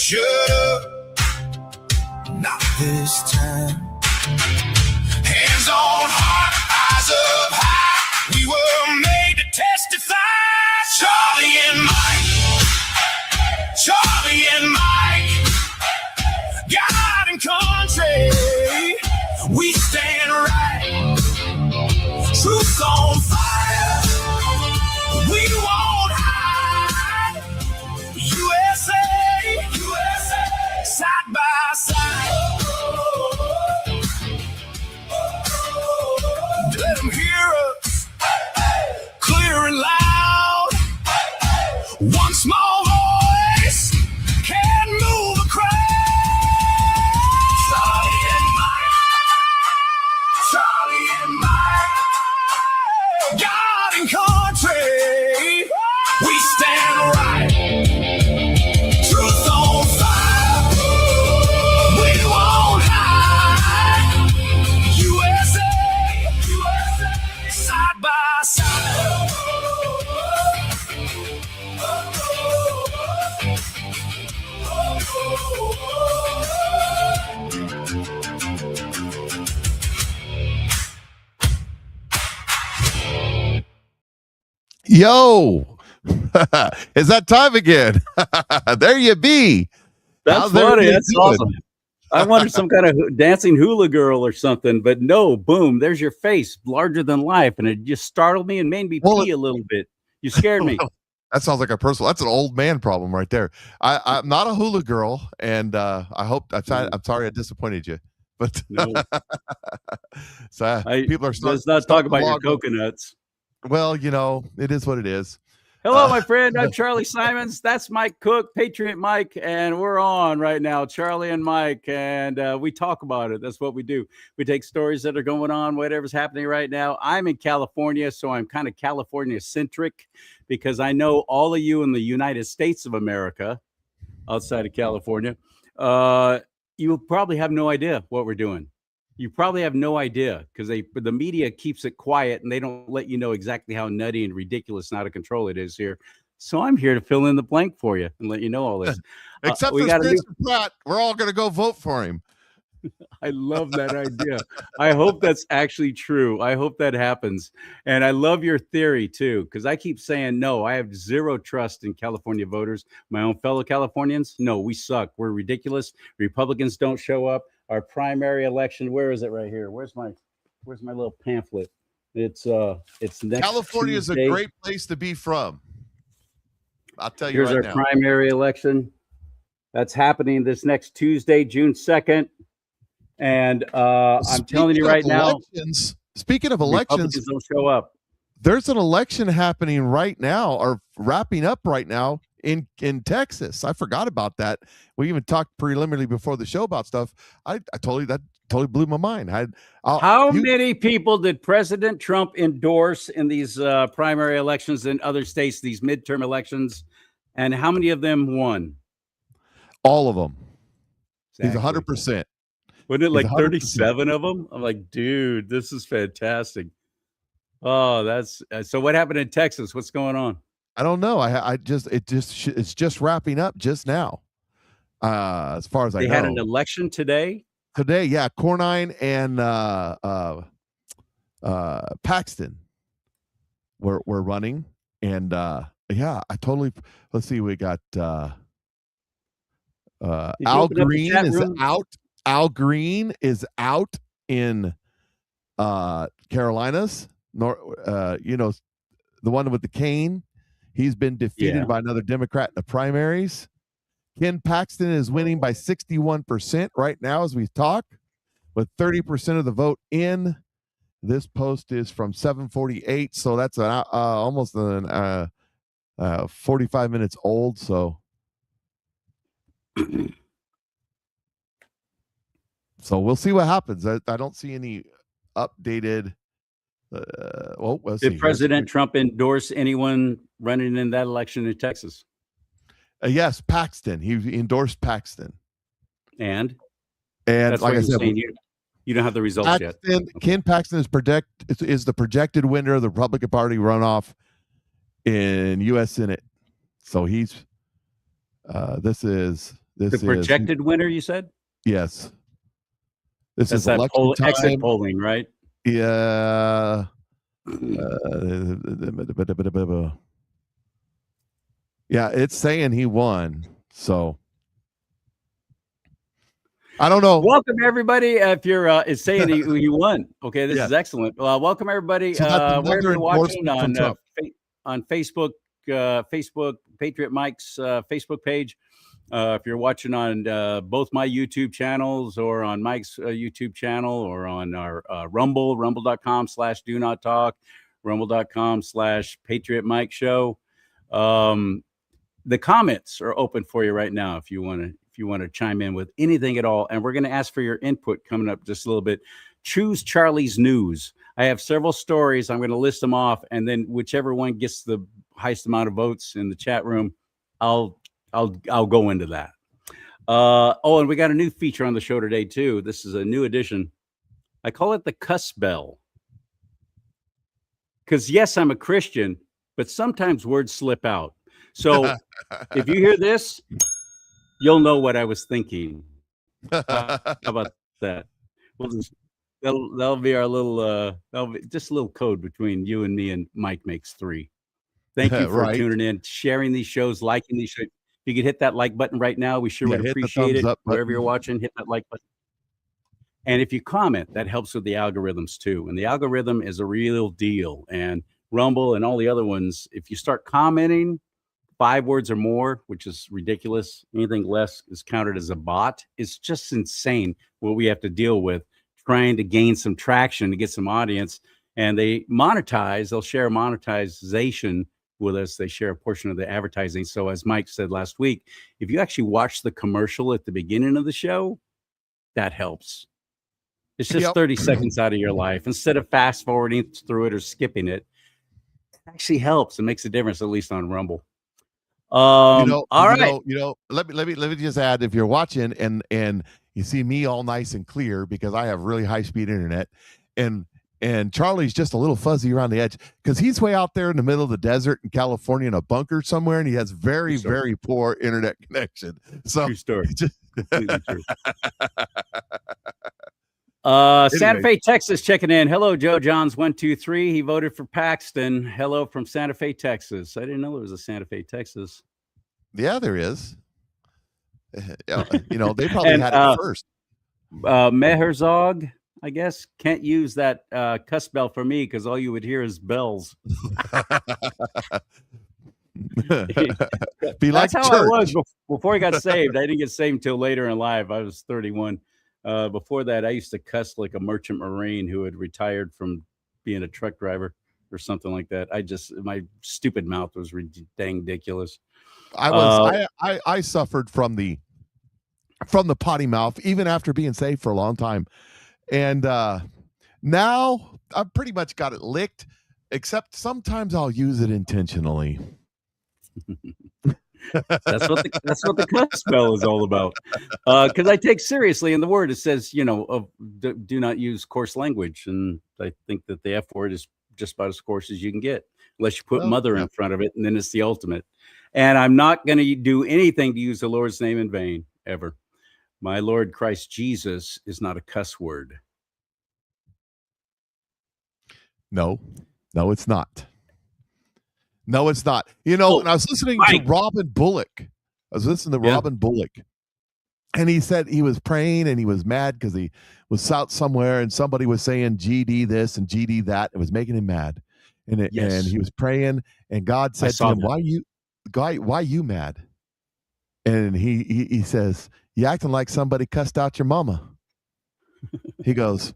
Shut up, not this time. Hands on heart, eyes up high. We were made to testify. Charlie and Mike, Charlie and Mike, God and country, we stand right. Truth on fire, we won't hide. USA, USA, side by side. Let them hear us clear and loud. One small voice can move a crowd. Charlie and Mike, Charlie and Mike, God and country, we stand right. Truth on fire, we won't hide. USA, USA, side by side. Yo, is that time again? There you be. That's How's funny. everybody That's doing? awesome. I wanted some kind of dancing hula girl or something, but no, boom, there's your face, larger than life, and it just startled me and made me Well, pee a little bit. You scared me. That sounds like a personal. That's an old man problem right there. I'm not a hula girl, and I hope I'm sorry I disappointed you. But No. so people are Let's not talk about your coconuts. Well, you know, it is what it is. Hello, my friend. I'm Charlie Simons. That's Mike Cook, Patriot Mike, and we're on right now, Charlie and Mike, and we talk about it. That's what we do. We take stories that are going on, whatever's happening right now. I'm in California, so I'm kind of California-centric because I know all of you in the United States of America, outside of California, you probably have no idea what we're doing. You probably have no idea because the media keeps it quiet and they don't let you know exactly how nutty and ridiculous and out of control it is here. So I'm here to fill in the blank for you and let you know all this. Except we for got Spencer Pratt, we're all going to go vote for him. I love that idea. I hope that's actually true. I hope that happens. And I love your theory too, because I keep saying, no, I have zero trust in California voters. My own fellow Californians, no, we suck. We're ridiculous. Republicans don't show up. Our primary election, where is it right here? Where's my little pamphlet? It's next California is Tuesday. a great place to be from. I'll tell you Here's right our now. primary election. That's happening this next Tuesday, June 2nd. And I'm telling you right now, speaking of elections, Republicans don't show up. There's an election happening right now, or wrapping up right now in Texas. I forgot about that. We even talked preliminarily before the show about stuff. That totally blew my mind. How many people did President Trump endorse in these primary elections in other states, these midterm elections, and how many of them won? All of them. Exactly. He's 100%. Wasn't it like 37 of them? I'm like, dude, this is fantastic. Oh, that's so. What happened in Texas? What's going on? I don't know. It's just wrapping up just now. As far as I know, they had an election today. Today, yeah, Cornine and Paxton were running, and yeah, I totally. Let's see, we got Al Green is out. Al Green is out in Carolinas. You know, the one with the cane. He's been defeated by another Democrat in the primaries. Ken Paxton is winning by 61% right now as we talk, with 30% of the vote in. This post is from 7:48, so that's almost 45 minutes old. So, we'll see what happens. I don't see any updated. Did President Trump endorse anyone running in that election in Texas? Yes, Paxton. He endorsed Paxton. And like I said, you don't have the results yet. Ken Paxton is the projected winner of the Republican Party runoff in U.S. Senate. So he's this is The projected winner, you said? Yes. This That's is that election time. exit polling, right? Yeah. Yeah, it's saying he won. So I don't know. Welcome everybody. If you're it's saying he won. Okay, this is excellent. Welcome everybody. So that's Wherever you're watching from on Facebook, Facebook Patriot Mike's Facebook page. If you're watching on both my YouTube channels or on Mike's YouTube channel or on our Rumble, rumble.com/do not talk, rumble.com/Patriot Mike Show. The comments are open for you right now if you want to chime in with anything at all. And we're going to ask for your input coming up just a little bit. Choose Charlie's news. I have several stories. I'm going to list them off, and then whichever one gets the highest amount of votes in the chat room, I'll go into that. And we got a new feature on the show today too. This is a new addition. I call it the cuss bell. Because yes, I'm a Christian, but sometimes words slip out. So if you hear this, you'll know what I was thinking. How about that? That'll be our little just a little code between you and me, and Mike makes 3. Thank you for tuning in, sharing these shows, liking these shows. If you could hit that like button right now, we sure would appreciate it. Wherever you're watching, hit that like button. And if you comment, that helps with the algorithms too. And the algorithm is a real deal. And Rumble and all the other ones, if you start commenting 5 words or more, which is ridiculous, anything less is counted as a bot. It's just insane what we have to deal with trying to gain some traction to get some audience. And they monetize, they'll share monetization with us. They share a portion of the advertising. So as Mike said last week, if you actually watch the commercial at the beginning of the show, that helps. It's just 30 seconds out of your life. Instead of fast forwarding through it or skipping it, it actually helps. It makes a difference, at least on Rumble. All right. Let me just add, if you're watching and you see me all nice and clear because I have really high speed internet, and Charlie's just a little fuzzy around the edge because he's way out there in the middle of the desert in California in a bunker somewhere, and he has very, very poor internet connection. So true story. Completely true. Santa Fe, Texas, checking in. Hello, Joe Johns 123. He voted for Paxton. Hello from Santa Fe, Texas. I didn't know there was a Santa Fe, Texas. Yeah, there is. They probably had it first. Meherzog, I guess, can't use that cuss bell for me because all you would hear is bells. That's how I was before I got saved. I didn't get saved until later in life. I was 31. Before that, I used to cuss like a merchant marine who had retired from being a truck driver or something like that. My stupid mouth was dang ridiculous. I suffered from the potty mouth even after being saved for a long time, and now I've pretty much got it licked. Except sometimes I'll use it intentionally. That's what the cuss spell is all about. Because I take seriously in the word, it says, do not use coarse language. And I think that the F word is just about as coarse as you can get, unless you put mother in front of it, and then it's the ultimate. And I'm not going to do anything to use the Lord's name in vain, ever. My Lord Christ Jesus is not a cuss word. No, it's not. No, it's not. And I was listening to Robin Bullock. Robin Bullock. And he said he was praying and he was mad because he was out somewhere and somebody was saying GD this and GD that. It was making him mad. And he was praying and God said to him, why you mad? And he says, you acting like somebody cussed out your mama. He goes,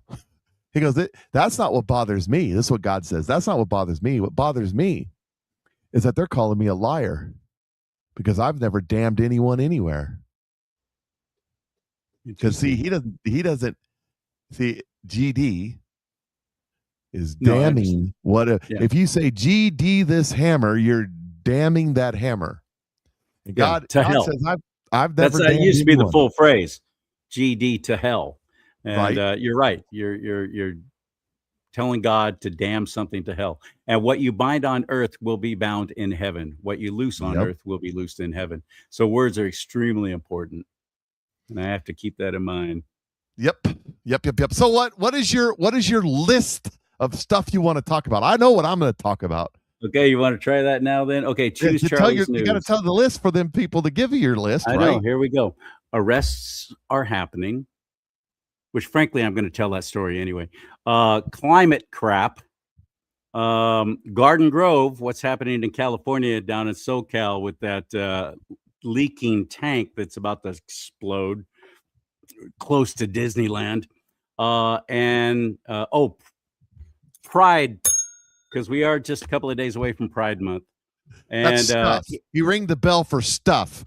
that's not what bothers me. This is what God says. That's not what bothers me. What bothers me is that they're calling me a liar because I've never damned anyone anywhere. Because he doesn't see GD is damning. If you say GD this hammer, you're damning that hammer. And God hell. Says I've never. That used to be the full phrase, GD to hell. And you're right. You're telling God to damn something to hell. And what you bind on earth will be bound in heaven. What you loose on earth will be loosed in heaven. So words are extremely important. And I have to keep that in mind. Yep. So what is your list of stuff you want to talk about? I know what I'm going to talk about. Okay, you want to try that now then? Okay, choose Charlie's news. You got to tell the list for them people to give you your list, I right? know. Here we go. Arrests are happening, which frankly, I'm going to tell that story anyway. Climate crap. Garden Grove, what's happening in California down in SoCal with that leaking tank that's about to explode close to Disneyland. Pride, because we are just a couple of days away from Pride Month. And that's stuff. You ring the bell for stuff.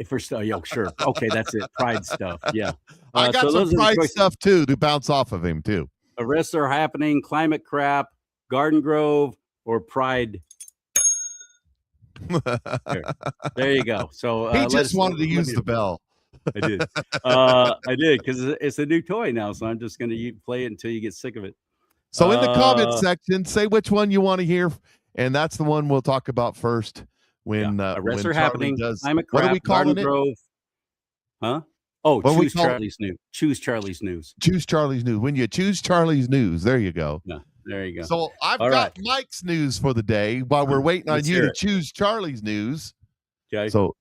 For stuff, yeah, sure. Okay, that's it. Pride stuff. Yeah. I got some Pride stuff too to bounce off of him too. Arrests are happening, climate crap, Garden Grove, or Pride. There you go. So he just wanted to use the bell. I did. I did because it's a new toy now, so I'm just going to play it until you get sick of it. So in the comment section, say which one you want to hear, and that's the one we'll talk about first. When arrests are Charlee happening, climate crap, what are we calling it? Grove. Huh? Oh, choose Charlie's news. Choose Charlie's news. Choose Charlie's news. When you choose Charlie's news, there you go. Yeah, there you go. So I've got Mike's news for the day while we're waiting on you to choose Charlie's news. Okay. So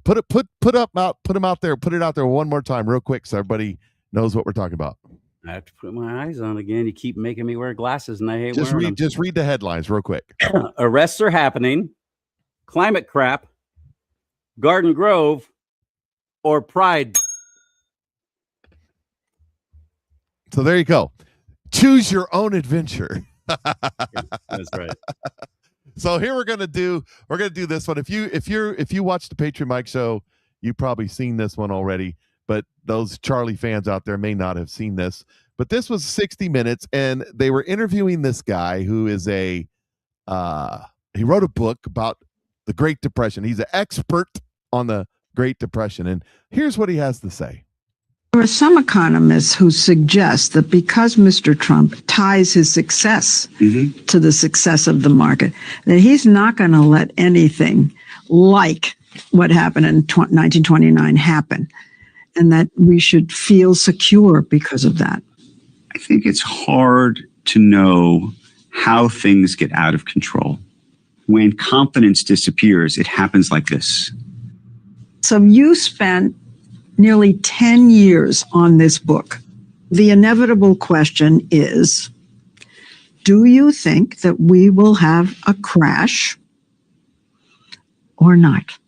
put them out there. Put it out there one more time, real quick, so everybody knows what we're talking about. I have to put my eyes on again. You keep making me wear glasses, and I hate wearing them. Just read the headlines real quick. Arrests are happening. Climate crap. Garden Grove, or Pride. So there you go. Choose your own adventure. That's right. So here we're gonna do this one. If you watch the Patriot Mike show, you've probably seen this one already. But those Charlie fans out there may not have seen this. But this was 60 Minutes, and they were interviewing this guy who is he wrote a book about the Great Depression. He's an expert on the Great Depression, and here's what he has to say. There are some economists who suggest that because Mr. Trump ties his success to the success of the market, that he's not going to let anything like what happened in 1929 happen, and that we should feel secure because of that. I think it's hard to know how things get out of control. When confidence disappears, it happens like this. So you spent nearly 10 years on this book. The inevitable question is, do you think that we will have a crash or not?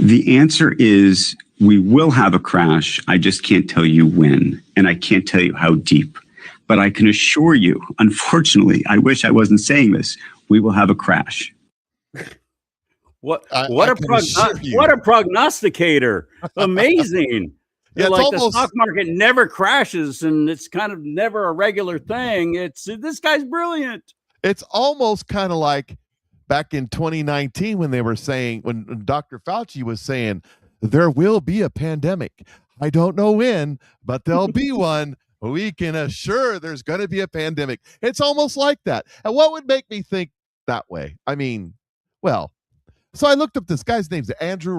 The answer is we will have a crash. I just can't tell you when, and I can't tell you how deep. But I can assure you, unfortunately, I wish I wasn't saying this, we will have a crash. What a prognosticator. Amazing. Yeah, like the stock market never crashes, and it's kind of never a regular thing. This guy's brilliant. It's almost kind of like back in 2019 when when Dr. Fauci was saying there will be a pandemic. I don't know when, but there'll be one. We can assure there's going to be a pandemic. It's almost like that. And what would make me think that way? I mean, well, so I looked up this guy's name's Andrew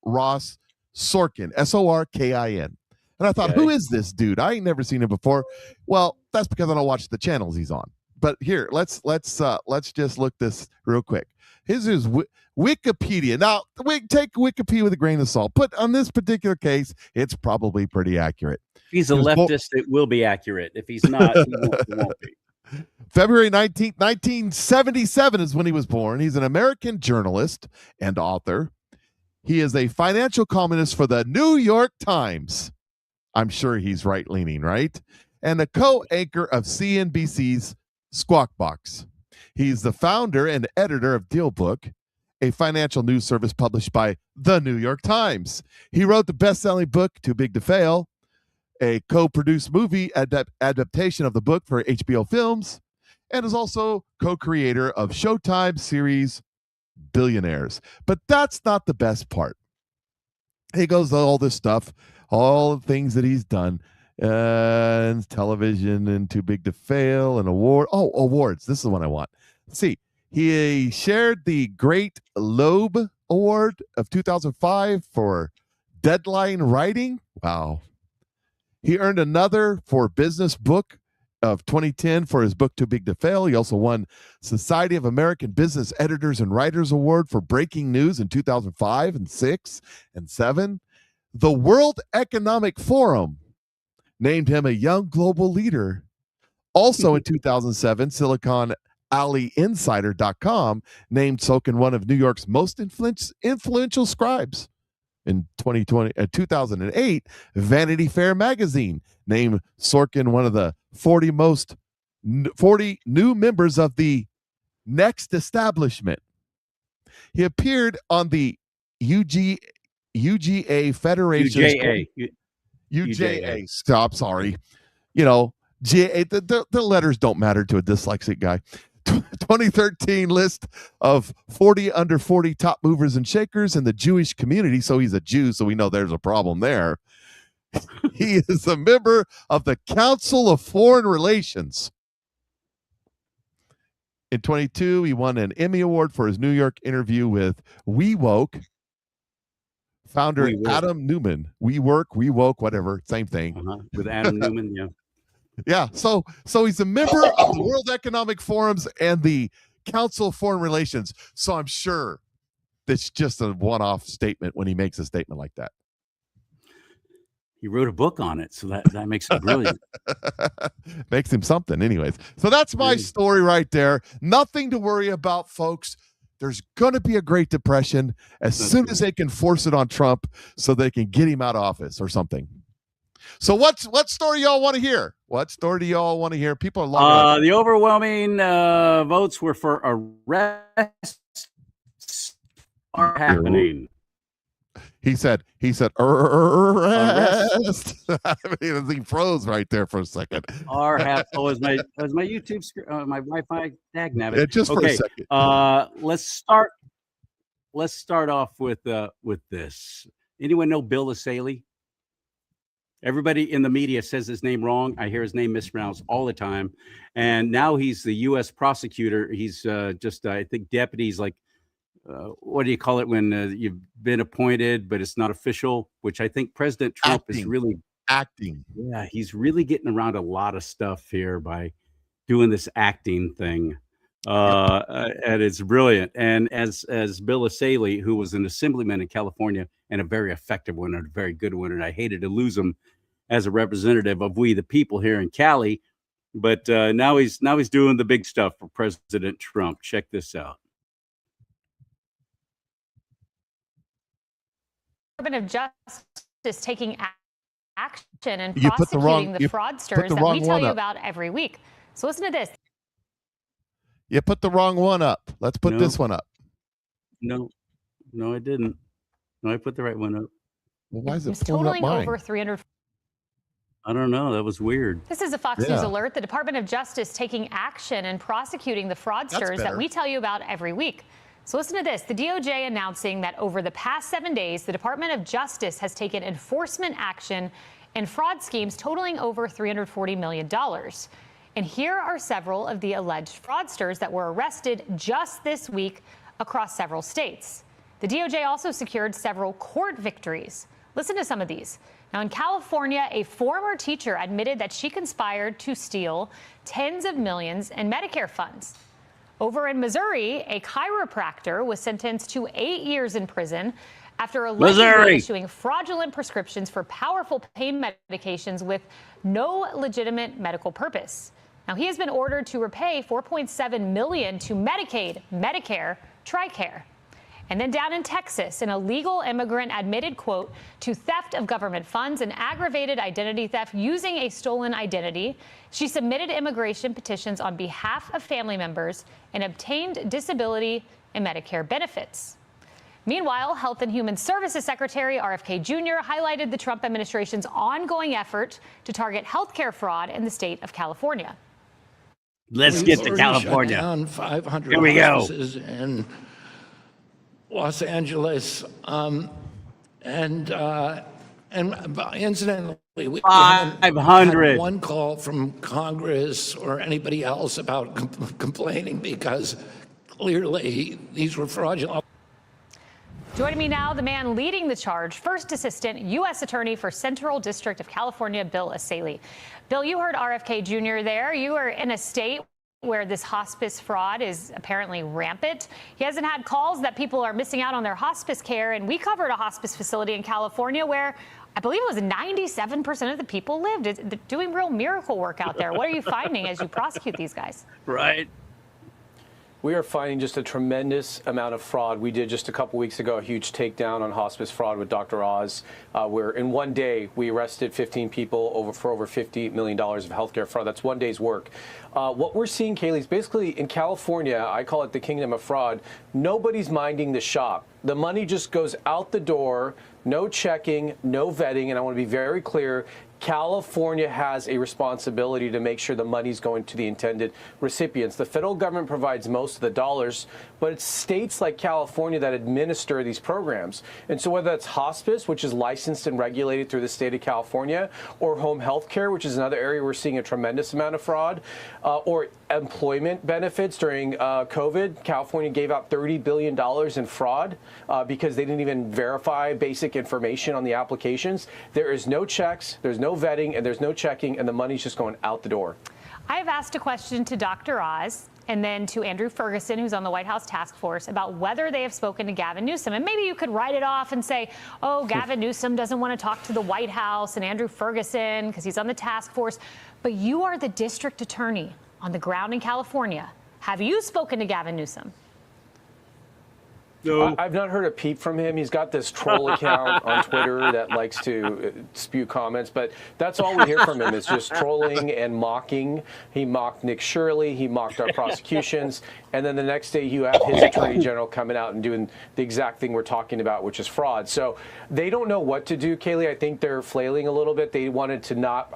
Ross Sorkin, Sorkin. And I thought, Who is this dude? I ain't never seen him before. Well, that's because I don't watch the channels he's on. But here, let's just look this real quick. His is Wikipedia. Now, we take Wikipedia with a grain of salt. But on this particular case, it's probably pretty accurate. If he's a leftist, it will be accurate. If he's not, he won't be. February 19th, 1977 is when he was born. He's an American journalist and author. He is a financial columnist for the New York Times. I'm sure he's right-leaning, right? And a co-anchor of CNBC's Squawk Box. He's the founder and editor of DealBook, a financial news service published by the New York Times. He wrote the best-selling book, Too Big to Fail, a co-produced movie adaptation of the book for HBO Films, and is also co-creator of Showtime series Billionaires. But that's not the best part. He goes to all this stuff, all the things that he's done, and television and Too Big to Fail and awards. This is the one I want. See, he shared the Great Loeb Award of 2005 for Deadline writing. Wow. He earned another for Business Book of 2010 for his book Too Big to Fail. He also won Society of American Business Editors and Writers Award for breaking news in 2005 and 6 and 7. The World Economic Forum named him a young global leader. Also in 2007, SiliconAlleyInsider.com named Sorkin one of New York's most influential scribes. In 2008, Vanity Fair magazine named Sorkin one of the 40 new members of the Next Establishment. He appeared on the UGA Federation. UJA. Stop. Sorry. You know, GA. The letters don't matter to a dyslexic guy. 2013 list of 40 under 40 top movers and shakers in the Jewish community. So he's a Jew, so we know there's a problem there. He is a member of the Council of Foreign Relations. In 22, he won an Emmy Award for his New York interview with WeWoke founder Adam Newman. We woke, whatever, same thing. With Adam Newman, yeah. Yeah, so he's a member of the World Economic Forums and the Council of Foreign Relations. So I'm sure that's just a one-off statement when he makes a statement like that. He wrote a book on it, so that makes it brilliant. Makes him something, anyways. So that's my story right there. Nothing to worry about, folks. There's going to be a Great Depression as soon as they can force it on Trump so they can get him out of office or something. So what story y'all want to hear? What story do y'all want to hear? People are loving the overwhelming votes were for arrests are happening. He said arrest. I mean, he froze right there for a second. Was my YouTube screen, my Wi-Fi dag nabbit. Yeah, just for a second. Let's start off with this. Anyone know Bill Asaley? Everybody in the media says his name wrong. I hear his name mispronounced all the time. And now he's the U.S. prosecutor. He's I think deputies like, what do you call it when you've been appointed, but it's not official, which I think President Trump is really acting. Yeah, he's really getting around a lot of stuff here by doing this acting thing. And it's brilliant. And as Bill Asaley, who was an assemblyman in California and a very effective one and a very good one, and I hated to lose him as a representative of we the people here in Cali, but now he's doing the big stuff for President Trump. Check this out. Department of Justice taking action and prosecuting the fraudsters that we tell you about every week. So listen to this. You put the wrong one up. Let's put this one up. No, I didn't. No, I put the right one up. Well, why is it totaling over 300? I don't know. That was weird. This is a Fox News alert. The Department of Justice taking action and prosecuting the fraudsters that we tell you about every week. So listen to this. The DOJ announcing that over the past 7 days, the Department of Justice has taken enforcement action in fraud schemes totaling over $340 million. And here are several of the alleged fraudsters that were arrested just this week across several states. The DOJ also secured several court victories. Listen to some of these. Now, in California, a former teacher admitted that she conspired to steal tens of millions in Medicare funds. Over in Missouri, a chiropractor was sentenced to 8 years in prison after allegedly issuing fraudulent prescriptions for powerful pain medications with no legitimate medical purpose. Now, he has been ordered to repay $4.7 million to Medicaid, Medicare, TRICARE. And then down in Texas, an illegal immigrant admitted, quote, to theft of government funds and aggravated identity theft using a stolen identity. She submitted immigration petitions on behalf of family members and obtained disability and Medicare benefits. Meanwhile, Health and Human Services Secretary RFK Jr. highlighted the Trump administration's ongoing effort to target healthcare fraud in the state of California. Let's get to California. Down 500 Here we go. offices in Los Angeles, and incidentally, we haven't had one call from Congress or anybody else about complaining because clearly these were fraudulent. Joining me now, the man leading the charge, First Assistant U.S. Attorney for Central District of California, Bill Asaley. Bill, you heard RFK Jr. there. You are in a state where this hospice fraud is apparently rampant. He hasn't had calls that people are missing out on their hospice care. And we covered a hospice facility in California where I believe it was 97% of the people lived. They're doing real miracle work out there. What are you finding as you prosecute these guys? Right. We are finding just a tremendous amount of fraud. We did just a couple weeks ago a huge takedown on hospice fraud with Dr. Oz, where in one day we arrested 15 people for over $50 million of healthcare fraud. That's one day's work. What we're seeing, Kaylee, is basically in California, I call it the kingdom of fraud, nobody's minding the shop. The money just goes out the door, no checking, no vetting, and I want to be very clear, California has a responsibility to make sure the money's going to the intended recipients. The federal government provides most of the dollars, but it's states like California that administer these programs. And so whether that's hospice, which is licensed and regulated through the state of California, or home health care, which is another area we're seeing a tremendous amount of fraud, or employment benefits during COVID, California gave out $30 billion in fraud because they didn't even verify basic information on the applications. There is no checks, there's no vetting, and there's no checking, and the money's just going out the door. I have asked a question to Dr. Oz and then to Andrew Ferguson, who's on the White House task force, about whether they have spoken to Gavin Newsom. And maybe you could write it off and say, oh, Gavin Newsom doesn't want to talk to the White House and Andrew Ferguson because he's on the task force. But you are the district attorney on the ground in California. Have you spoken to Gavin Newsom? No. I've not heard a peep from him. He's got this troll account on Twitter that likes to spew comments, but that's all we hear from him is just trolling and mocking. He mocked Nick Shirley. He mocked our prosecutions. And then the next day you have his attorney general coming out and doing the exact thing we're talking about, which is fraud. So they don't know what to do, Kaylee. I think they're flailing a little bit. They wanted to not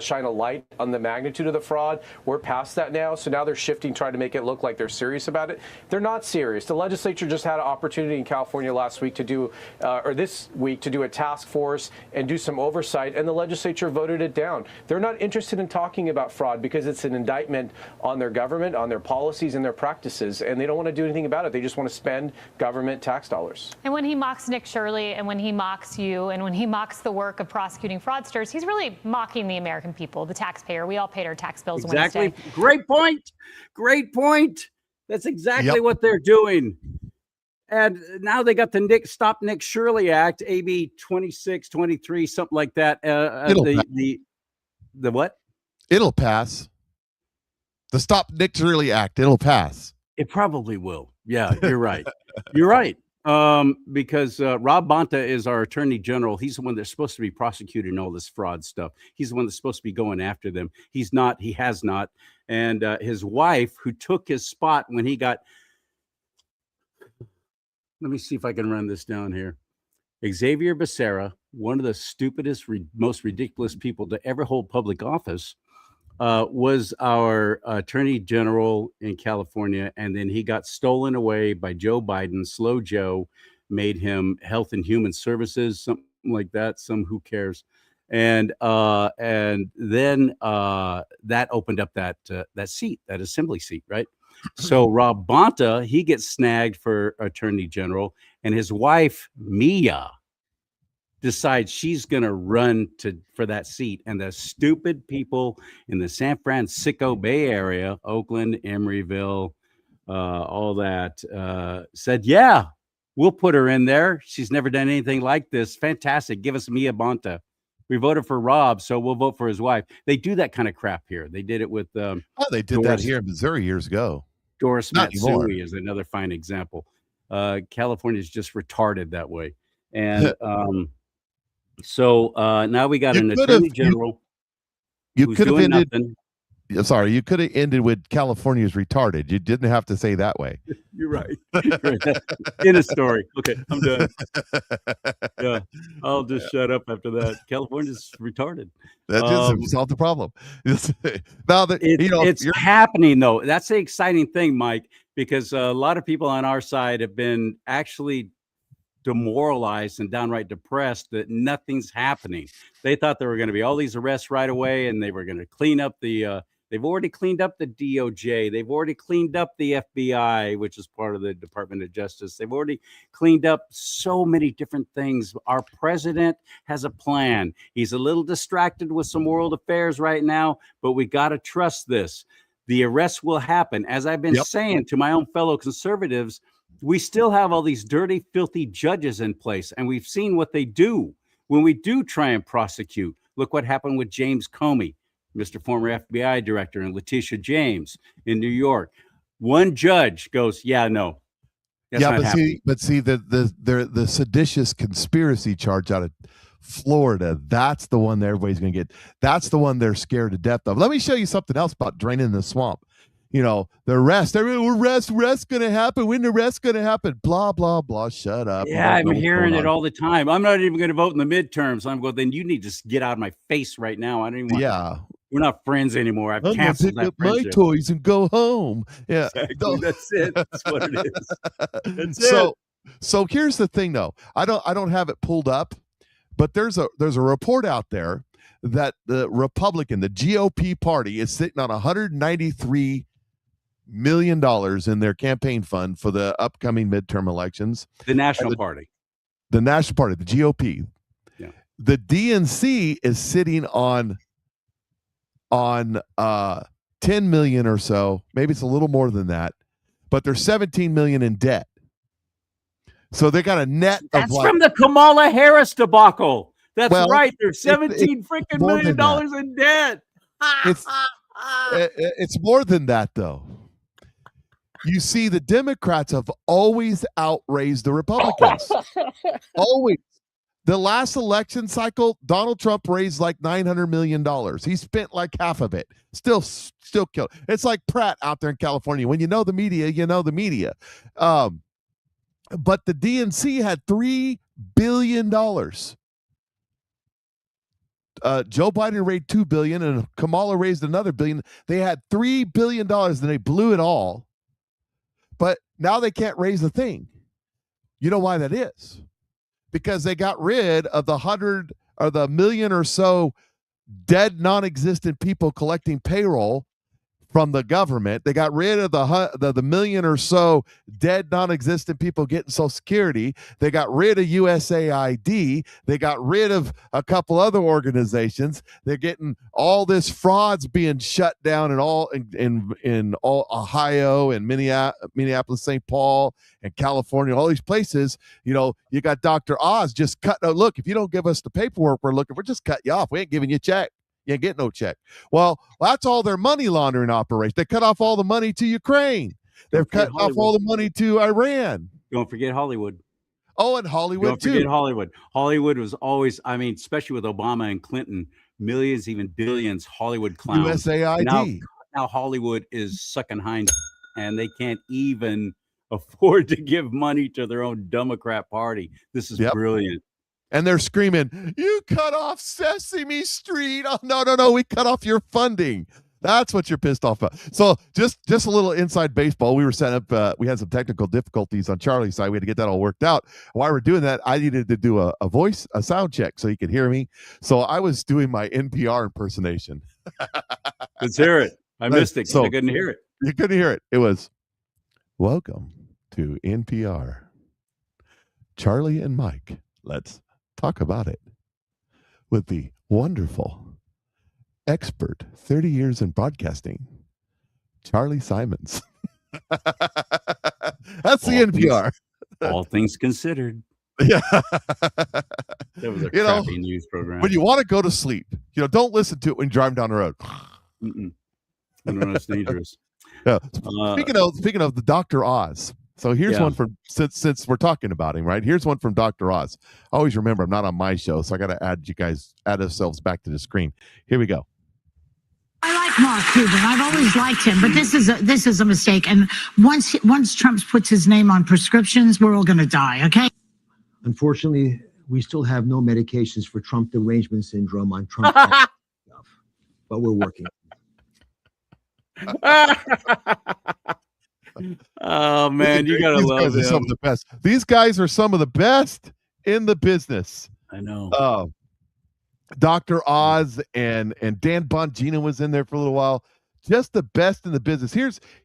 shine a light on the magnitude of the fraud. We're past that now. So now they're shifting, trying to make it look like they're serious about it. They're not serious. The legislature just had an opportunity in California last week to do, or this week, to do a task force and do some oversight, and the legislature voted it down. They're not interested in talking about fraud because it's an indictment on their government, on their policies and their practices, and they don't want to do anything about it. They just want to spend government tax dollars. And when he mocks Nick Shirley, and when he mocks you, and when he mocks the work of prosecuting fraudsters, he's really mocking the American people, the taxpayer. We all paid our tax bills Exactly. Wednesday. Great point. Great point. That's exactly what they're doing. And now they got the Stop Nick Shirley Act, AB 2623, something like that. The what? It'll pass. The Stop Nick Shirley Act. It'll pass. It probably will. Yeah, you're right. You're right. Because Rob Bonta is our attorney general. He's the one that's supposed to be prosecuting all this fraud stuff. He's the one that's supposed to be going after them. He's not. He has not. And his wife, who took his spot when he got. Let me see if I can run this down here. Xavier Becerra, one of the stupidest, most ridiculous people to ever hold public office, was our attorney general in California. And then he got stolen away by Joe Biden. Slow Joe made him Health and Human Services, something like that. Who cares? And then that opened up that seat, that assembly seat, right? So Rob Bonta, he gets snagged for attorney general, and his wife, Mia, decides she's going to run for that seat. And the stupid people in the San Francisco Bay Area, Oakland, Emeryville, all that, said, yeah, we'll put her in there. She's never done anything like this. Fantastic. Give us Mia Bonta. We voted for Rob, so we'll vote for his wife. They do that kind of crap here. They did it with they did that here in Missouri years ago. Doris Matsui is another fine example. California is just retarded that way. And so now we got an attorney general. You could have ended. Sorry, you could have ended with California's retarded. You didn't have to say that way. You're right. In a story. Okay, I'm done. Yeah, I'll just shut up after that. California's retarded. That just solved the problem. Now that it's happening, though. That's the exciting thing, Mike, because a lot of people on our side have been actually demoralized and downright depressed that nothing's happening. They thought there were going to be all these arrests right away, and they were going to clean up the They've already cleaned up the DOJ. They've already cleaned up the FBI, which is part of the Department of Justice. They've already cleaned up so many different things. Our president has a plan. He's a little distracted with some world affairs right now, but we got to trust this. The arrests will happen. As I've been saying to my own fellow conservatives, we still have all these dirty, filthy judges in place, and we've seen what they do when we do try and prosecute. Look what happened with James Comey, Mr. former FBI director, and Letitia James in New York. One judge goes, "Yeah, no, that's not happening." But see the seditious conspiracy charge out of Florida, that's the one that everybody's going to get. That's the one they're scared to death of. Let me show you something else about draining the swamp. The arrest. Arrest going to happen. When the arrest going to happen? Blah, blah, blah. Shut up. Yeah, I'm hearing it all the time. I'm not even going to vote in the midterms. I'm going, then you need to get out of my face right now. I don't even want we're not friends anymore. I've canceled that friendship. My toys and go home. Yeah. Exactly. That's it. That's what it is. That's so here's the thing though. I don't have it pulled up, but there's a report out there that the GOP party is sitting on $193 million in their campaign fund for the upcoming midterm elections. The National Party. The National Party, the GOP. Yeah. The DNC is sitting on 10 million or so. Maybe it's a little more than that, but they're 17 million in debt. So they got a net That's from the Kamala Harris debacle. That's right. They're $17 million in debt. It's more than that, though. You see, the Democrats have always outraised the Republicans. Always. The last election cycle, Donald Trump raised like $900 million. He spent like half of it. Still killed. It's like Pratt out there in California. When you know the media, you know the media. But the DNC had $3 billion. Joe Biden raised $2 billion, and Kamala raised another $1 billion. They had $3 billion, and they blew it all. But now they can't raise a thing. You know why that is? Because they got rid of the 100 or the million or so dead, non-existent people collecting payroll from the government. They got rid of the million or so dead, non-existent people getting Social Security. They got rid of USAID. They got rid of a couple other organizations. They're getting all this frauds being shut down in all Ohio and Minneapolis, St. Paul, and California, all these places. You got Dr. Oz just cut. Look, if you don't give us the paperwork we're looking for, just cut you off. We ain't giving you a check. You ain't getting no check. Well, that's all their money laundering operation. They cut off all the money to Ukraine. They've cut off all the money to Iran. Don't forget Hollywood. Oh, and Hollywood too. Don't forget Hollywood. Hollywood was always, especially with Obama and Clinton, millions, even billions, Hollywood clowns. USAID. Now Hollywood is sucking hinds, and they can't even afford to give money to their own Democrat party. This is brilliant. And they're screaming, "You cut off Sesame Street." Oh, no. We cut off your funding. That's what you're pissed off about. So just a little inside baseball. We were set up. We had some technical difficulties on Charlie's side. We had to get that all worked out. While we're doing that, I needed to do a sound check so he could hear me. So I was doing my NPR impersonation. Let's hear it. I missed it. So I couldn't hear it. You couldn't hear it. It was, "Welcome to NPR. Charlie and Mike. Let's talk about it with the wonderful expert, 30 years in broadcasting, Charlie Simons." That's the NPR. All things considered. Yeah. That was a crappy news program. When you want to go to sleep, don't listen to it when you drive down the road. No, it's dangerous. Yeah. Speaking of the Dr. Oz. So here's one from, since we're talking about him, right? Here's one from Dr. Oz. Always remember, I'm not on my show, so I got to add ourselves back to the screen. Here we go. I like Mark Cuban. I've always liked him, but this is a mistake. And once Trump puts his name on prescriptions, we're all going to die. Okay. Unfortunately, we still have no medications for Trump derangement syndrome on Trump, but we're working. Oh man, you gotta love them. Some of the best. These guys are some of the best in the business. I know. Dr. Oz and Dan Bongino was in there for a little while. just the best in the business.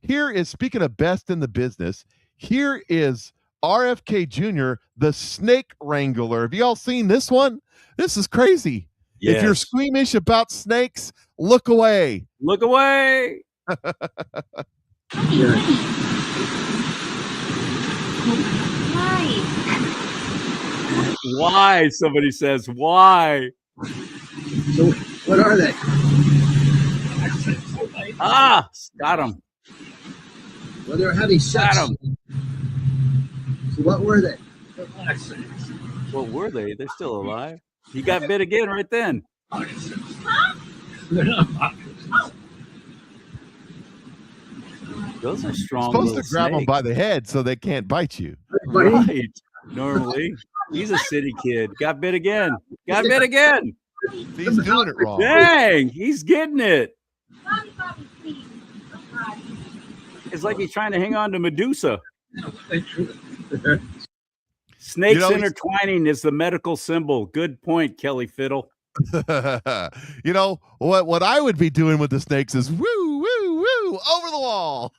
Here is speaking of best in the business. Here is RFK Jr., the snake wrangler. Have you all seen this one? This is crazy. Yes. If you're squeamish about snakes, look away. Look away. Why? Somebody says, why? So what are they? Ah, got him. Well, they were having sex. Got 'em. So what were they? What were they? They're still alive. He got bit again right then. Those are strong. You're supposed to grab them snakes. by the head so they can't bite you. Right. Normally, he's a city kid. Got bit again. Got bit again. He's doing it wrong. Dang, he's getting it. It's like he's trying to hang on to Medusa. Snakes intertwining is the medical symbol. Good point, Kelly Fiddle. You know what I would be doing with the snakes is woo woo woo over the wall.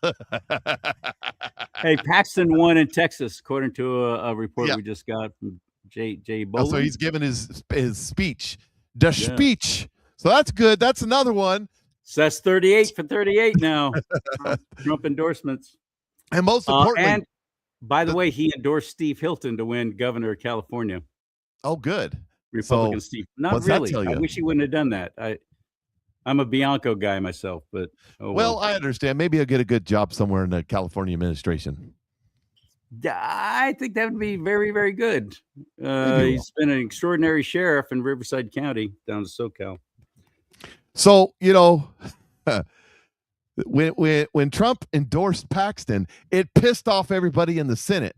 Hey, Paxton won in Texas, according to a report we just got from Jay Boland. So he's giving his speech, the speech. So that's good. That's another one. So that's 38 for 38 now. Trump endorsements. And most importantly, and by the way, he endorsed Steve Hilton to win governor of California. Oh, good. Republican So, Steve. Not what's that really. tell I you? wish he wouldn't have done that. I'm a Bianco guy myself, but well, I understand. Maybe I'll get a good job somewhere in the California administration. I think that would be very, very good. He's been an extraordinary sheriff in Riverside County down to SoCal. So, when Trump endorsed Paxton, it pissed off everybody in the Senate.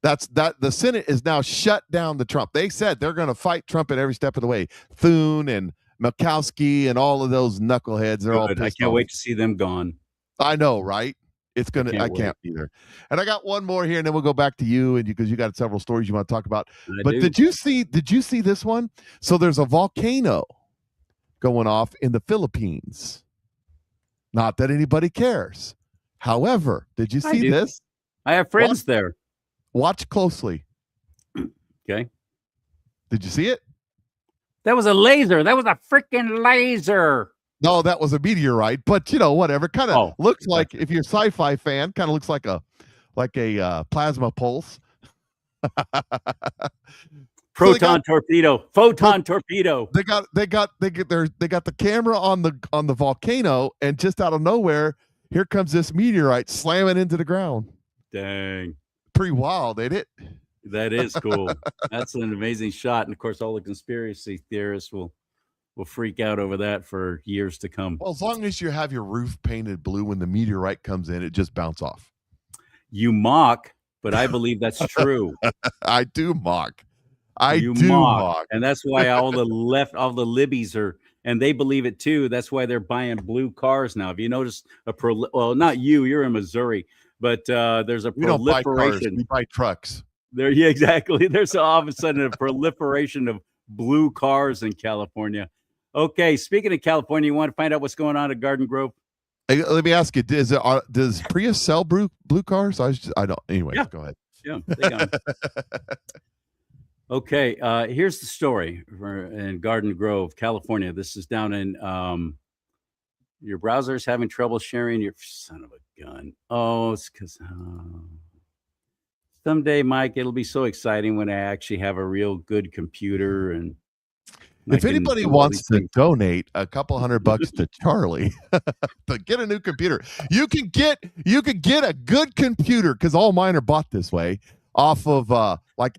The Senate is now shut down to Trump. They said they're going to fight Trump at every step of the way. Thune and Murkowski and all of those knuckleheads. They're all pissed I can't off. wait to see them gone. I know, right? It's gonna. I can't either. And I got one more here, and then we'll go back to you, and because you got several stories you want to talk about. Did you see this one? So there's a volcano going off in the Philippines. Not that anybody cares. However, did you see this? I have friends there. Watch closely. Okay. Did you see it? That was a laser. That was a freaking laser. No, that was a meteorite, but whatever. Kind of looks like, if you're a sci-fi fan, kind of looks like a plasma pulse. Proton torpedo, photon torpedo. They got the camera on the volcano, and just out of nowhere, here comes this meteorite slamming into the ground. Dang. Pretty wild, ain't it? That is cool. That's an amazing shot. And of course, all the conspiracy theorists will freak out over that for years to come. Well, as long as you have your roof painted blue when the meteorite comes in, it just bounce off. You mock, but I believe that's true. I do mock. I do mock. And that's why all the libbies are, and they believe it too. That's why they're buying blue cars now. Have you noticed well, not you're in Missouri, but there's a proliferation. We don't buy cars, we buy trucks. Yeah, exactly. There's all of a sudden a proliferation of blue cars in California. Okay, speaking of California, you want to find out what's going on at Garden Grove? Hey, let me ask you: does Prius sell blue cars? I don't. Anyway, go ahead. Yeah, they got 'em. Okay, here's the story in Garden Grove, California. This is down in your browser's having trouble sharing your son of a gun. Oh, it's because someday, Mike, it'll be so exciting when I actually have a real good computer. And if anybody wants to donate a couple $100 to Charlie to get a new computer, you can get a good computer, because all mine are bought this way off of like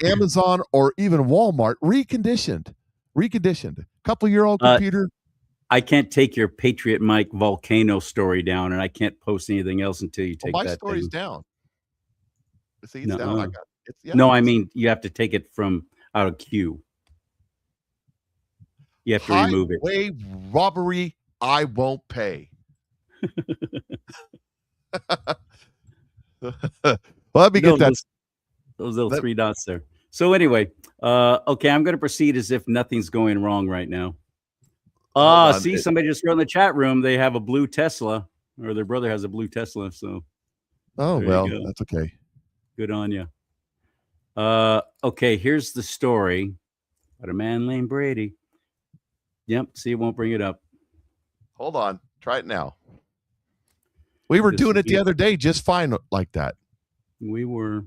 Amazon or even Walmart, reconditioned, couple-year-old computer. I can't take your Patriot Mike volcano story down, and I can't post anything else until you take my that. story's down. See, it's down. I got it. No, I mean, you have to take it from out of queue. You have to remove it. Highway robbery, I won't pay. Well, let me get that. Those little 3 dots there. So anyway, okay, I'm going to proceed as if nothing's going wrong right now. See, somebody just wrote in the chat room they have a blue Tesla, or their brother has a blue Tesla. So, well, that's okay. Good on you. Okay, here's the story about a man named Brady. Yep, see, it won't bring it up. Hold on. Try it now. We were doing it the other day just fine like that. We were.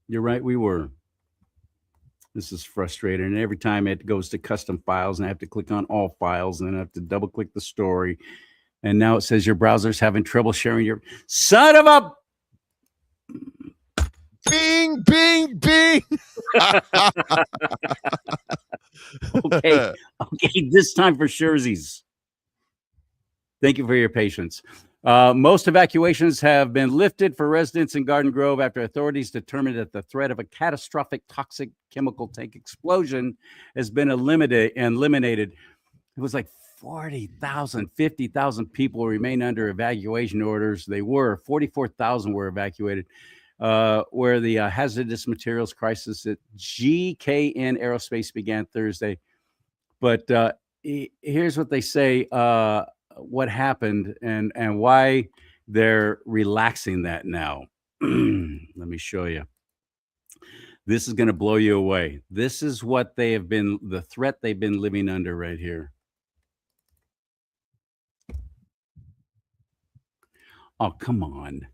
You're right, we were. This is frustrating. And every time it goes to custom files, and I have to click on all files, and then I have to double click the story. And now it says your browser's having trouble sharing your son of a bing, bing, bing. Okay, this time for surezies. Thank you for your patience. Most evacuations have been lifted for residents in Garden Grove after authorities determined that the threat of a catastrophic toxic chemical tank explosion has been eliminated. It was like 40,000, 50,000 people remain under evacuation orders. 44,000 were evacuated, where the hazardous materials crisis at GKN Aerospace began Thursday. But here's what they say. What happened and why they're relaxing that now. Let me show you. This is going to blow you away. This is what they have been, the threat they've been living under right here. Oh, come on.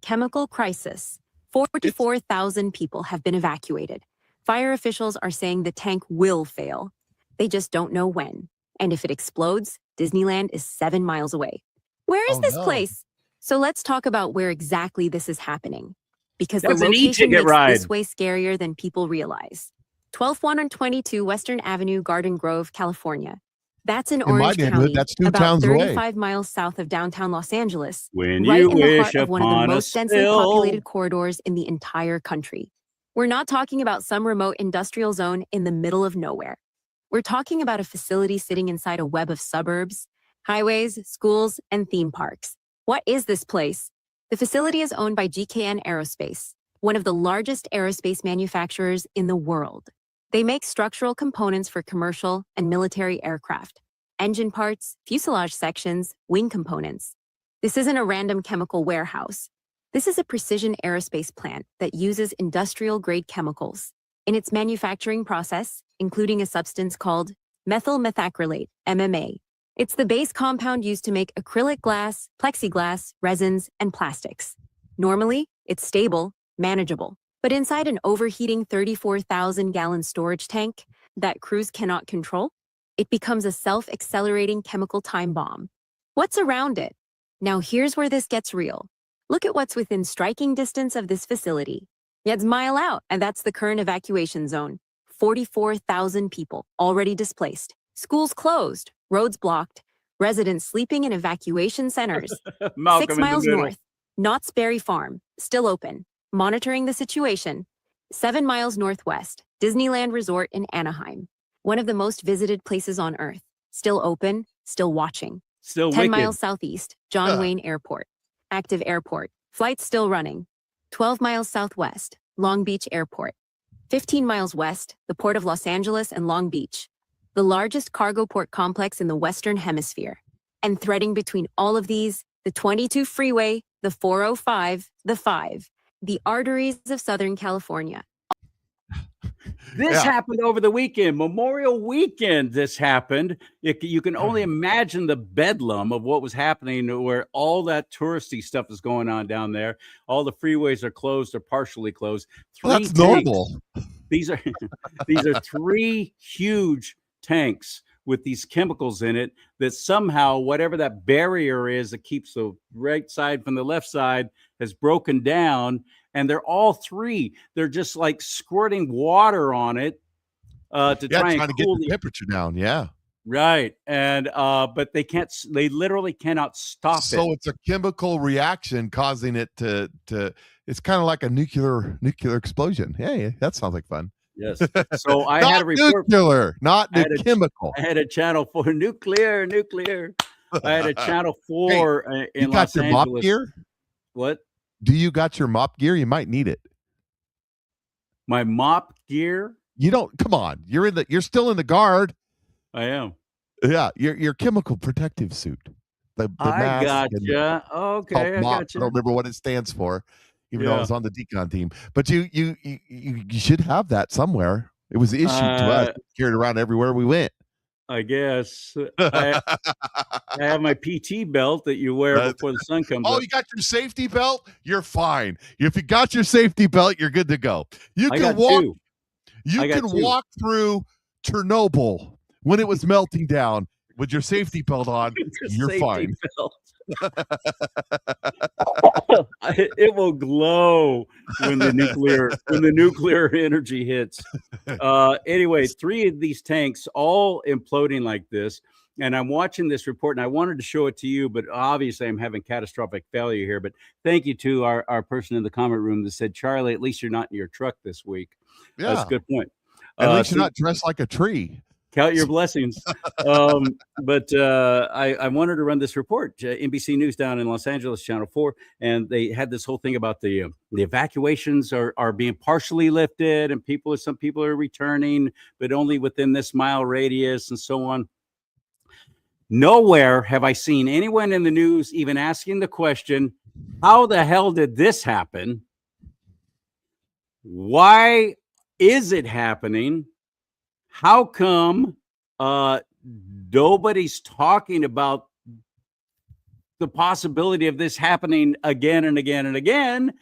Chemical crisis. 44,000 people have been evacuated. Fire officials are saying the tank will fail. They just don't know when. And if it explodes, Disneyland is 7 miles away. Where is this place? So let's talk about where exactly this is happening. Because the location makes this way scarier than people realize. 12122 Western Avenue, Garden Grove, California. That's in Orange County, that's 2 about towns 35 away. miles south of downtown Los Angeles, When right you in the wish heart of one of the upon a most densely spill. populated corridors in the entire country. We're not talking about some remote industrial zone in the middle of nowhere. We're talking about a facility sitting inside a web of suburbs, highways, schools, and theme parks. What is this place? The facility is owned by GKN Aerospace, one of the largest aerospace manufacturers in the world. They make structural components for commercial and military aircraft, engine parts, fuselage sections, wing components. This isn't a random chemical warehouse. This is a precision aerospace plant that uses industrial-grade chemicals. In its manufacturing process, including a substance called methyl methacrylate, MMA. It's the base compound used to make acrylic glass, plexiglass, resins, and plastics. Normally, it's stable, manageable. But inside an overheating 34,000-gallon storage tank that crews cannot control, it becomes a self-accelerating chemical time bomb. What's around it? Now here's where this gets real. Look at what's within striking distance of this facility. It's a mile out, and that's the current evacuation zone. 44,000 people already displaced. Schools closed, roads blocked, residents sleeping in evacuation centers. 6 miles north, Knott's Berry Farm, still open, monitoring the situation. 7 miles northwest, Disneyland Resort in Anaheim, one of the most visited places on Earth, still open, still watching. Still 10 wicked. miles southeast, John Wayne Airport, active airport, flights still running. 12 miles southwest, Long Beach Airport. 15 miles west, the Port of Los Angeles and Long Beach, the largest cargo port complex in the Western Hemisphere. And threading between all of these, the 22 freeway, the 405, the 5, the arteries of Southern California. This happened over the weekend, Memorial Weekend. This happened. You can only imagine the bedlam of what was happening, where all that touristy stuff is going on down there. All the freeways are closed or partially closed. That's normal. These are 3 huge tanks with these chemicals in it that somehow, whatever that barrier is that keeps the right side from the left side, has broken down. And they're all 3. They're just like squirting water on it to try and get the temperature down. Yeah. Right. And but they literally cannot stop it. So it's a chemical reaction causing it to it's kind of like a nuclear explosion. Hey, that sounds like fun. Yes. So I had a report. Not chemical. I had a channel 4 nuclear. I had a channel 4 in Los Angeles. You got your mop gear? What? Do you got your mop gear? You might need it. My mop gear? You don't. Come on. You're still in the guard. I am. Yeah, your chemical protective suit. The I mask. gotcha. Okay, I I gotcha. don't remember what it stands for, even though I Yeah. was on the decon team. But you should have that somewhere. It was issued to us, carried around everywhere we went. I guess I have my PT belt that you wear before the sun comes up. You got your safety belt? You're fine. If you got your safety belt, you're good to go. You I can got walk. two. You I got can two. walk through Chernobyl when it was melting down with your safety belt on. You're Safety fine. belt. It will glow when the nuclear energy hits. Anyway, 3 of these tanks all imploding like this. And I'm watching this report, and I wanted to show it to you, but obviously I'm having catastrophic failure here. But thank you to our person in the comment room that said, Charlie, at least you're not in your truck this week. Yeah. That's a good point. At least you're not dressed like a tree. Count your blessings. But I wanted to run this report. NBC News down in Los Angeles, Channel 4, and they had this whole thing about the evacuations are being partially lifted, and some people are returning, but only within this mile radius and so on. Nowhere have I seen anyone in the news even asking the question, how the hell did this happen? Why is it happening? How come nobody's talking about the possibility of this happening again and again and again?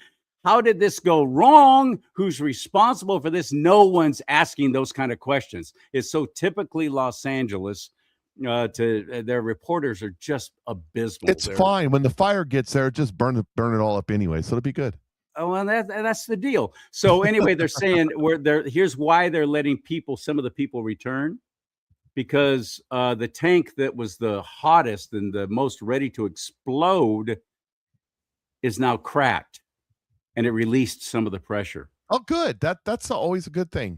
How did this go wrong? Who's responsible for this? No one's asking those kind of questions. It's so typically Los Angeles. Their reporters are just abysmal. It's fine. When the fire gets there, just burn it all up anyway. So it'll be good. Oh, and that's the deal. So anyway, they're saying here's why they're letting some of the people return, because the tank that was the hottest and the most ready to explode is now cracked, and it released some of the pressure. Oh, good. That's always a good thing.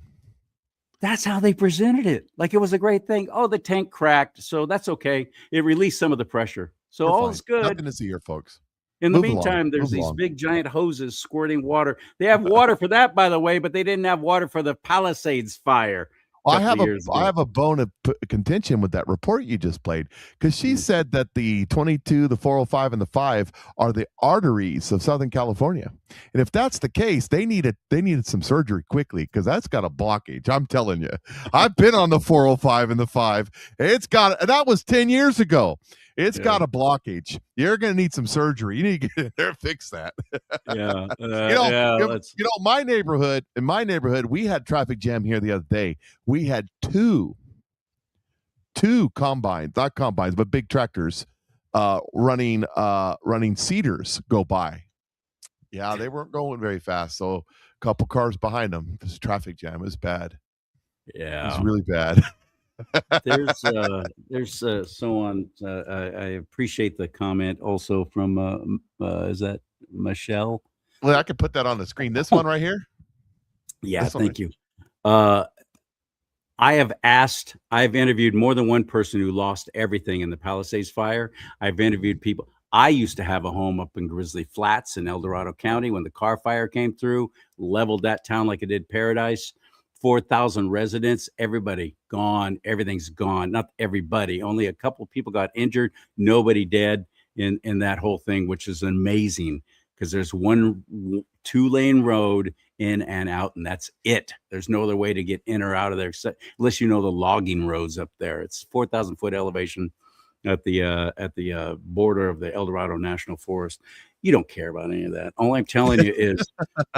That's how they presented it. Like it was a great thing. Oh, the tank cracked, so that's okay. It released some of the pressure. So all's good. Nothing to see here, folks. In the meantime, there's these big giant hoses squirting water. They have water for that, by the way, but they didn't have water for the Palisades fire. I have a bone of contention with that report you just played, because she said that the 22, the 405, and the 5 are the arteries of Southern California, and if that's the case, they needed some surgery quickly, because that's got a blockage. I'm telling you, I've been on the 405 and the 5. That was 10 years ago. It's got a blockage. You're going to need some surgery. You need to get in there and fix that. My neighborhood, we had traffic jam here the other day. We had two combines, not combines, but big tractors running cedars go by. Yeah, they weren't going very fast. So a couple cars behind them. This traffic jam is bad. Yeah. It's really bad. There's so on. I appreciate the comment also from is that Michelle? Well, I could put that on the screen. This one right here. Yeah, thank you. I've interviewed more than one person who lost everything in the Palisades fire. I've interviewed people. I used to have a home up in Grizzly Flats in El Dorado County when the car fire came through, leveled that town like it did Paradise. 4,000 residents, everybody gone. Everything's gone. Not everybody. Only a couple of people got injured. Nobody dead in that whole thing, which is amazing, because there's one 2-lane road in and out, and that's it. There's no other way to get in or out of there unless you know the logging roads up there. It's 4,000 foot elevation at the border of the El Dorado National Forest. You don't care about any of that. All I'm telling you is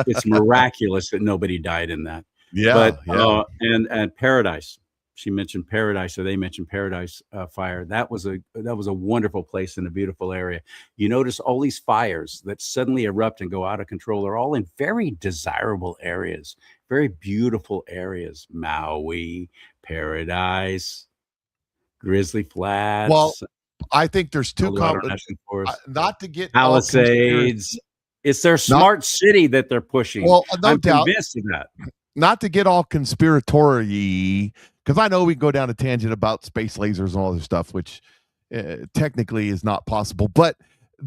it's miraculous that nobody died in that. Yeah, but and Paradise, she mentioned Paradise, or they mentioned Paradise fire. That was a wonderful place in a beautiful area. You notice all these fires that suddenly erupt and go out of control are all in very desirable areas, very beautiful areas. Maui, Paradise, Grizzly Flats. Well, I think there's two not to get Palisades. It's their smart city that they're pushing. Well, no I'm doubt. convinced of that. Not to get all conspiratory, because I know we go down a tangent about space lasers and all this stuff, which technically is not possible. But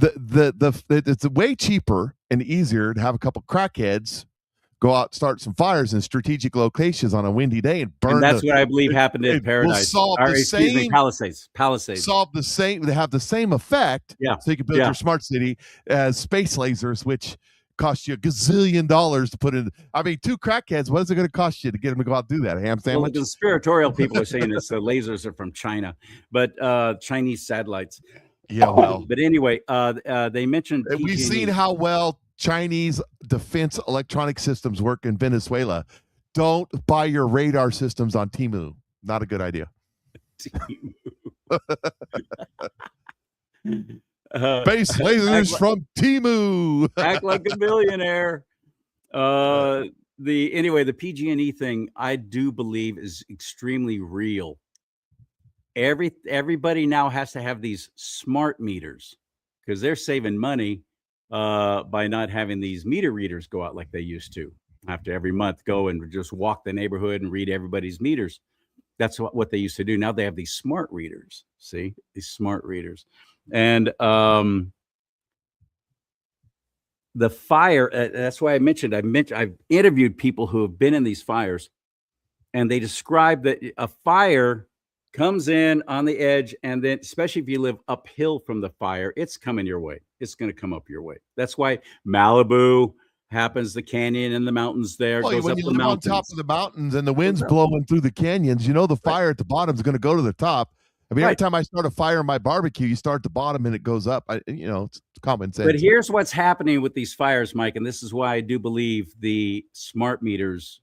it's way cheaper and easier to have a couple crackheads go out, start some fires in strategic locations on a windy day and burn. And that's what I believe happened at Paradise. Palisades. Solve the same. They have the same effect. Yeah. So you can build your smart city as space lasers, which cost you $1 gazillion to put in. I mean, 2 crackheads. What is it going to cost you to get them to go out and do that? A ham sandwich? Well, the conspiratorial people are saying it's the lasers are from China, but Chinese satellites. Yeah, well. But anyway, they mentioned PG&E. We've seen how well Chinese defense electronic systems work in Venezuela. Don't buy your radar systems on Temu. Not a good idea. Base lasers from Temu. Act like a billionaire. The PG&E thing, I do believe is extremely real. Everybody now has to have these smart meters because they're saving money by not having these meter readers go out like they used to. After every month, go and just walk the neighborhood and read everybody's meters. That's what they used to do. Now they have these smart readers. See, these smart readers. And the fire, that's why I've interviewed people who have been in these fires, and they describe that a fire comes in on the edge, and then especially if you live uphill from the fire, it's coming your way. It's going to come up your way. That's why Malibu happens, the canyon and the mountains there. Well, goes when up you the live mountains. on top of the mountains and the wind's blowing through the canyons, you know the fire at the bottom is going to go to the top. I mean, every time I start a fire in my barbecue, you start at the bottom and it goes up. It's common sense. But here's what's happening with these fires, Mike, and this is why I do believe the smart meters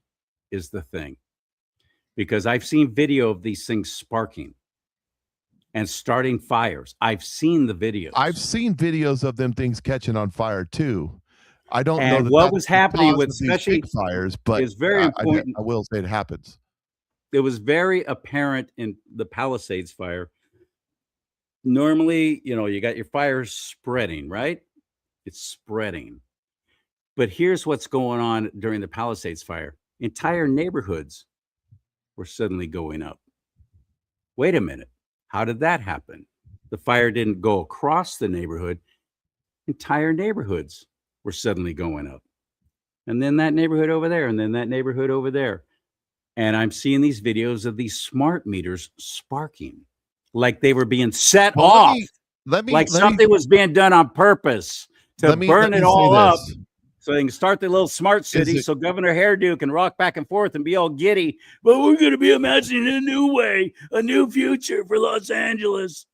is the thing. Because I've seen video of these things sparking and starting fires. I've seen the videos. I've seen videos of them things catching on fire too. I don't know what was happening with especially big fires, but it's very important. I will say it happens. It was very apparent in the Palisades fire. Normally, you got your fires spreading, right? It's spreading. But here's what's going on during the Palisades fire. Entire neighborhoods were suddenly going up. Wait a minute. How did that happen? The fire didn't go across the neighborhood. Entire neighborhoods were suddenly going up. And then that neighborhood over there, and then that neighborhood over there. And I'm seeing these videos of these smart meters sparking like they were being set off. Something was being done on purpose to burn it all up so they can start their little smart city so Governor Hairdo can rock back and forth and be all giddy. But we're going to be imagining a new way, a new future for Los Angeles.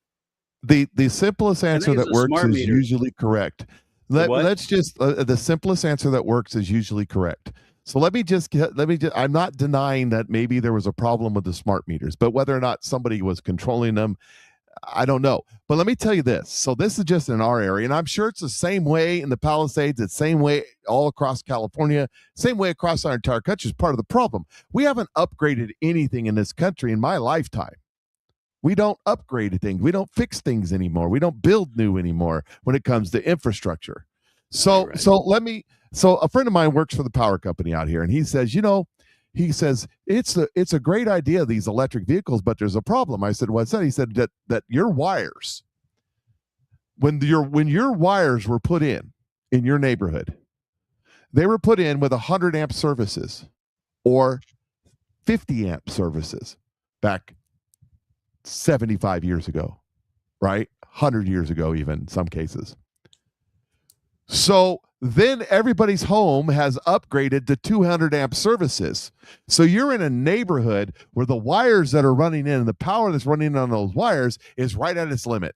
The simplest answer that works is usually correct. Let's just the simplest answer that works is usually correct. So let me just I'm not denying that maybe there was a problem with the smart meters, but whether or not somebody was controlling them, I don't know. But let me tell you this. So this is just in our area, and I'm sure it's the same way in the Palisades, it's the same way all across California, same way across our entire country is part of the problem. We haven't upgraded anything in this country in my lifetime. We don't upgrade things. We don't fix things anymore. We don't build new anymore when it comes to infrastructure. So a friend of mine works for the power company out here, and he says, it's a great idea, these electric vehicles, but there's a problem. I said, what's that? He said that your wires, when your wires were put in your neighborhood, they were put in with 100 amp services or 50 amp services back 75 years ago, right? 100 years ago, even in some cases. So then everybody's home has upgraded to 200 amp services. So you're in a neighborhood where the wires that are running in and the power that's running in on those wires is right at its limit.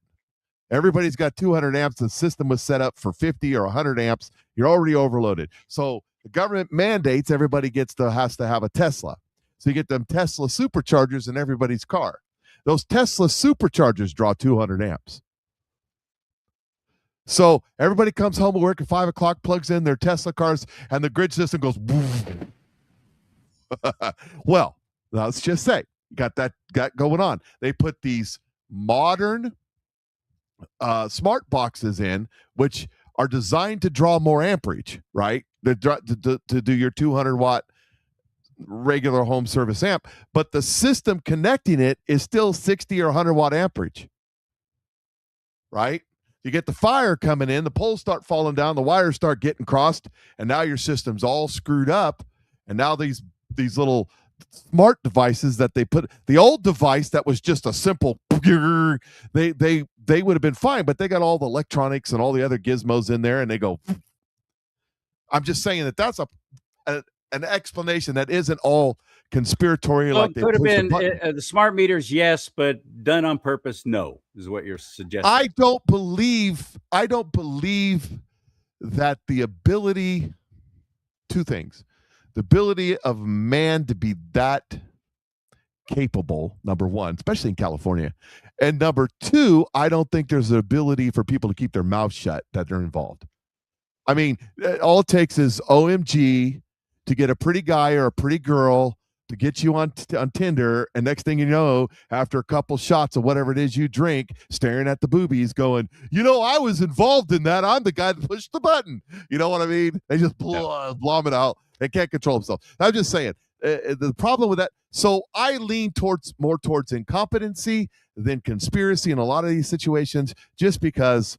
Everybody's got 200 amps. The system was set up for 50 or 100 amps. You're already overloaded. So the government mandates everybody has to have a Tesla. So you get them Tesla superchargers in everybody's car. Those Tesla superchargers draw 200 amps. So everybody comes home at work at 5 o'clock, plugs in their Tesla cars, and the grid system goes. Well, let's just say got going on. They put these modern smart boxes in, which are designed to draw more amperage, right? To do your 200 watt regular home service amp, but the system connecting it is still 60 or 100 watt amperage, right? You get the fire coming in, the poles start falling down, the wires start getting crossed, and now your system's all screwed up. And now these little smart devices that they put, the old device that was just a simple, they would have been fine, but they got all the electronics and all the other gizmos in there, and they go. I'm just saying that's an explanation that isn't all conspiratorial. Well, like they could have been the the smart meters, yes, but done on purpose, no, is what you're suggesting. I don't believe that the ability, two things, the ability of man to be that capable, number one, especially in California, and number two, I don't think there's an ability for people to keep their mouths shut that they're involved. I mean, all it takes is OMG to get a pretty guy or a pretty girl to get you on Tinder, and next thing you know, after a couple shots of whatever it is you drink, staring at the boobies going, I was involved in that. I'm the guy that pushed the button. You know what I mean? They just blom it out. They can't control themselves. I'm just saying, the problem with that, so I lean more towards incompetency than conspiracy in a lot of these situations, just because.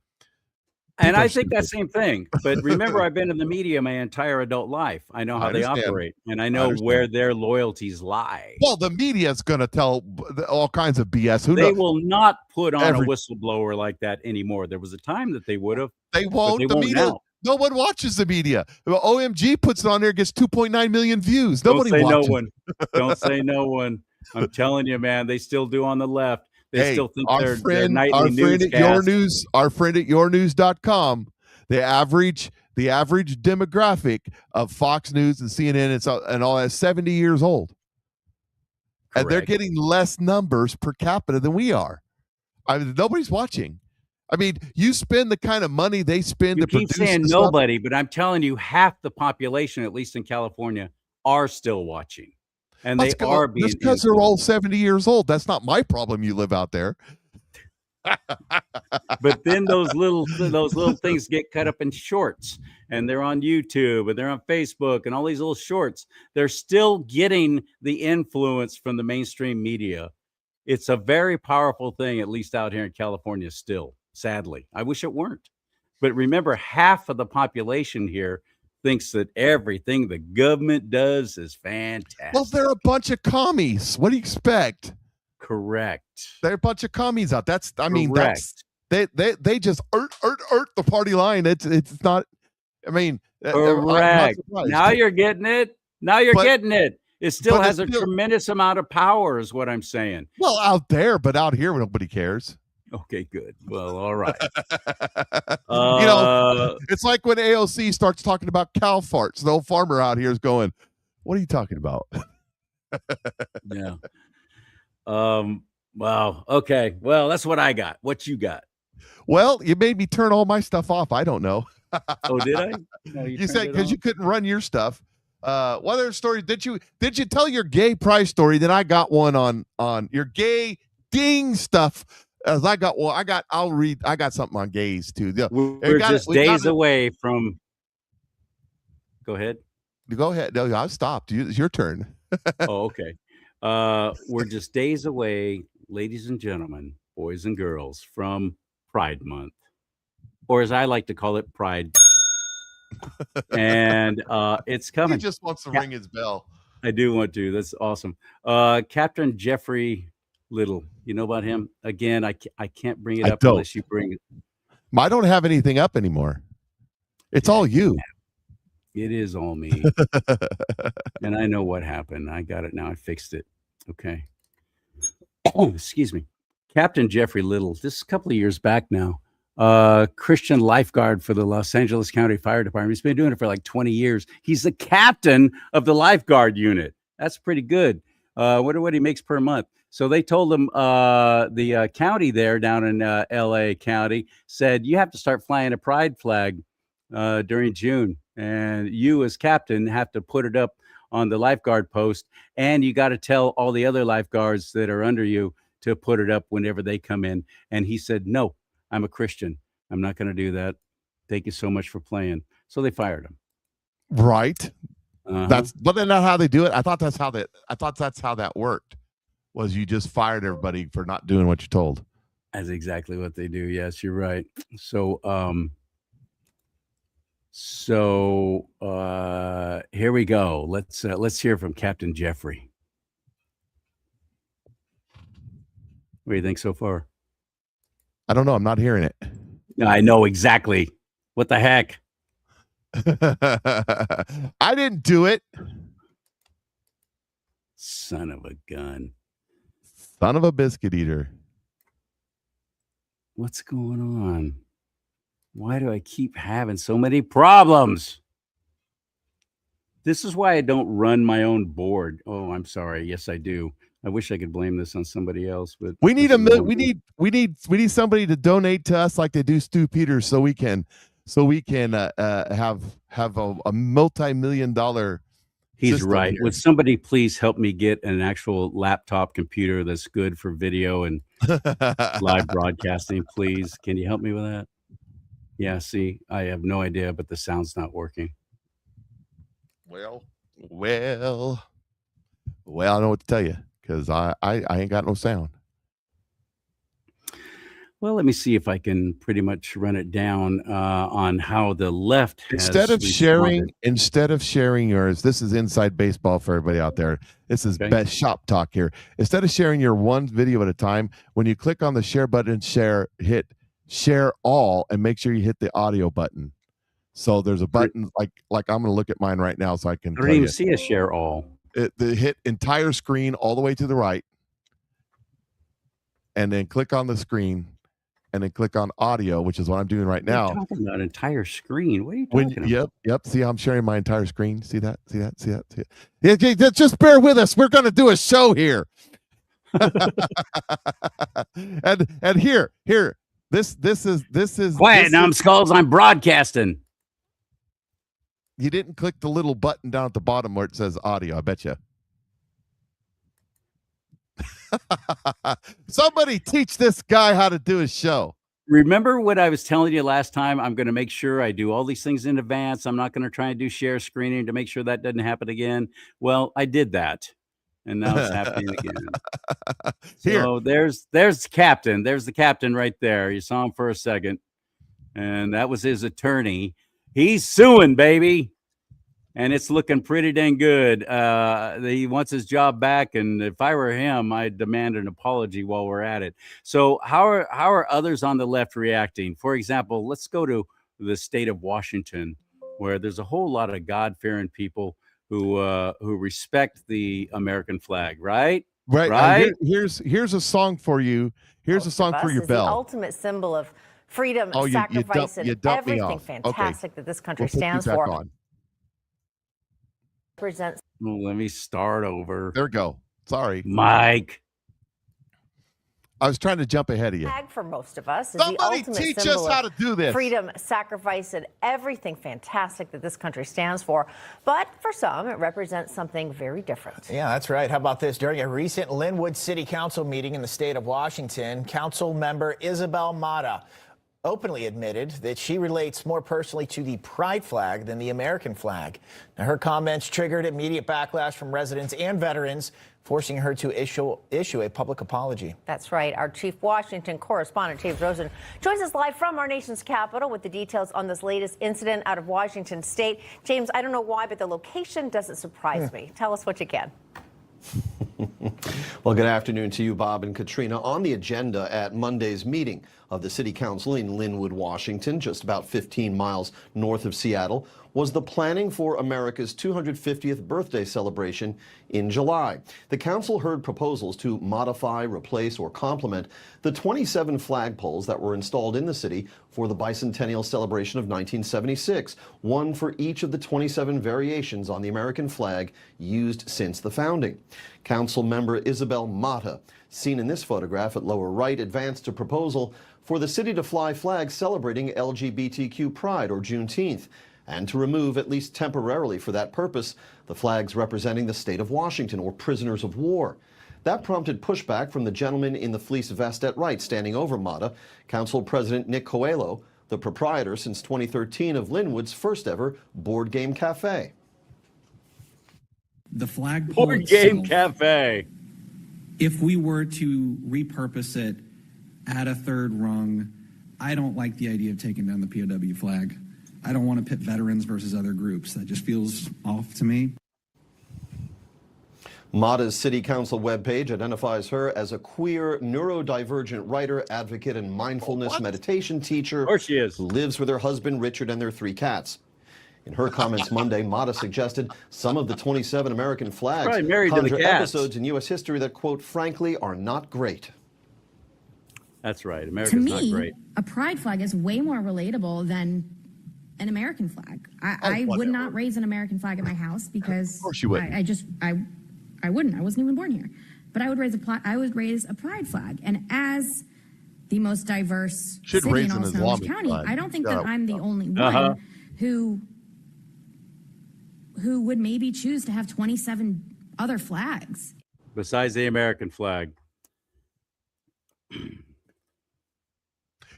And I think that same thing. But remember, I've been in the media my entire adult life. I know how they operate, and I know where their loyalties lie. Well, the media is going to tell all kinds of BS. They will not put on a whistleblower like that anymore. There was a time that they would have. They won't. The media. Now. No one watches the media. Well, OMG puts it on there, gets 2.9 million views. Nobody watches. No one. Don't say no one. I'm telling you, man. They still do on the left. They still think they're nightly newscast. Our friend at yournews.com, the average demographic of Fox News and CNN and all that 70 years old. Correct. And they're getting less numbers per capita than we are. I mean, nobody's watching. I mean, you spend the kind of money they spend to produce. You keep saying nobody, but I'm telling you, half the population, at least in California, are still watching. And they are being. Just because they're all 70 years old. That's not my problem. You live out there. But then those little things get cut up in shorts, and they're on YouTube and they're on Facebook and all these little shorts. They're still getting the influence from the mainstream media. It's a very powerful thing, at least out here in California still, sadly. I wish it weren't. But remember, half of the population here thinks that everything the government does is fantastic. Well, they're a bunch of commies. What do you expect? Correct. They're a bunch of commies out. They just the party line. It's not. I mean, correct. Now you're getting it. Getting it. It still has a tremendous amount of power, is what I'm saying. Well, out there, but out here, nobody cares. Okay, good. Well, all right. It's like when AOC starts talking about cow farts. The old farmer out here is going, "What are you talking about?" Yeah. Wow. Okay. Well, that's what I got. What you got? Well, you made me turn all my stuff off. I don't know. Oh, did I? No, you said because you couldn't run your stuff. What other story did you tell your gay prize story? Then I got one on your gay ding stuff. As I got something on gays too. We're just days away from. Go ahead. Go ahead. No, I stopped. It's your turn. Oh, okay. We're just days away, ladies and gentlemen, boys and girls, from Pride Month, or as I like to call it, Pride. And it's coming. He just wants to ring his bell. I do want to. That's awesome. Captain Jeffrey Little, you know about him? Again, I can't bring it up unless you bring it. I don't have anything up anymore. It's all you. It is all me. And I know what happened. I got it now. I fixed it. Okay. Oh, excuse me. Captain Jeffrey Little, this is a couple of years back now, Christian lifeguard for the Los Angeles County Fire Department. He's been doing it for like 20 years. He's the captain of the lifeguard unit. That's pretty good. Wonder what he makes per month. So they told him, the county there down in LA County said, you have to start flying a pride flag during June. And you as captain have to put it up on the lifeguard post. And you got to tell all the other lifeguards that are under you to put it up whenever they come in. And he said, no, I'm a Christian. I'm not going to do that. Thank you so much for playing. So they fired him. Right. But then not how they do it. I thought that's how that worked. Was you just fired everybody for not doing what you told. That's exactly what they do. Yes, you're right. So, here we go. Let's hear from Captain Jeffrey. What do you think so far? I don't know. I'm not hearing it. I know exactly. What the heck? I didn't do it. Son of a gun. Son of a biscuit eater. What's going on? Why do I keep having so many problems? This is why I don't run my own board. Oh, I'm sorry. Yes, I do. I wish I could blame this on somebody else, but we need we need somebody to donate to us like they do Stu Peters, so we can have a multi-million-dollar. He's right. Would somebody please help me get an actual laptop computer that's good for video and live broadcasting, please? Can you help me with that? Yeah, see, I have no idea, but the sound's not working. Well, I don't know what to tell you because I ain't got no sound. Well, let me see if I can pretty much run it down on how the left has instead of sharing yours. This is inside baseball for everybody out there. This is best shop talk here. Instead of sharing your one video at a time, when you click on the share button, hit share all, and make sure you hit the audio button. So there's a button like I'm going to look at mine right now so I can. I don't even see a share all. Hit entire screen all the way to the right, and then click on the screen. And then click on audio, which is what I'm doing right now. You're talking about entire screen. What are you talking about? Yep. See how I'm sharing my entire screen? See that? Yeah, just bear with us. We're going to do a show here. and here. This is quiet, numbskulls. I'm broadcasting. You didn't click the little button down at the bottom where it says audio. I bet you. Somebody teach this guy how to do his show. Remember what I was telling you last time? I'm going to make sure I do all these things in advance. I'm not going to try and do share screening to make sure that doesn't happen again. Well, I did that, and now it's happening again. So there's Captain. There's the captain right there. You saw him for a second, and that was his attorney. He's suing, baby. And it's looking pretty dang good. He wants his job back, and if I were him, I'd demand an apology while we're at it. So how are others on the left reacting? For example, let's go to the state of Washington, where there's a whole lot of God-fearing people who respect the American flag, right? Right. Here's a song for you. Here's a song for your bell. The ultimate symbol of freedom, sacrifice, and everything fantastic that this country stands for. Let me start over. There we go. Sorry, Mike. I was trying to jump ahead of you. Flag for most of us is Somebody the ultimate teach symbol us how to do this. Freedom, sacrifice, and everything fantastic that this country stands for. But for some, it represents something very different. Yeah, that's right. How about this? During a recent Linwood City Council meeting in the state of Washington, Council member Isabel Mata openly admitted that she relates more personally to the pride flag than the American flag. Now, her comments triggered immediate backlash from residents and veterans, forcing her to issue a public apology. That's right. Our chief Washington correspondent, James Rosen, joins us live from our nation's capital with the details on this latest incident out of Washington state. James, I don't know why, but the location doesn't surprise me. Tell us what you can. Well, good afternoon to you, Bob and Katrina. On the agenda at Monday's meeting of the City Council in Linwood, Washington, just about 15 miles north of Seattle, was the planning for America's 250th birthday celebration in July. The council heard proposals to modify, replace, or complement the 27 flagpoles that were installed in the city for the bicentennial celebration of 1976, one for each of the 27 variations on the American flag used since the founding. Council member Isabel Mata, seen in this photograph at lower right, advanced a proposal for the city to fly flags celebrating LGBTQ Pride or Juneteenth, and to remove, at least temporarily for that purpose, the flags representing the state of Washington or prisoners of war. That prompted pushback from the gentleman in the fleece vest at right, standing over Mata, Council President Nick Coelho, the proprietor since 2013 of Linwood's first ever Board Game Cafe. The flagpole Board Game Cafe. If we were to repurpose it add a third rung. I don't like the idea of taking down the POW flag. I don't want to pit veterans versus other groups. That just feels off to me. Mata's city council webpage identifies her as a queer, neurodivergent writer, advocate, and mindfulness meditation teacher. Of course she is. Who lives with her husband, Richard, and their 3 cats. In her comments Monday, Mata suggested some of the 27 American flags Probably married to the conjure cats. episodes in U.S. history that, quote, frankly, are not great. That's right. America's To me, not great. a pride flag is way more relatable than an American flag. I would not raise an American flag at my house because Of course you wouldn't. I wouldn't. I wasn't even born here. But I would raise a pride flag. And as the most diverse Should city raise in an all of Snohomish Islamic County, flag. I don't think that Yeah. I'm the only one who would maybe choose to have 27 other flags. Besides the American flag.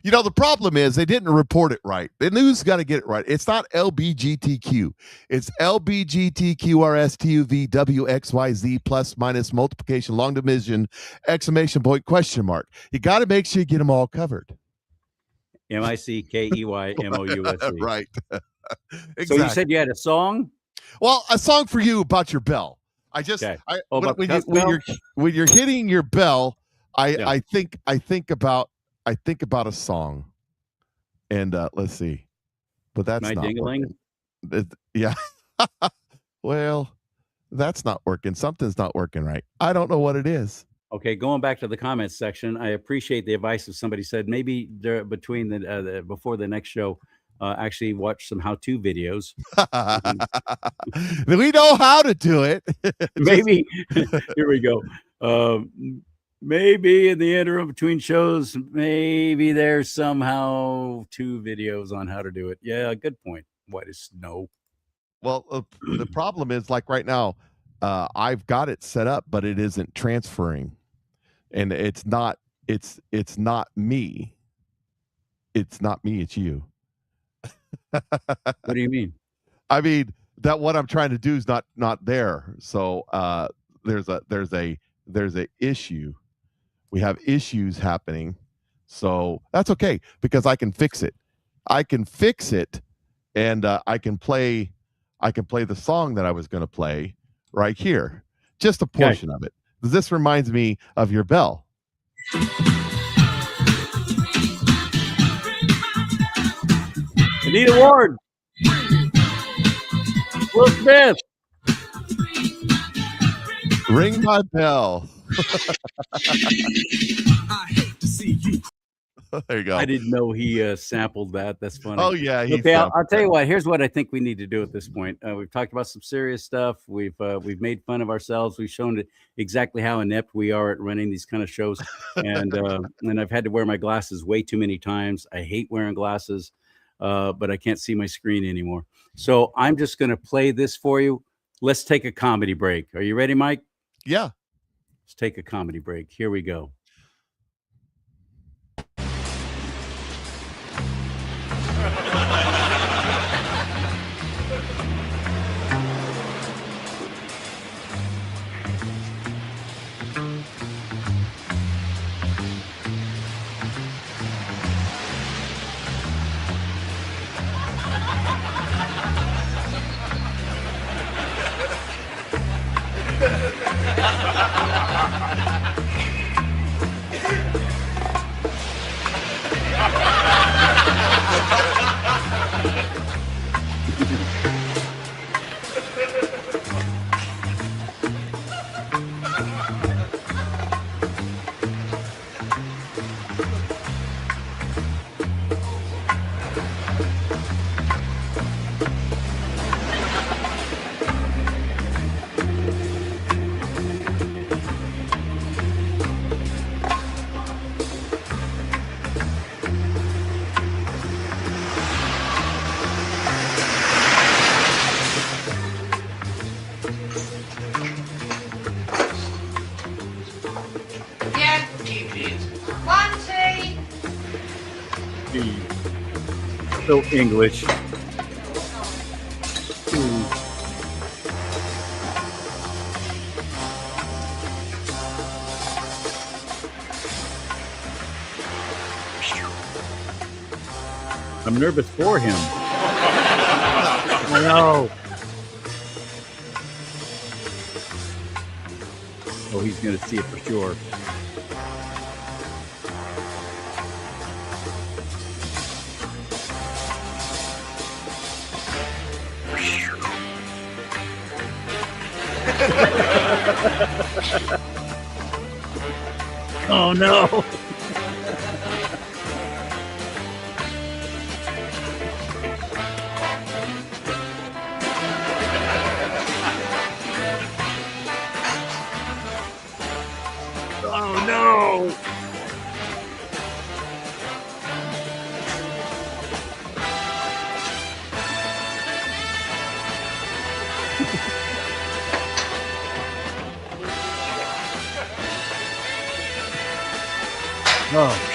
You know, the problem is they didn't report it right. The news got to get it right. It's not LBGTQ. It's LBGTQRSTUVWXYZ plus minus multiplication long division exclamation point question mark. You got to make sure you get them all covered. MICKEYMOUSE. Right. Exactly. So you said you had a song? Well, a song for you about your bell. I just Okay. when you're hitting your bell, Yeah. I think about a song, and let's see, but that's My not Ding-a-ling? working. Yeah. Well, that's not working. Something's not working right. I don't know what it is. Okay, going back to the comments section, I appreciate the advice of somebody said maybe between before the next show, actually watch some how-to videos. We know how to do it. Maybe here we go. Maybe in the interim between shows, maybe there's somehow 2 videos on how to do it. Yeah, good point. What is no? Well, the problem is like right now, I've got it set up, but it isn't transferring, and it's not me. It's not me. It's you. What do you mean? I mean that what I'm trying to do is not there. So there's a issue. We have issues happening. So that's okay because I can fix it. And I can play the song that I was going to play right here. Just a portion of it. This reminds me of your bell. Anita Ward. Will Smith. Ring my bell. I hate to see you. There you go. I didn't know he sampled that. That's funny. Oh yeah. Okay, I'll tell you what. Here's what I think we need to do at this point. We've talked about some serious stuff. We've made fun of ourselves. We've shown exactly how inept we are at running these kind of shows. And I've had to wear my glasses way too many times. I hate wearing glasses, but I can't see my screen anymore. So I'm just going to play this for you. Let's take a comedy break. Are you ready, Mike? Yeah. Let's take a comedy break. Here we go. Yeah, keep it. 1 tea. So English. I'm nervous for him. I know. Oh, he's going to see it for sure. Oh no. Oh no. Oh.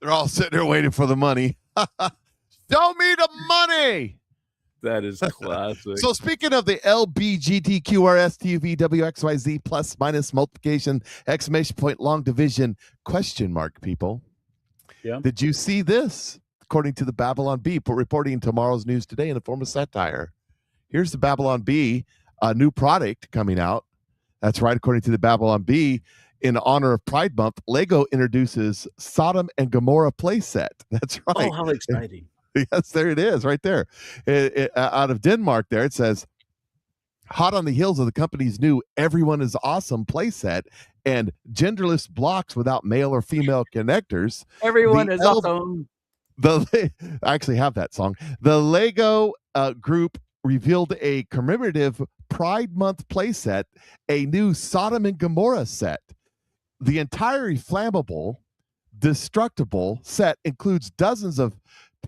They're all sitting there waiting for the money. Show me the money. That is classic. So speaking of the LBGTQRSTUVWXYZ plus minus multiplication exclamation point long division question mark people. Yeah. Did you see this? According to the Babylon Bee, reporting in tomorrow's news today in the form of satire. Here's the Babylon Bee, a new product coming out. That's right. According to the Babylon Bee, in honor of Pride Month, Lego introduces Sodom and Gomorrah playset. That's right. Oh, how exciting. Yes, there it is, right there. Out of Denmark there, it says, hot on the heels of the company's new Everyone is Awesome playset and genderless blocks without male or female connectors. Everyone is awesome. I actually have that song. The Lego group revealed a commemorative Pride Month playset, a new Sodom and Gomorrah set. The entire flammable, destructible set includes dozens of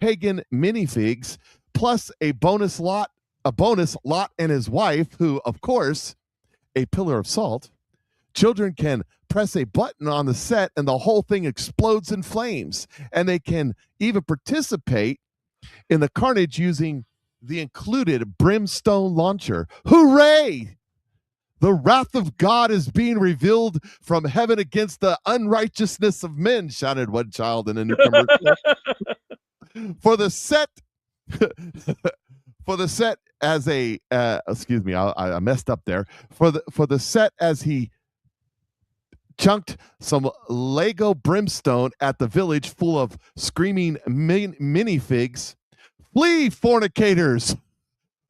pagan minifigs, plus a bonus Lot and his wife, who, of course, a pillar of salt. Children can press a button on the set and the whole thing explodes in flames. And they can even participate in the carnage using the included brimstone launcher. Hooray! The wrath of God is being revealed from heaven against the unrighteousness of men, shouted one child in a new commercial. For the set as a excuse me, I messed up there. For the set as he chunked some Lego brimstone at the village full of screaming minifigs. Flee, fornicators,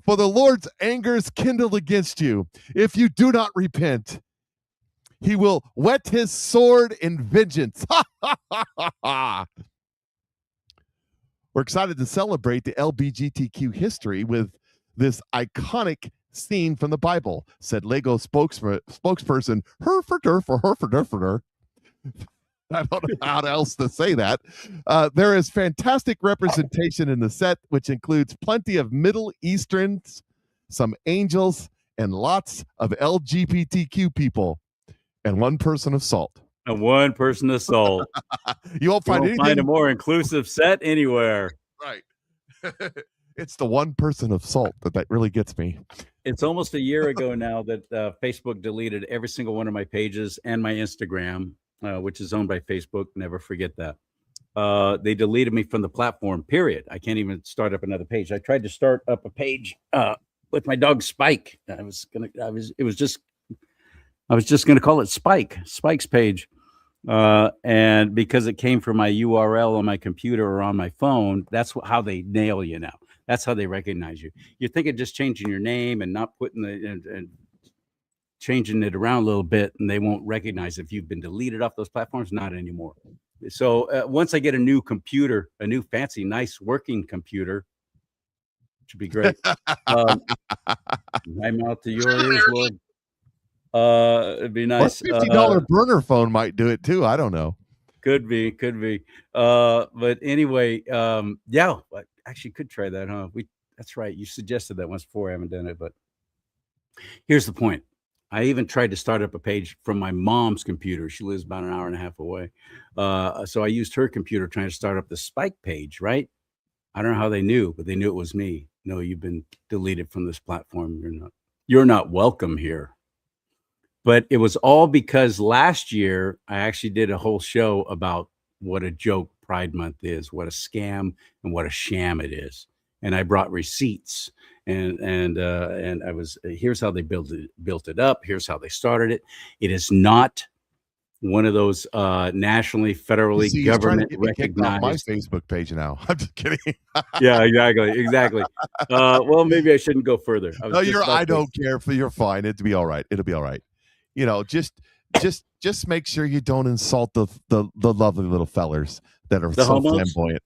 for the Lord's anger is kindled against you. If you do not repent, he will whet his sword in vengeance. We're excited to celebrate the LGBTQ history with this iconic scene from the Bible, said Lego spokesperson Herfurder. I don't know how else to say that. There is fantastic representation in the set, which includes plenty of Middle Easterns, some angels, and lots of LGBTQ people, and one person of salt. And one person of salt. You won't find a more inclusive set anywhere. Right. It's the one person of salt that really gets me. It's almost a year ago now that Facebook deleted every single one of my pages and my Instagram, which is owned by Facebook. Never forget that. They deleted me from the platform, period. I can't even start up another page. I tried to start up a page with my dog Spike. I was just gonna call it Spike's page. And because it came from my URL on my computer or on my phone, that's how they nail you now. That's how they recognize you. You're thinking just changing your name and not putting and changing it around a little bit, and they won't recognize if you've been deleted off those platforms. Not anymore. So once I get a new computer, a new fancy, nice working computer, which would be great. I'm out to your ears, Lord. It'd be nice. $50 burner phone might do it too. I don't know. Could be. But anyway, yeah, I actually could try that, huh? That's right. You suggested that once before. I haven't done it, but here's the point. I even tried to start up a page from my mom's computer. She lives about an hour and a half away. So I used her computer trying to start up the Spike page, right? I don't know how they knew, but they knew it was me. No, you've been deleted from this platform. You're not welcome here. But it was all because last year I actually did a whole show about what a joke Pride Month is, what a scam and what a sham it is. And I brought receipts and I was, here's how they built it up. Here's how they started it. It is not one of those nationally, federally government recognized. My Facebook page now. I'm just kidding. Yeah, exactly. Well, maybe I shouldn't go further. No, I don't care. You're fine. It'll be all right. It'll be all right. You know, just make sure you don't insult the lovely little fellers that are so flamboyant.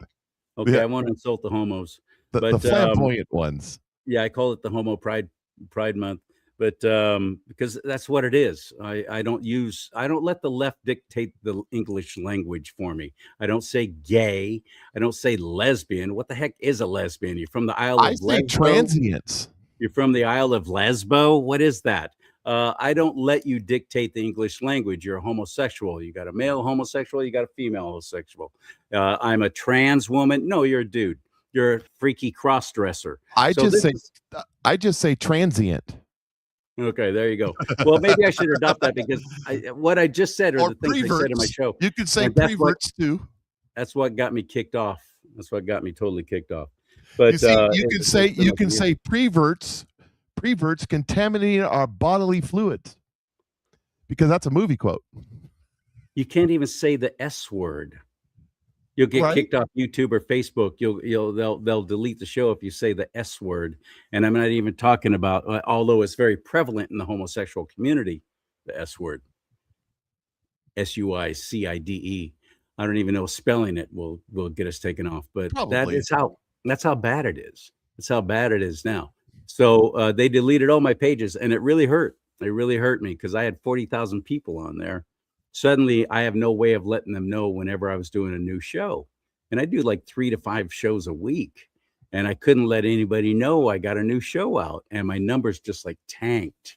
Okay, Yeah. I want to insult the homos. The flamboyant ones. Yeah, I call it the Homo Pride Month, but because that's what it is. I don't let the left dictate the English language for me. I don't say gay. I don't say lesbian. What the heck is a lesbian? You're from the Isle of Lesbo? I say transients. You're from the Isle of Lesbo? What is that? I don't let you dictate the English language. You're a homosexual. You got a male homosexual. You got a female homosexual. I'm a trans woman. No, you're a dude. You're a freaky cross-dresser. I just say transient. Okay, there you go. Well, maybe I should adopt that because what I just said are the things I said in my show. You could say preverts too. That's what got me kicked off. That's what got me totally kicked off. But you can say preverts contaminating our bodily fluids, because that's a movie quote. You can't even say the S word. You'll get kicked off YouTube or Facebook. They'll delete the show if you say the S word. And I'm not even talking about, although it's very prevalent in the homosexual community, the S word. SUICIDE. I don't even know spelling it will get us taken off. But that's how bad it is. That's how bad it is now. So they deleted all my pages, and it really hurt. It really hurt me because I had 40,000 people on there. Suddenly, I have no way of letting them know whenever I was doing a new show. And I do like 3 to 5 shows a week. And I couldn't let anybody know I got a new show out. And my numbers just like tanked.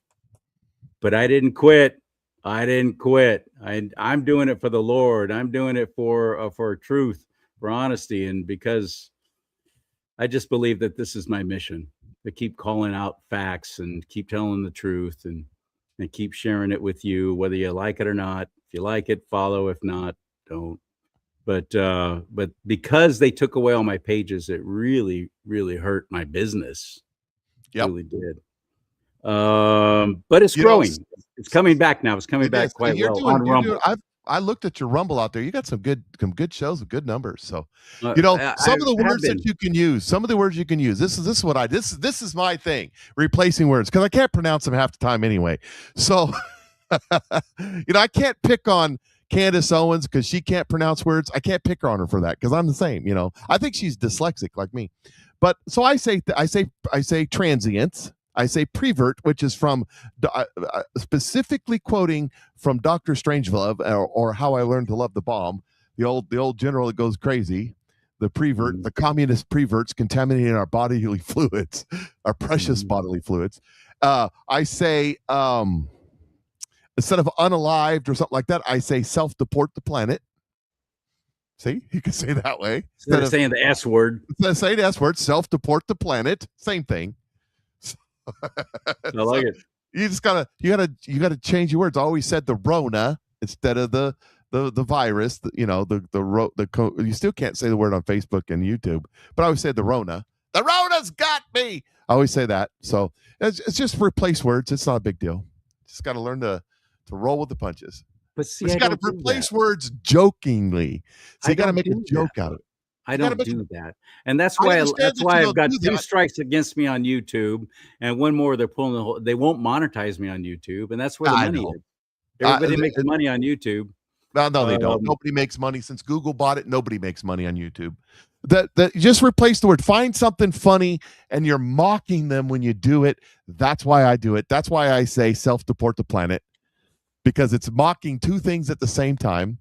But I didn't quit. I'm doing it for the Lord. I'm doing it for truth, for honesty. And because I just believe that this is my mission. To keep calling out facts and keep telling the truth and keep sharing it with you, whether you like it or not. If you like it, follow. If not, don't. But because they took away all my pages, it really, really hurt my business. It really did. But it's growing. It's coming back now. It's coming back quite well on Rumble. I looked at your Rumble out there. You got some good shows with good numbers. So, some of the words that you can use, This is my thing, replacing words, because I can't pronounce them half the time anyway. So, I can't pick on Candace Owens because she can't pronounce words. I can't pick on her for that because I'm the same. I think she's dyslexic like me. But so I say transients. I say prevert, which is from specifically quoting from Dr. Strangelove or How I Learned to Love the Bomb, the old general that goes crazy, the prevert, the communist preverts contaminating our bodily fluids, our precious bodily fluids. I say, instead of unalived or something like that, I say self-deport the planet. See, you can say that way. Instead of saying the S word. Instead of saying the S word, self-deport the planet. Same thing. I like it. You just gotta change your words. I always said the Rona instead of the virus. You still can't say the word on Facebook and YouTube, but I always say the Rona. The Rona's got me. I always say that. So it's just replace words. It's not a big deal. Just got to learn to roll with the punches. But see, you got to replace words jokingly. So you got to make a joke out of it. I don't do that, and that's why I've got 2 strikes against me on YouTube, and one more they're pulling they won't monetize me on YouTube, and that's where the money is. Everybody makes money on YouTube. No, they don't. Nobody makes money since Google bought it. Nobody makes money on YouTube. That just replace the word. Find something funny, and you're mocking them when you do it. That's why I do it. That's why I say self-deport the planet, because it's mocking 2 things at the same time.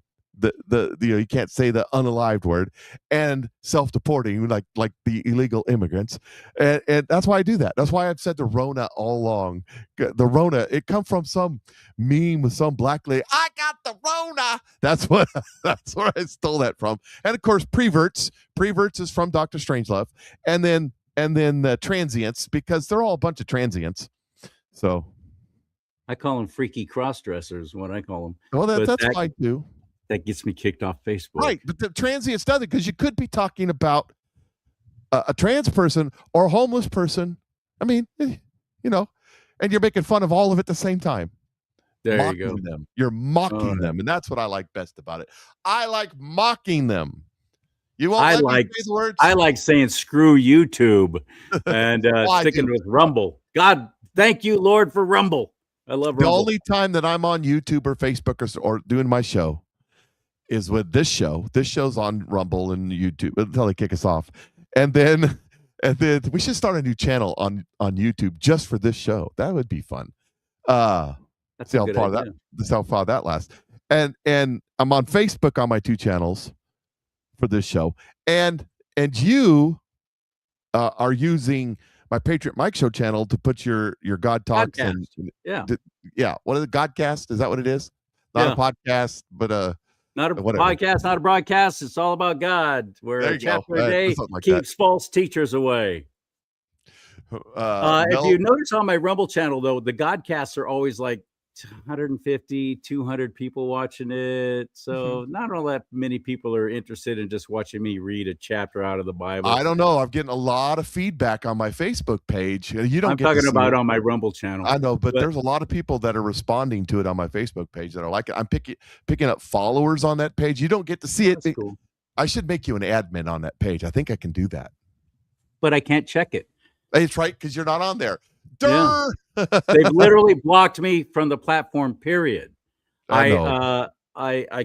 you can't say the unalived word, and self-deporting like the illegal immigrants, and that's why I do that. That's why I've said the Rona all along. The Rona, it come from some meme with some black lady. I got the Rona. That's where I stole that from. And of course, preverts is from Dr. Strangelove, and then the transients, because they're all a bunch of transients. So I call them freaky cross-dressers, what I call them. Well, that's fine too. That gets me kicked off Facebook. Right, but the transients doesn't, because you could be talking about a trans person or a homeless person. I mean, and you're making fun of all of it at the same time. There you go. Them. You're mocking them, and that's what I like best about it. I like mocking them. You won't let me say the words? I like saying screw YouTube and sticking with Rumble. God, thank you, Lord, for Rumble. I love Rumble. The only time that I'm on YouTube or Facebook or doing my show is with this show. This show's on Rumble and YouTube until they kick us off. And then we should start a new channel on YouTube just for this show. That would be fun. That's see how far that lasts. And I'm on Facebook on my 2 channels for this show. And you are using my Patriot Mike Show channel to put your God Talks and what is it? Godcast? Is that what it is? Not a podcast, but not a whatever. podcast, not a broadcast. It's all about God. Where a chapter a day keeps false teachers away. If you notice on my Rumble channel, though, the Godcasts are always like 150, 200 people watching it. So not all that many people are interested in just watching me read a chapter out of the Bible. I don't know. I'm getting a lot of feedback on my Facebook page. You don't. I'm talking about on my Rumble channel. I know, but there's a lot of people that are responding to it on my Facebook page that are like it. I'm picking up followers on that page. You don't get to see it. That's cool. I should make you an admin on that page. I think I can do that. But I can't check it. It's right, because you're not on there. Yeah. They've literally blocked me from the platform, period. I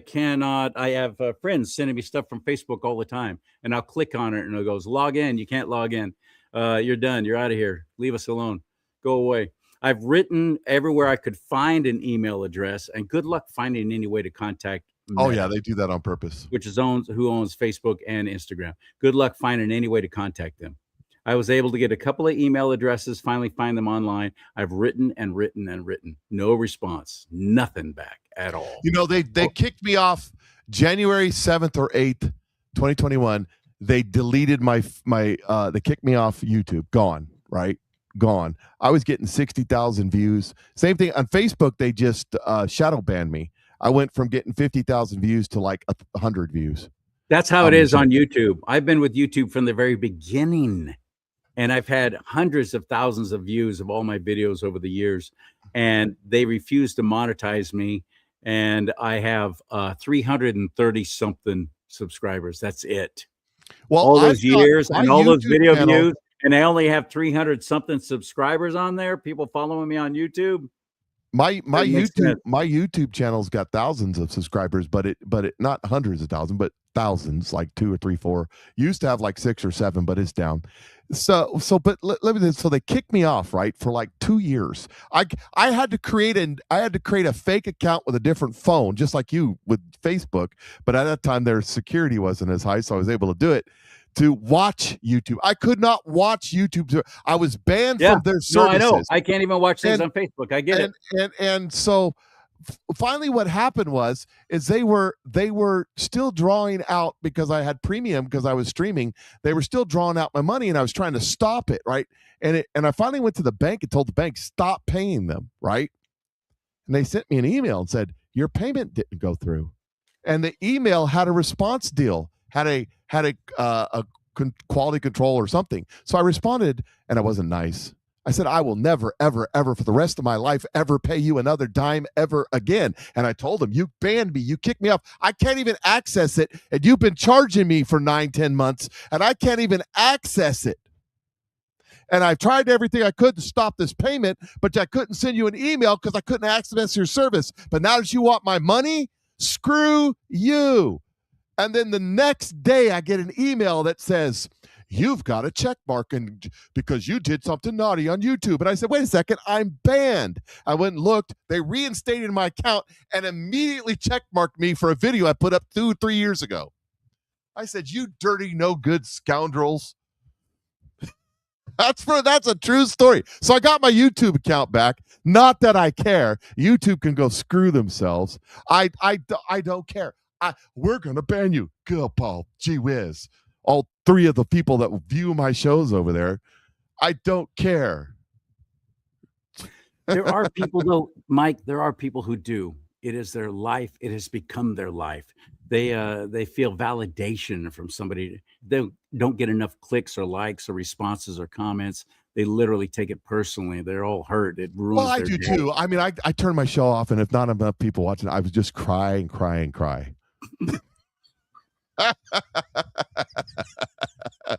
cannot. I have friends sending me stuff from Facebook all the time, and I'll click on it and it goes, log in. You can't log in. You're done. You're out of here. Leave us alone. Go away. I've written everywhere I could find an email address, and good luck finding any way to contact Meta. Oh yeah, they do that on purpose. Which is who owns Facebook and Instagram. Good luck finding any way to contact them. I was able to get a couple of email addresses, finally find them online. I've written and written and written. No response. Nothing back at all. They kicked me off January 7th or 8th, 2021. They deleted my they kicked me off YouTube. Gone, right? Gone. I was getting 60,000 views. Same thing on Facebook. They just shadow banned me. I went from getting 50,000 views to like 100 views. That's how it is on YouTube. I've been with YouTube from the very beginning. And I've had hundreds of thousands of views of all my videos over the years, and they refuse to monetize me. And I have 330 something subscribers. That's it. Well, all those years and all those video views, and I only have 300 something subscribers on there. People following me on YouTube. My YouTube channel's got thousands of subscribers, but it not hundreds of thousands, but thousands, like 2 or 3, 4. Used to have like 6 or 7, but it's down. So they kicked me off, right, for like 2 years. I had to create a fake account with a different phone, just like you with Facebook. But at that time, their security wasn't as high, so I was able to do it. To watch YouTube, I could not watch YouTube. I was banned from their services. No, I know. I can't even watch things on Facebook. I get it. And so finally, what happened is they were still drawing out, because I had premium, because I was streaming. They were still drawing out my money, and I was trying to stop it, right? And I finally went to the bank and told the bank, stop paying them, right? And they sent me an email and said, your payment didn't go through. And the email had a response deal, had a quality control or something. So I responded, and I wasn't nice. I said, I will never, ever, ever for the rest of my life ever pay you another dime ever again. And I told him, you banned me. You kicked me off. I can't even access it. And you've been charging me for 9-10 months, and I can't even access it. And I tried everything I could to stop this payment, but I couldn't send you an email because I couldn't access your service. But now that you want my money, screw you. And then the next day I get an email that says, you've got a check mark and because you did something naughty on YouTube. And I said, wait a second, I'm banned. I went and looked. They reinstated my account and immediately check marked me for a video I put up 2-3 years ago. I said, you dirty, no good scoundrels. That's a true story. So I got my YouTube account back. Not that I care. YouTube can go screw themselves. I don't care. We're gonna ban you. Good, Paul. Gee whiz. All 3 of the people that view my shows over there. I don't care. There are people, though, Mike. There are people who do. It is their life. It has become their life. They feel validation from somebody. They don't get enough clicks or likes or responses or comments. They literally take it personally. They're all hurt. It ruins Well, I their do day. too. I mean, I turn my show off, and if not enough people watching, I would just cry and cry and cry.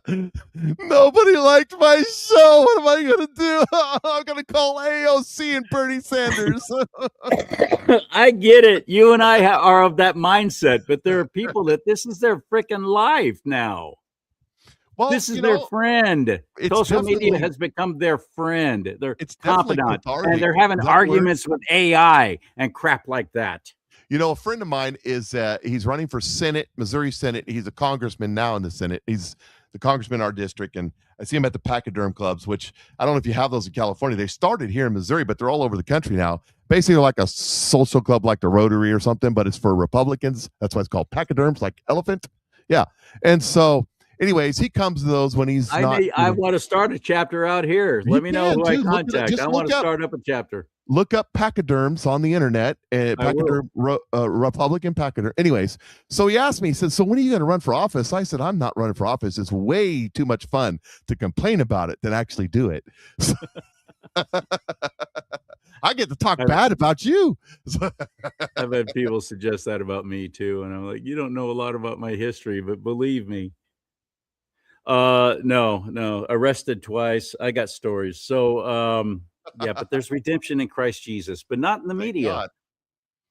Nobody liked my show. What am I going to do? I'm going to call AOC and Bernie Sanders. I get it. You and I are of that mindset, but there are people that this is their freaking life now. Well, this is their friend. Social media has become their friend. They're confidant, and they're having arguments with AI and crap like that. You know, a friend of mine is he's running for Senate, Missouri Senate. He's a congressman now in the Senate. He's the congressman in our district, and I see him at the pachyderm clubs, which I don't know if you have those in California. They started here in Missouri, but they're all over the country now. Basically like a social club like the Rotary or something, but it's for Republicans. That's why it's called pachyderms, like elephant. Yeah. And so anyways, he comes to those when he's I want to start a chapter out here. Let me know who I contact. I want to start up a chapter. Look up pachyderms on the internet, pachyderm, Republican pachyderm. Anyways, so he asked me, he said, so when are you going to run for office? I said, I'm not running for office. It's way too much fun to complain about it than actually do it. So I get to talk bad about you. I've had people suggest that about me too. And I'm like, you don't know a lot about my history, but believe me. No, arrested twice. I got stories. So, yeah, but there's redemption in Christ Jesus, but not in the media. God.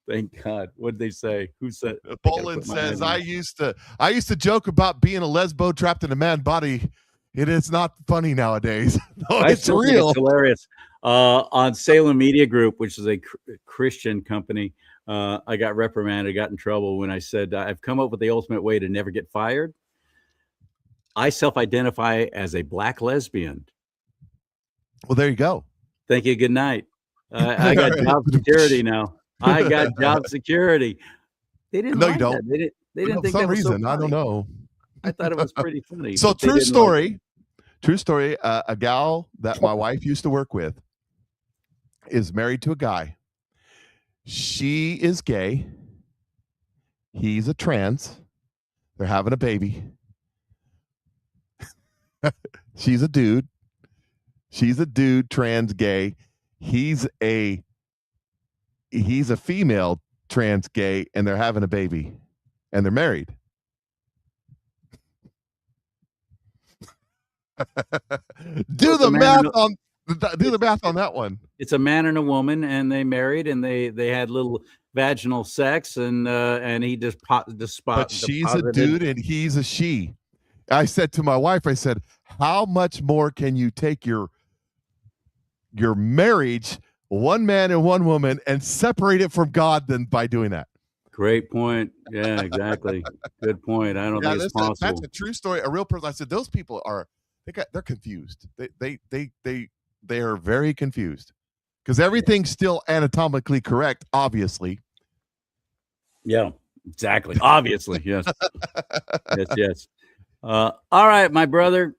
Thank God. What'd they say? Who said? Bolin says, I used to joke about being a lesbo trapped in a man body. It is not funny nowadays. No, it's real. It's hilarious. On Salem Media Group, which is a Christian company, I got reprimanded, got in trouble when I said, I've come up with the ultimate way to never get fired. I self-identify as a black lesbian. Well, there you go. Thank you. Good night. I got job security now. I got job security. They didn't. No, like you don't. That. They didn't think for some that was reason. so I don't know. I thought it was pretty funny. So true story. True story. A gal that my wife used to work with is married to a guy. She is gay. He's a trans. They're having a baby. She's a dude. She's a dude, trans, gay. He's a female, trans, gay, and they're having a baby, and they're married. Do the math on that one. It's a man and a woman, and they married, and they had little vaginal sex, and he just But she's a dude, and he's a she. I said to my wife, I said, how much more can you take your marriage, one man and one woman, and separate it from God than by doing that? Great point. Yeah, exactly. Good point. I don't think it's possible. That's a true story. A real person. I said, those people they're confused. They are very confused because everything's still anatomically correct, obviously. Yeah, exactly. Obviously. Yes. Yes. All right, my brother.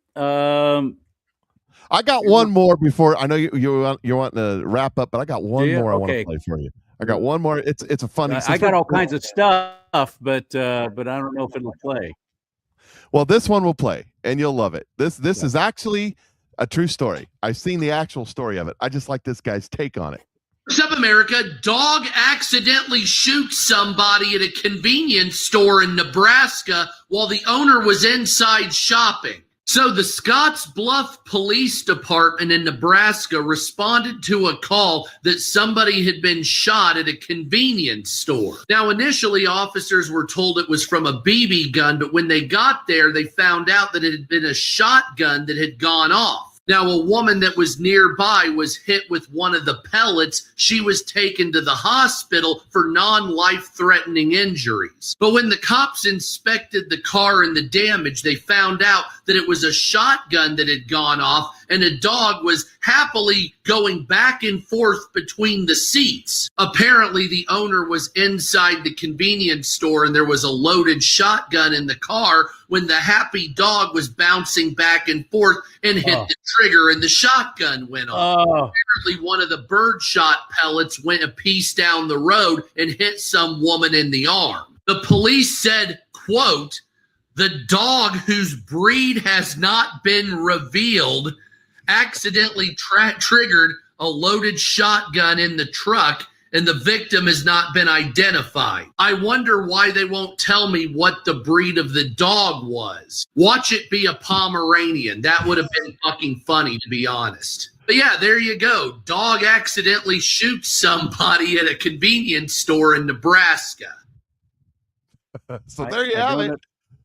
I got one more before. I know you're wanting to wrap up, but I got one more I want to play for you. I got one more. It's a funny. I got all kinds of stuff, but I don't know if it'll play. Well, this one will play, and you'll love it. This is actually a true story. I've seen the actual story of it. I just like this guy's take on it. What's up, America? Dog accidentally shoots somebody at a convenience store in Nebraska while the owner was inside shopping. So the Scotts Bluff Police Department in Nebraska responded to a call that somebody had been shot at a convenience store. Now, initially, officers were told it was from a BB gun, but when they got there, they found out that it had been a shotgun that had gone off. Now, a woman that was nearby was hit with one of the pellets. She was taken to the hospital for non-life-threatening injuries. But when the cops inspected the car and the damage, they found out that it was a shotgun that had gone off, and a dog was happily going back and forth between the seats. Apparently, the owner was inside the convenience store, and there was a loaded shotgun in the car when the happy dog was bouncing back and forth and hit the trigger, and the shotgun went off. Apparently, one of the birdshot pellets went a piece down the road and hit some woman in the arm. The police said, quote, "The dog, whose breed has not been revealed, accidentally triggered a loaded shotgun in the truck, and the victim has not been identified. I wonder why they won't tell me what the breed of the dog was. Watch it be a Pomeranian. That would have been fucking funny, to be honest." But yeah, there you go. Dog accidentally shoots somebody at a convenience store in Nebraska. So there you have it.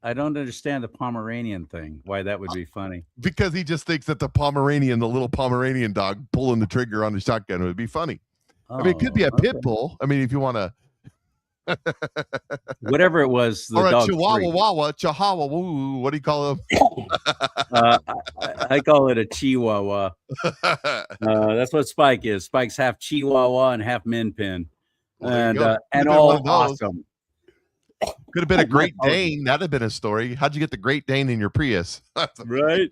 I don't understand the Pomeranian thing, why that would be funny. Because he just thinks that the little Pomeranian dog pulling the trigger on the shotgun would be funny. I mean, it could be a pit bull. I mean, if you want to. Whatever it was. The or a dog's chihuahua, woo. What do you call him? I call it a chihuahua. That's what Spike is. Spike's half chihuahua and half min pin. Well, and all awesome. Could have been a Great Dane. That'd have been a story. How'd you get the Great Dane in your Prius? Right.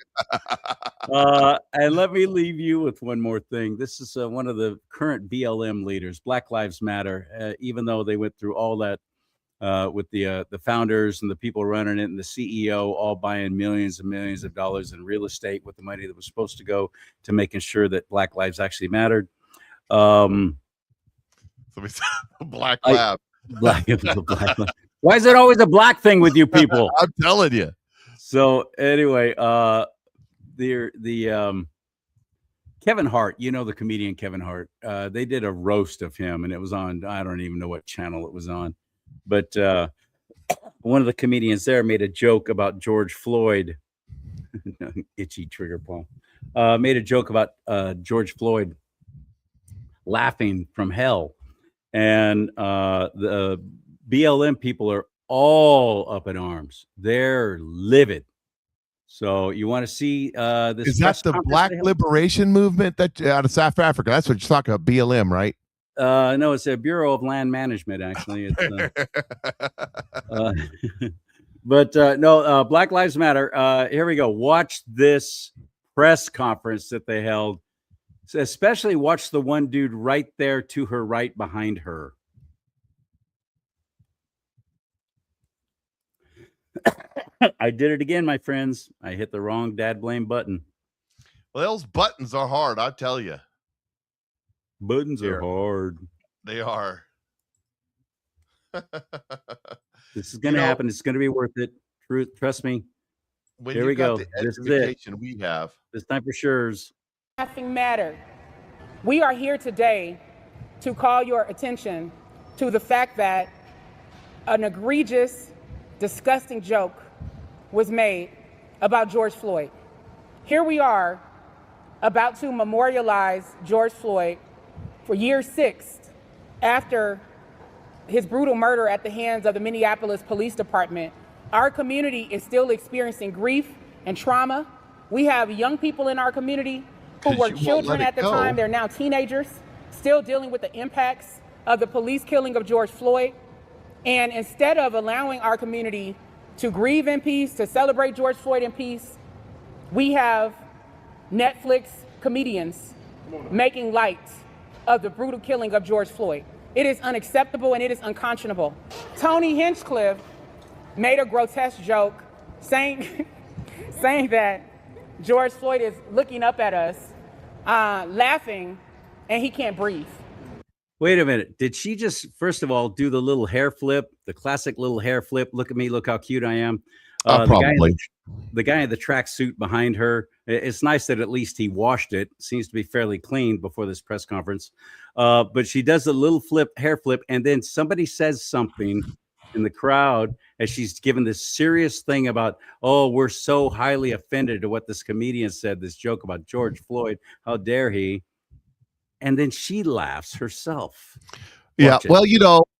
And let me leave you with one more thing. This is one of the current BLM leaders, Black Lives Matter, even though they went through all that with the founders and the people running it and the CEO all buying millions and millions of dollars in real estate with the money that was supposed to go to making sure that Black lives actually mattered. Black Lab. Black. Why is it always a black thing with you people? I'm telling you. So anyway, the Kevin Hart, you know, the comedian Kevin Hart, they did a roast of him, and it was on, I don't even know what channel it was on, but one of the comedians there made a joke about George Floyd. Itchy trigger palm. Made a joke about George Floyd laughing from hell, and the BLM people are all up in arms. They're livid. So you want to see this? Is that the Black Liberation Movement that out of South Africa? That's what you're talking about, BLM, right? No, it's a Bureau of Land Management, actually. But no, Black Lives Matter. Here we go. Watch this press conference that they held. Especially watch the one dude right there to her right behind her. I did it again, my friends. I hit the wrong dad blame button. Well, those buttons are hard, I tell you. Buttons are hard. They are. This is going to happen. It's going to be worth it. Trust me. Here we go. This is it. We have this time for sure's. Nothing mattered. We are here today to call your attention to the fact that an egregious, disgusting joke was made about George Floyd. Here we are about to memorialize George Floyd for year 6 after his brutal murder at the hands of the Minneapolis Police Department. Our community is still experiencing grief and trauma. We have young people in our community who were children at the time. They're now teenagers, still dealing with the impacts of the police killing of George Floyd. And instead of allowing our community to grieve in peace, to celebrate George Floyd in peace, we have Netflix comedians making light of the brutal killing of George Floyd. It is unacceptable and it is unconscionable. Tony Hinchcliffe made a grotesque joke saying that George Floyd is looking up at us, laughing, and he can't breathe. Wait a minute. Did she just, first of all, do the little hair flip, the classic little hair flip? Look at me. Look how cute I am. Probably. the guy in the tracksuit behind her. It's nice that at least he washed it. Seems to be fairly clean before this press conference. But she does a little hair flip, and then somebody says something in the crowd as she's given this serious thing about, oh, we're so highly offended to what this comedian said, this joke about George Floyd. How dare he? And then she laughs herself. Yeah, well,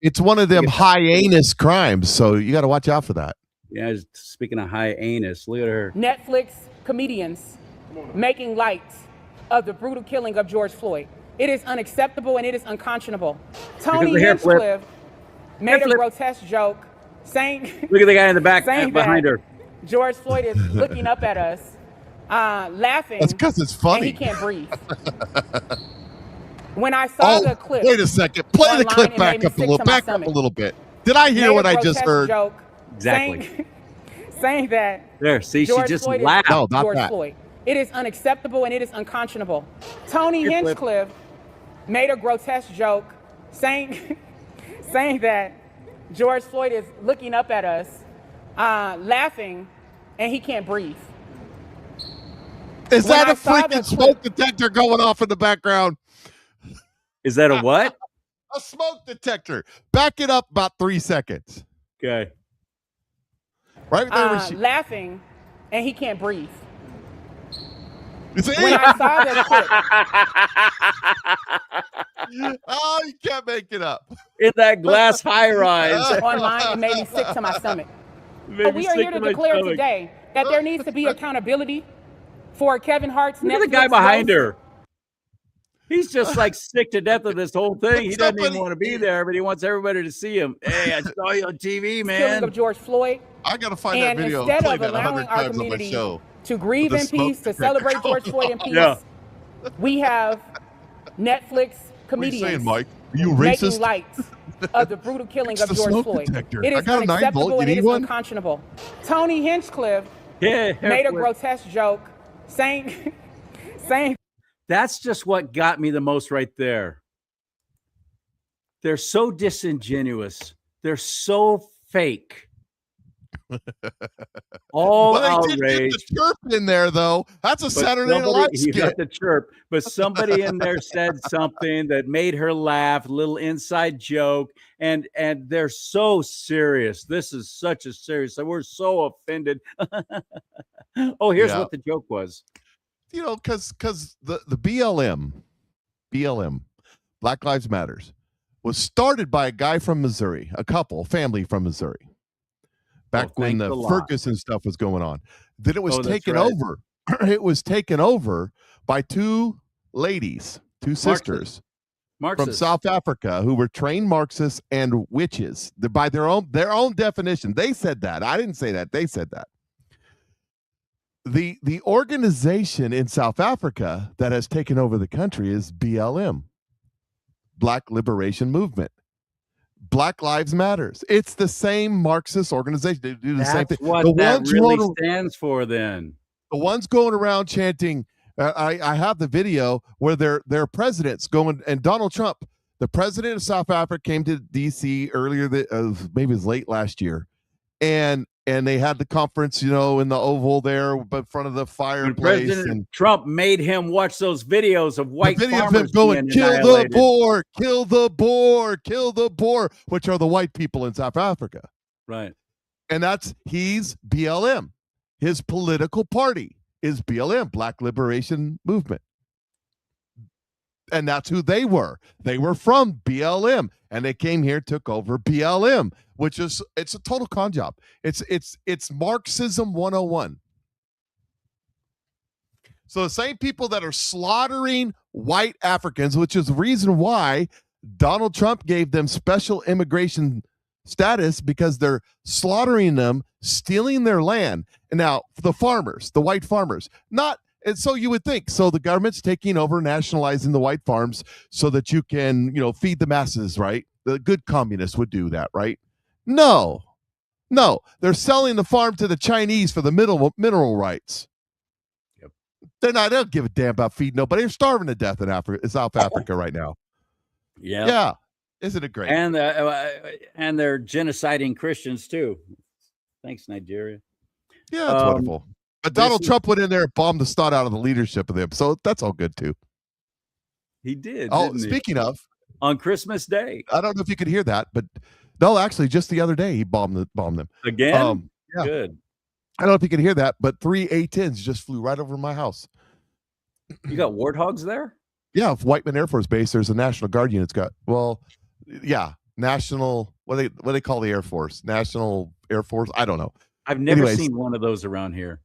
it's one of them high-anus crimes, so you got to watch out for that. Yeah, speaking of high-anus, look at her. Netflix comedians making light of the brutal killing of George Floyd. It is unacceptable and it is unconscionable. Tony Hinchcliffe made a grotesque joke saying, look at the guy in the back behind her. George Floyd is looking up at us, laughing. That's because it's funny. And he can't breathe. When I saw the clip, wait a second. Play the clip back up a little bit. Did I hear what I just heard? Joke exactly. Saying that. There, see, George she just Floyd laughed. No, not George that. Floyd. It is unacceptable and it is unconscionable. Tony Hinchcliffe made a grotesque joke saying that George Floyd is looking up at us, laughing, and he can't breathe. Is that a freaking smoke detector going off in the background? Is that a what? A smoke detector. Back it up about 3 seconds. Okay. Right there where laughing, and he can't breathe. See? When I saw that clip. Oh, you can't make it up. In that glass high rise. Online, it made me sick to my stomach. But we are here to declare today that there needs to be accountability for Kevin Hart's Look at the guy behind her. He's just like sick to death of this whole thing. He doesn't even want to be there, but he wants everybody to see him. Hey, I saw you on TV, man. Killing of George Floyd. I gotta find that video. Instead play of that allowing 100 our times on my community show. to grieve in peace, to celebrate George Floyd in peace, we have Netflix comedians what are you saying, Mike? Are you making racist? light of the brutal killing of George Floyd. Detector. It is unacceptable and it is unconscionable. Tony Hinchcliffe made a grotesque joke saying that's just what got me the most right there. They're so disingenuous. They're so fake. All outraged. Did get the chirp in there, though. That's a Saturday Night Live skit. You got the chirp, but somebody in there said something that made her laugh, a little inside joke, and they're so serious. This is such a serious. We're so offended. Oh, here's what the joke was. Because the BLM, Black Lives Matters, was started by a guy from Missouri, family from Missouri, back when the Ferguson stuff was going on. Then it was taken over. It was taken over by two ladies, two sisters from South Africa who were trained Marxists and witches by their own definition. They said that. I didn't say that. They said that. The organization in South Africa that has taken over the country is BLM, Black Liberation Movement. Black Lives Matters. It's the same Marxist organization. They do the same thing. What that really stands for then. The ones going around chanting, I have the video where their presidents going, and Donald Trump, the president of South Africa, came to D.C. earlier, maybe it was late last year, and they had the conference, in the Oval there, in front of the fireplace. President Trump made him watch those videos of white farmers going, kill the boar, kill the boar, kill the boar, which are the white people in South Africa. Right. And he's BLM. His political party is BLM, Black Liberation Movement. And that's who they were. They were from BLM, and they came here, took over BLM, which is it's a total con job. It's Marxism 101. So the same people that are slaughtering white Africans, which is the reason why Donald Trump gave them special immigration status, because they're slaughtering them, stealing their land. And now the farmers, the white farmers, and so you would think, so the government's taking over, nationalizing the white farms so that you can, feed the masses, right? The good communists would do that, right? No, they're selling the farm to the Chinese for the mineral rights. Yep. They don't give a damn about feeding nobody. They're starving to death in South Africa right now. Yeah. Isn't it great? And they're genociding Christians too. Thanks, Nigeria. Yeah, it's wonderful. But Donald Trump went in there and bombed the snot out of the leadership of them, so that's all good too. He did. Oh, didn't he? speaking of, on Christmas Day. I don't know if you could hear that, but no, actually, just the other day he bombed them again. Yeah. Good. I don't know if you could hear that, but 3 A-10s just flew right over my house. You got warthogs there? Yeah, Whiteman Air Force Base. There's a National Guard unit. It's got national. What do they call the Air Force? National Air Force. I don't know. I've never seen one of those around here.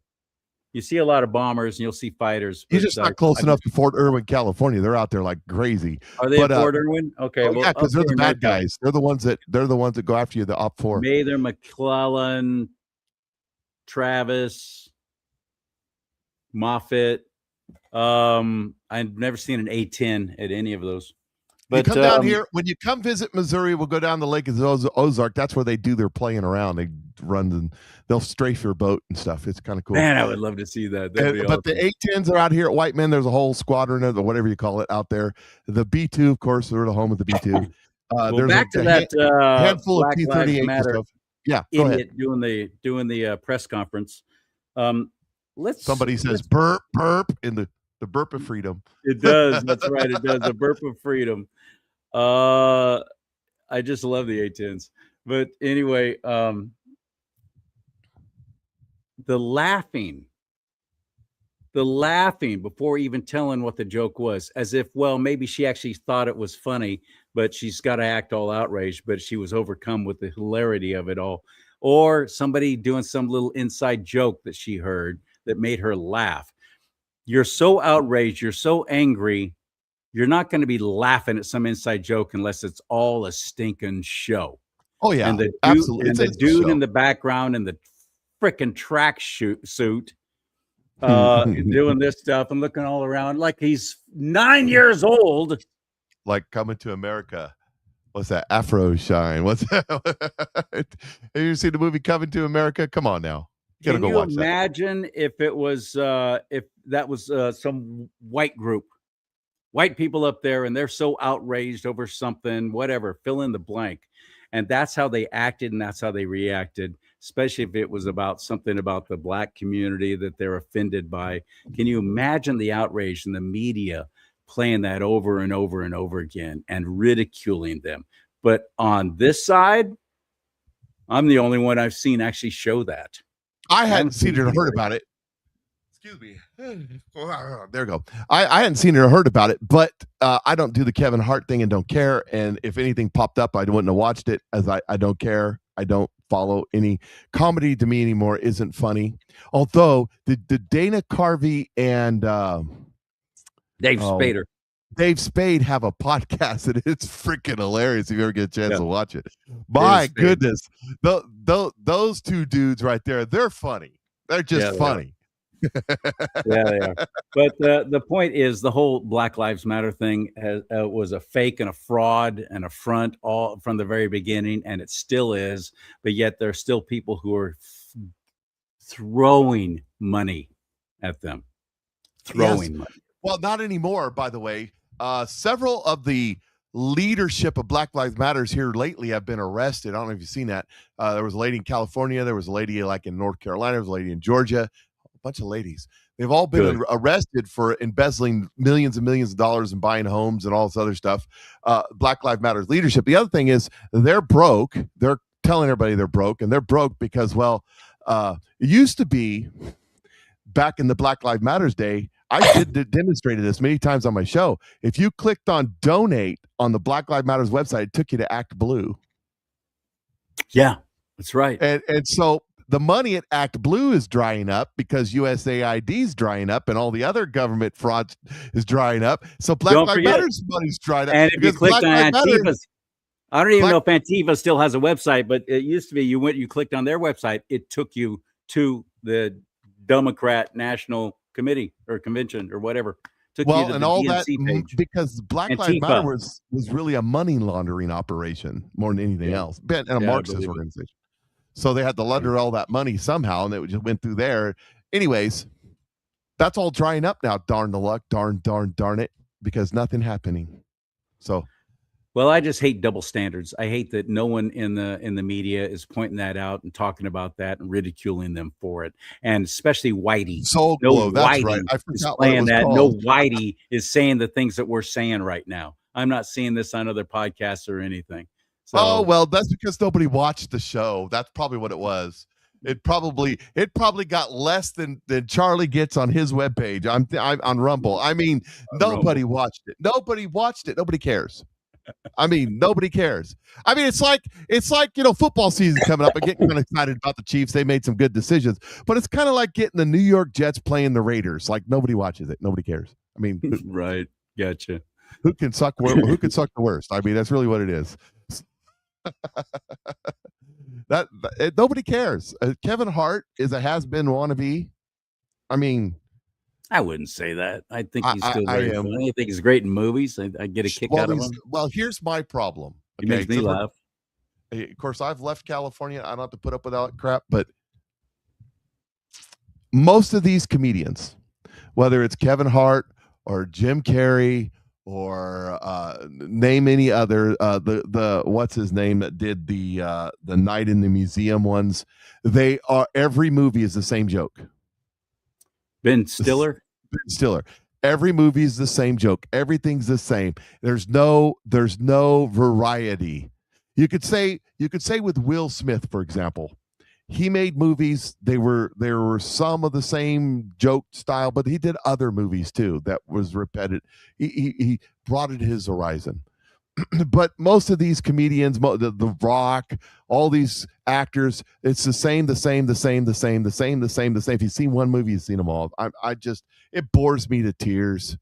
You see a lot of bombers and you'll see fighters. You're just not close enough to Fort Irwin, California. They're out there like crazy. Are they at Fort Irwin? Okay, well, yeah, because they're the bad guys. They're the ones that go after you. The OP4. Mather, McClellan, Travis, Moffett. I've never seen an A-10 at any of those. But you come down here when you come visit Missouri. We'll go down the Lake of Ozark. That's where they do their playing around. They run and they'll strafe your boat and stuff. It's kind of cool. Man, I would love to see that. But the A-10s are out here at Whiteman. There's a whole squadron of whatever you call it out there. The B-2, of course, they're the home of the B-2. Well, there's back to that handful Black of Lives T-38 Matter stuff. Yeah, idiot doing the press conference. Somebody says burp in the burp of freedom. It does. That's right. It does. The burp of freedom. I just love the A-10s. But anyway, the laughing before even telling what the joke was, as if, well, maybe she actually thought it was funny, but she's got to act all outraged, but she was overcome with the hilarity of it all. Or somebody doing some little inside joke that she heard that made her laugh. You're so outraged, you're so angry, you're not going to be laughing at some inside joke unless it's all a stinking show. Oh, yeah, and the dude, absolutely. And the dude in the background in the freaking track suit doing this stuff and looking all around like he's 9 years old. Like Coming to America. What's that? Afro Shine. What's that? Have you seen the movie Coming to America? Come on now. Can you imagine if it was if that was some white group, white people up there, and they're so outraged over something, whatever, fill in the blank, and that's how they acted and that's how they reacted, especially if it was about something about the black community that they're offended by. Can you imagine the outrage in the media playing that over and over and over again and ridiculing them? But on this side, I'm the only one I've seen actually show that. I hadn't seen it or heard about it. Excuse me. There we go. I hadn't seen it or heard about it, but I don't do the Kevin Hart thing and don't care. And if anything popped up, I wouldn't have watched it, as I don't care. I don't follow any comedy. To me anymore isn't funny. Although the Dana Carvey and Dave Spade have a podcast and it's freaking hilarious if you ever get a chance to watch it. My goodness. Those two dudes right there, they're funny. They're just funny. Yeah, they are. But the point is, the whole Black Lives Matter thing was a fake and a fraud and a front all from the very beginning, and it still is. But yet there's still people who are throwing money at them. Throwing money. Well, not anymore, by the way. Several of the leadership of Black Lives Matters here lately have been arrested. I don't know if you've seen that. There was a lady in California. There was a lady like in North Carolina. There was a lady in Georgia. A bunch of ladies. They've all been arrested for embezzling millions and millions of dollars and buying homes and all this other stuff. Black Lives Matters leadership. The other thing is they're broke. They're telling everybody they're broke, and they're broke because, well, it used to be back in the Black Lives Matters day. I demonstrated this many times on my show. If you clicked on donate on the Black Lives Matters website, it took you to Act Blue. Yeah, that's right. And so the money at Act Blue is drying up because USAID is drying up and all the other government fraud is drying up. So Black Lives Matters money's drying up. And if you clicked on Antifa's, I don't even know if Antifa still has a website, but it used to be you clicked on their website, it took you to the Democrat National Committee or Convention or whatever. Took you to and the all DNC that page. because Black Lives Matter was really a money laundering operation more than anything else, and a Marxist organization. So they had to launder all that money somehow, and it just went through there. Anyways, that's all drying up now. Darn the luck, darn it, because nothing happening. So Well, I just hate double standards. I hate that no one in the media is pointing that out and talking about that and ridiculing them for it, and especially Whitey. Soul No Glow, that's right. Whitey I is forgot what it playing was that. No called. Whitey is saying the things that we're saying right now. I'm not seeing this on other podcasts or anything. So, Oh, well, that's because nobody watched the show. That's probably what it was. It probably got less than Charlie gets on his webpage. I'm on Rumble. I mean, nobody watched it. Nobody watched it. Nobody cares. I mean, nobody cares. I mean, it's like football season coming up. I get kind of excited about the Chiefs. They made some good decisions, but it's kind of like getting the New York Jets playing the Raiders. Like nobody watches it. Nobody cares. I mean, right? Gotcha. Who can suck the worst? I mean, that's really what it is. Nobody cares. Kevin Hart is a has-been wannabe. I mean, I wouldn't say that. I think he's still I very am. funny. I think he's great in movies. I get a kick out of him. Well, here's my problem. He makes me laugh. Of course, I've left California. I don't have to put up with all that crap, but most of these comedians, whether it's Kevin Hart or Jim Carrey or name any other, the what's his name that did the Night in the Museum ones, every movie is the same joke. Ben Stiller. Every movie is the same joke. Everything's the same. There's no variety. You could say with Will Smith, for example, he made movies. There were some of the same joke style, but he did other movies too that was repetitive. He broadened his horizon. But most of these comedians, the Rock, all these actors, it's the same. If you've seen one movie, you've seen them all. It bores me to tears.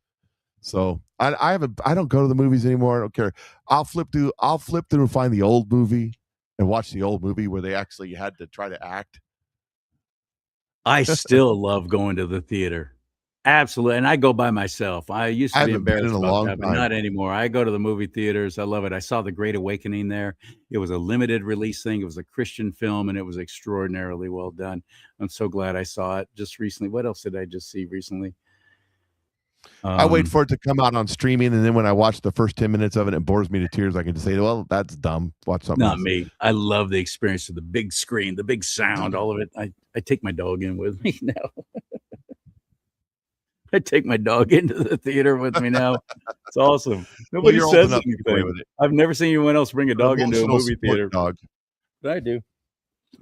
So I don't go to the movies anymore. I don't care. I'll flip through and find the old movie and watch the old movie where they actually had to try to act. I still love going to the theater. Absolutely. And I go by myself. I used to be embarrassed about that, but not anymore. I go to the movie theaters. I love it. I saw The Great Awakening there. It was a limited release thing. It was a Christian film, and it was extraordinarily well done. I'm so glad I saw it just recently. What else did I just see recently? I wait for it to come out on streaming, and then when I watch the first 10 minutes of it, it bores me to tears. I can just say, well, that's dumb. Watch something Not else. me. I love the experience of the big screen, the big sound, all of it. I take my dog in with me now. I take my dog into the theater with me now. It's awesome. Nobody says anything. With it. I've never seen anyone else bring a dog into a movie theater. Dog. But I do.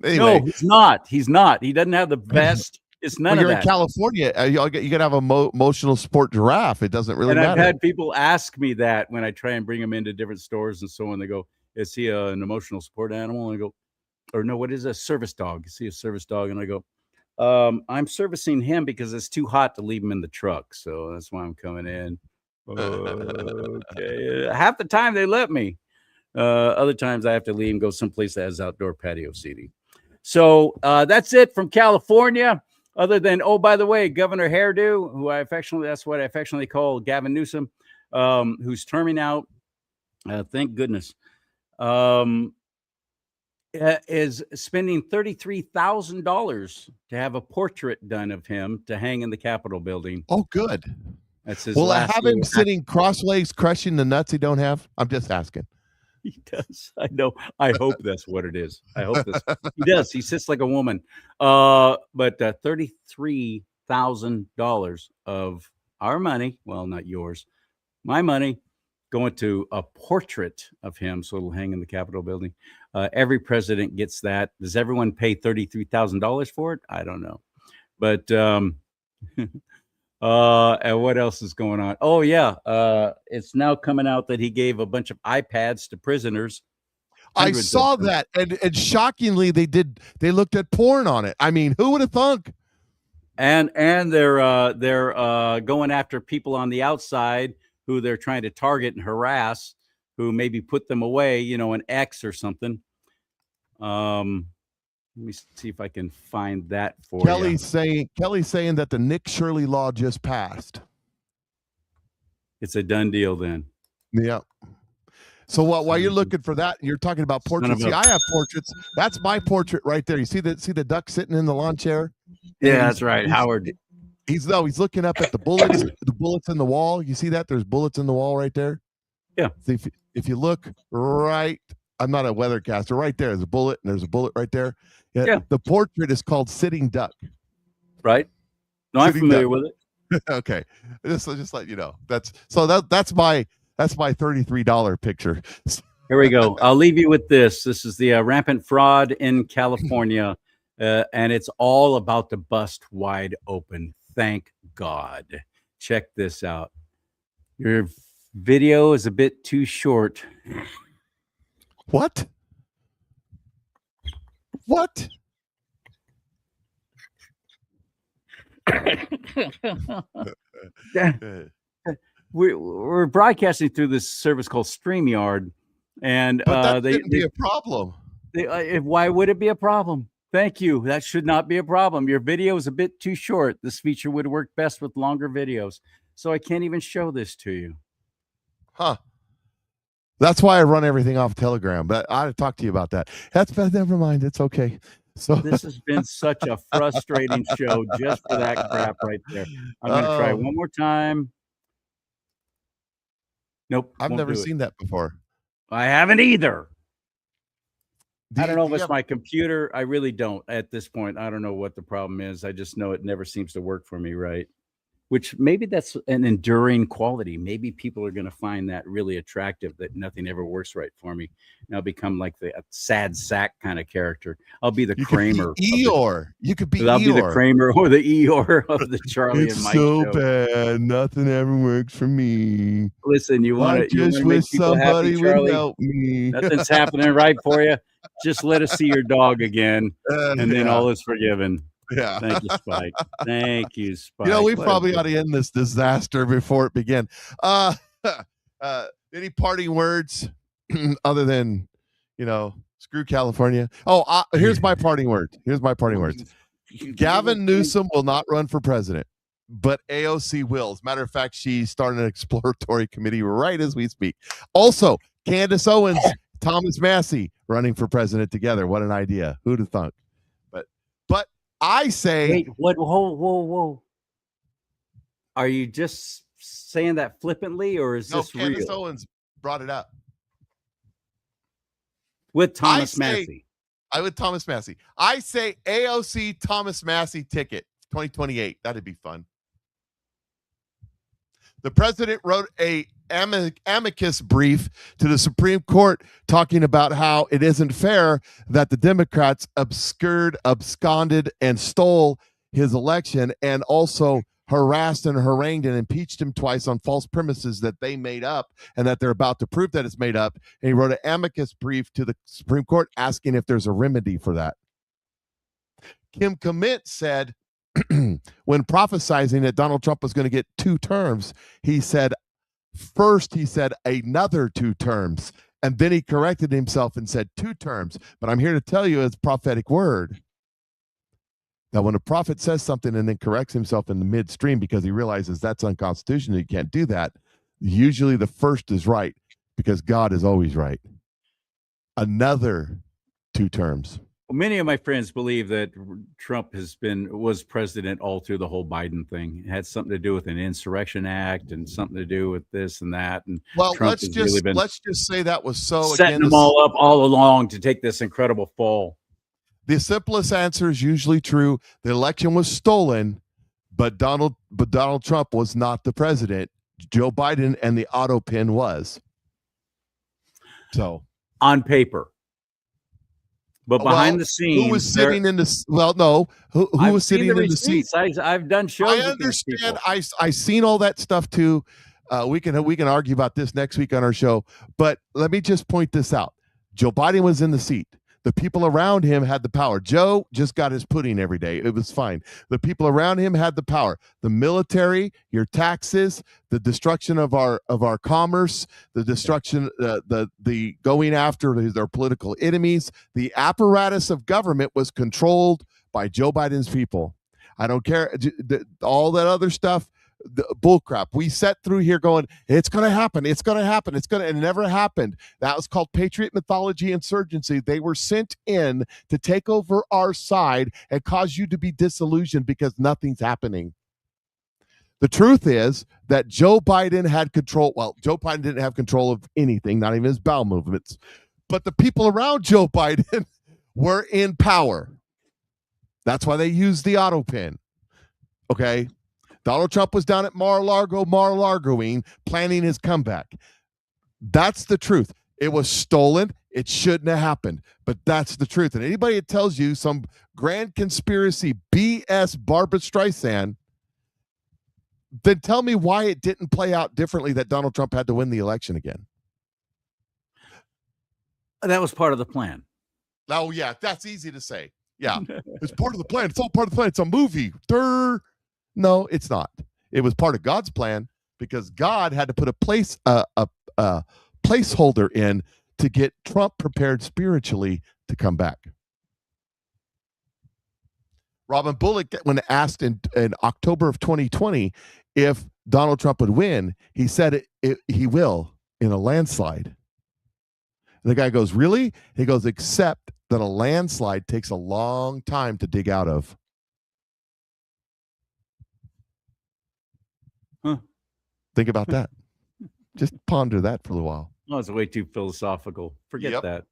Anyway. No, he's not. He's not. He doesn't have the best. It's none of that. You're in California. You got to have an emotional sport giraffe. It doesn't really matter. I've had people ask me that when I try and bring them into different stores and so on. They go, is he an emotional sport animal? And I go, or no, what is a service dog? Is he a service dog? And I go, I'm servicing him because it's too hot to leave him in the truck. So that's why I'm coming in. Okay. Half the time they let me. Other times I have to leave and go someplace that has outdoor patio seating. So that's it from California. Other than, oh, by the way, Governor Hairdo, who that's what I affectionately call Gavin Newsom, who's terming out. Thank goodness. Is spending $33,000 to have a portrait done of him to hang in the Capitol building. Oh, good. That's his. Will I have him sitting crosslegs, crushing the nuts he don't have? I'm just asking. He does. I know. I hope that's what it is. I hope this. He does. He sits like a woman. But $33,000 of our money. Well, not yours. My money. Going to a portrait of him, so it'll hang in the Capitol building. Every president gets that. Does everyone pay $33,000 for it? I don't know. But and what else is going on? Oh yeah, it's now coming out that he gave a bunch of iPads to prisoners. I saw that, and shockingly, they looked at porn on it. I mean, who would have thunk? And they're going after people on the outside who they're trying to target and harass, who maybe put them away, an X or something. Let me see if I can find that for Kelly's saying that the Nick Shirley law just passed. It's a done deal then. Yeah. So while you're looking for that, you're talking about portraits. See, I have portraits. That's my portrait right there. You see the duck sitting in the lawn chair? Yeah, that's right, Howard. He's looking up at the bullets in the wall. You see that? There's bullets in the wall right there. Yeah. See, if you look right, I'm not a weathercaster. Right there's a bullet, and there's a bullet right there. Yeah. The portrait is called Sitting Duck. Right. No, I'm familiar with it. Okay. Just let you know. That's my $33 picture. Here we go. I'll leave you with this. This is the rampant fraud in California, and it's all about to bust wide open. Thank God. Check this out. Your video is a bit too short. What? What? We're broadcasting through this service called StreamYard, and that shouldn't be a problem. Why would it be a problem? Thank you. That should not be a problem. Your video is a bit too short. This feature would work best with longer videos, so I can't even show this to you. Huh. That's why I run everything off Telegram, but I'll talk to you about that. Never mind. It's okay. So this has been such a frustrating show just for that crap right there. I'm going to try one more time. Nope. I've never seen that before. I haven't either. I don't know if it's my computer. I really don't at this point. I don't know what the problem is. I just know it never seems to work for me right. Which maybe that's an enduring quality. Maybe people are going to find that really attractive, that nothing ever works right for me. And I'll become like the sad sack kind of character. I'll be the Kramer. Eeyore. You could be Eeyore. I'll be the Kramer or the Eeyore of the Charlie and Mike show. It's so bad. Nothing ever works for me. Listen, you want to make people happy, Charlie? Help me. Nothing's happening right for you. Just let us see your dog again, and then all is forgiven. Yeah. Thank you, Spike. Thank you, Spike. You know, we probably ought to end this disaster before it began. Any parting words other than, screw California? Oh, here's my parting word. Gavin Newsom will not run for president, but AOC will. As a matter of fact, she's starting an exploratory committee right as we speak. Also, Candace Owens, Thomas Massey running for president together. What an idea. Who'd have thunk? But I say, wait, what? Whoa. Are you just saying that flippantly, or is this real? Candace Owens brought it up. With Thomas Massey. With Thomas Massey. I say AOC Thomas Massey ticket 2028. That'd be fun. The president wrote a amicus brief to the Supreme Court talking about how it isn't fair that the Democrats absconded, and stole his election, and also harassed and harangued and impeached him twice on false premises that they made up, and that they're about to prove that it's made up. And he wrote an amicus brief to the Supreme Court asking if there's a remedy for that. Kim Clement said, when prophesizing that Donald Trump was going to get 2 terms, he said another 2 terms. And then he corrected himself and said 2 terms. But I'm here to tell you, it's prophetic word, that when a prophet says something and then corrects himself in the midstream because he realizes that's unconstitutional, you can't do that, usually the first is right, because God is always right. Another 2 terms. Well, many of my friends believe that Trump was president all through the whole Biden thing. It had something to do with an insurrection act and something to do with this and that. And well, Trump let's just say that was so setting them all up all along to take this incredible fall. The simplest answer is usually true. The election was stolen, but Donald Trump was not the president. Joe Biden and the auto pin was. So on paper. But behind the scenes, who was sitting in the? Well, no, who was sitting in the seat? I've done shows. I understand. I seen all that stuff too. We can argue about this next week on our show. But let me just point this out: Joe Biden was in the seat. The people around him had the power. Joe just got his pudding every day. It was fine. The people around him had the power. The military, your taxes, the destruction of our commerce, the destruction, the going after their political enemies. The apparatus of government was controlled by Joe Biden's people. I don't care. All that other stuff, bull crap. We sat through here going, it's going to happen. It's going to happen. It never happened. That was called Patriot Mythology Insurgency. They were sent in to take over our side and cause you to be disillusioned because nothing's happening. The truth is that Joe Biden had control. Well, Joe Biden didn't have control of anything, not even his bowel movements. But the people around Joe Biden were in power. That's why they used the auto pin. Okay? Donald Trump was down at Mar-a-Lagoing, planning his comeback. That's the truth. It was stolen. It shouldn't have happened. But that's the truth. And anybody that tells you some grand conspiracy BS Barbara Streisand, then tell me why it didn't play out differently that Donald Trump had to win the election again. That was part of the plan. Oh, yeah, that's easy to say. Yeah, it's part of the plan. It's all part of the plan. It's a movie. No, it's not. It was part of God's plan because God had to put a placeholder in to get Trump prepared spiritually to come back. Robin Bullock, when asked in October of 2020 if Donald Trump would win, he said he will in a landslide. And the guy goes, really? He goes, except that a landslide takes a long time to dig out of. Huh. Think about that. Just ponder that for a little while. Oh, it's way too philosophical. Forget that.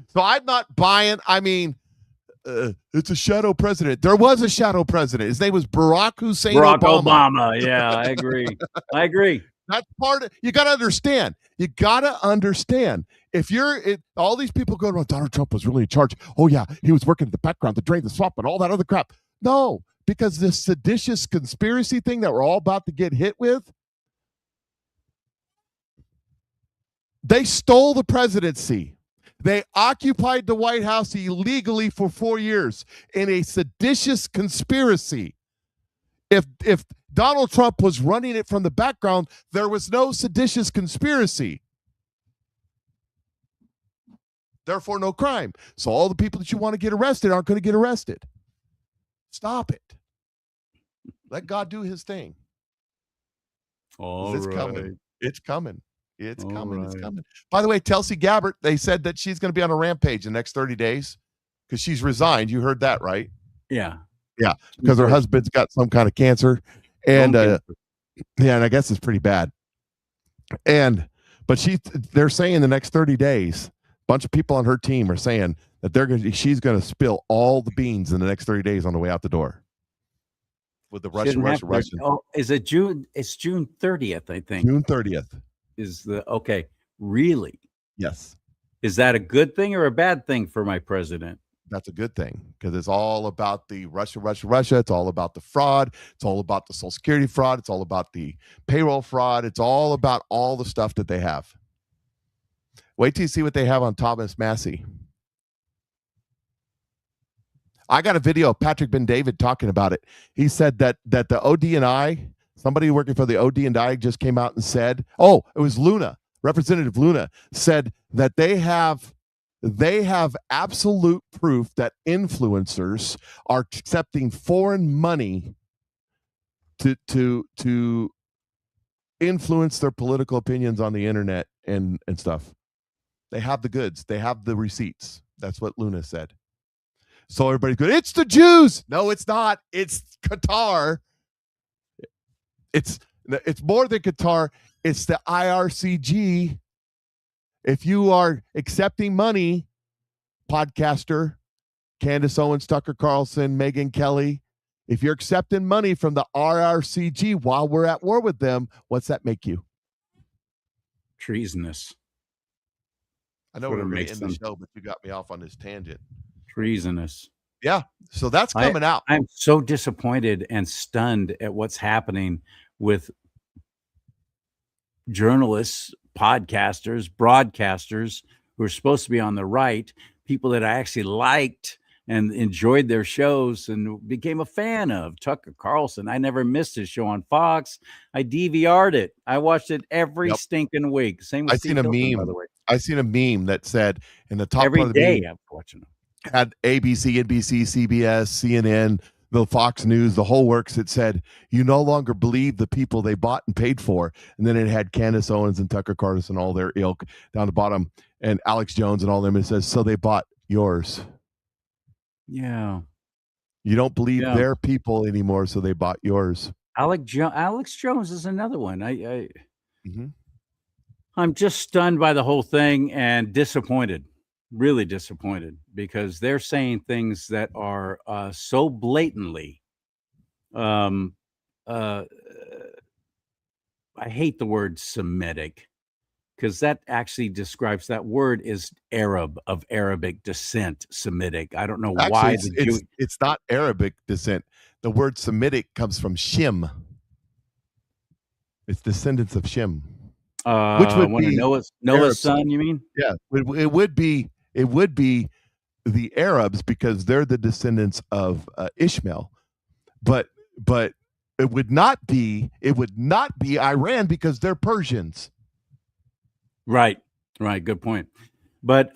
So I'm not buying. I mean, it's a shadow president. There was a shadow president. His name was Barack Hussein Obama. Yeah, I agree. I agree. That's part of, you got to understand. You got to understand. If all these people go around, Donald Trump was really in charge. Oh, yeah, he was working in the background to drain the swamp and all that other crap. No, because this seditious conspiracy thing that we're all about to get hit with, they stole the presidency. They occupied the White House illegally for 4 years in a seditious conspiracy. If Donald Trump was running it from the background, there was no seditious conspiracy. Therefore, no crime. So all the people that you want to get arrested aren't going to get arrested. Stop it. Let God do his thing. It's coming. It's coming. It's coming. It's coming. By the way, Tulsi Gabbard, they said that she's going to be on a rampage in the next 30 days because she's resigned. You heard that, right? Yeah. Yeah, because her husband's got some kind of cancer. And and I guess it's pretty bad. But they're saying the next 30 days, a bunch of people on her team are saying that she's going to spill all the beans in the next 30 days on the way out the door. With the Russian. Oh, is it June? It's June 30th, I think. June 30th. Okay. Really? Yes. Is that a good thing or a bad thing for my president? That's a good thing because it's all about the Russia. It's all about the fraud. It's all about the Social Security fraud. It's all about the payroll fraud. It's all about all the stuff that they have. Wait till you see what they have on Thomas Massey. I got a video of Patrick Ben-David talking about it. He said that the ODNI, somebody working for the ODNI just came out and said, it was Luna, Representative Luna, said that they have absolute proof that influencers are accepting foreign money to influence their political opinions on the internet and stuff. They have the goods. They have the receipts. That's what Luna said. So everybody's going, it's the Jews. No, it's not. It's Qatar. It's more than Qatar. It's the IRCG. If you are accepting money, podcaster, Candace Owens, Tucker Carlson, Megyn Kelly, if you're accepting money from the IRCG while we're at war with them, what's that make you? Treasonous. I know we're going to end the show, but you got me off on this tangent. Treasonous. Yeah. So that's coming out. I'm so disappointed and stunned at what's happening with journalists, podcasters, broadcasters who are supposed to be on the right, people that I actually liked and enjoyed their shows and became a fan of. Tucker Carlson. I never missed his show on Fox. I DVR'd it. I watched it every stinking week. Same with Steve Hilton, by the way. I seen a meme that said in the top every part of the day meme, I'm watching them. Had ABC, NBC, CBS, CNN, the Fox News, the whole works. It said, you no longer believe the people they bought and paid for. And then it had Candace Owens and Tucker Carlson, all their ilk down the bottom, and Alex Jones and all them. It says, so they bought yours. Yeah. You don't believe their people anymore, so they bought yours. Alex Jones is another one. Mm-hmm. I'm just stunned by the whole thing and disappointed, really disappointed, because they're saying things that are so blatantly. I hate the word Semitic, because that actually describes, that word is Arab, of Arabic descent, Semitic. I don't know why. It's not Arabic descent. The word Semitic comes from Shem. It's descendants of Shem. Which would be Noah's son, you mean? Yeah, it would be the Arabs, because they're the descendants of Ishmael. But it would not be Iran, because they're Persians. Right. Good point. But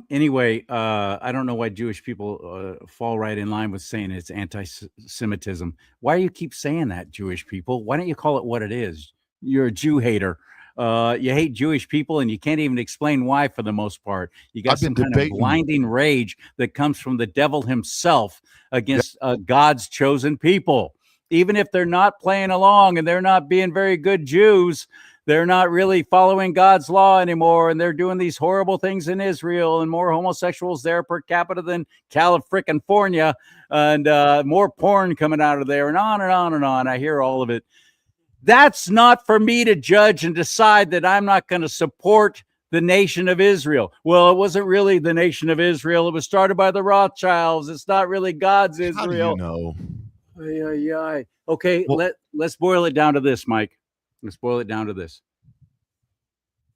anyway, I don't know why Jewish people fall right in line with saying it's anti-Semitism. Why do you keep saying that, Jewish people? Why don't you call it what it is? You're a Jew hater. You hate Jewish people, and you can't even explain why for the most part. You got some kind of blinding rage that comes from the devil himself against God's chosen people. Even if they're not playing along and they're not being very good Jews, they're not really following God's law anymore, and they're doing these horrible things in Israel, and more homosexuals there per capita than California, and more porn coming out of there, and on and on and on. I hear all of it. That's not for me to judge and decide that I'm not going to support the nation of Israel. Well, it wasn't really the nation of Israel. It was started by the Rothschilds. It's not really God's Israel. How do you know? Okay, well, let's boil it down to this, Mike. Let's boil it down to this.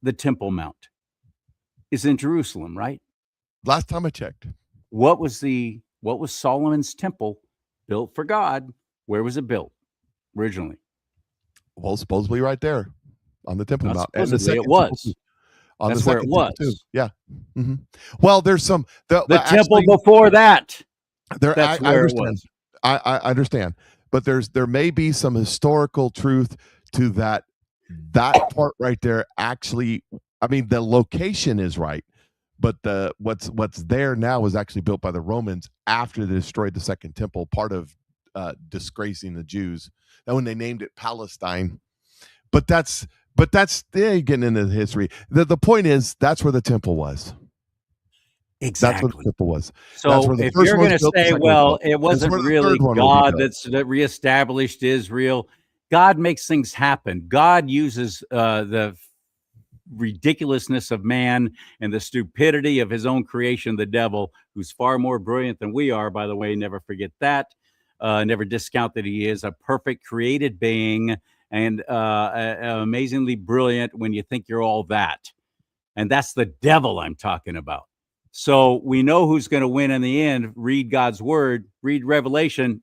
The Temple Mount is in Jerusalem, right? Last time I checked. What was Solomon's temple built for God? Where was it built originally? Well, supposedly right there on the Temple Mount. And it was. That's where it was. Too. Yeah. Mm-hmm. Well, there's some the temple before that. That's where it was. I understand, but there may be some historical truth to that part right there. Actually, I mean, the location is right, but what's there now was actually built by the Romans after they destroyed the Second Temple, part of disgracing the Jews. And when they named it Palestine, but that's getting into the history. The point is, that's where the temple was. Exactly. That's where the temple was. So if you're going to say, well, it wasn't really God that reestablished Israel, God makes things happen. God uses the ridiculousness of man and the stupidity of his own creation, the devil, who's far more brilliant than we are, by the way. Never forget that. Never discount that he is a perfect created being and amazingly brilliant when you think you're all that. And that's the devil I'm talking about. So we know who's going to win in the end. Read God's word, read Revelation.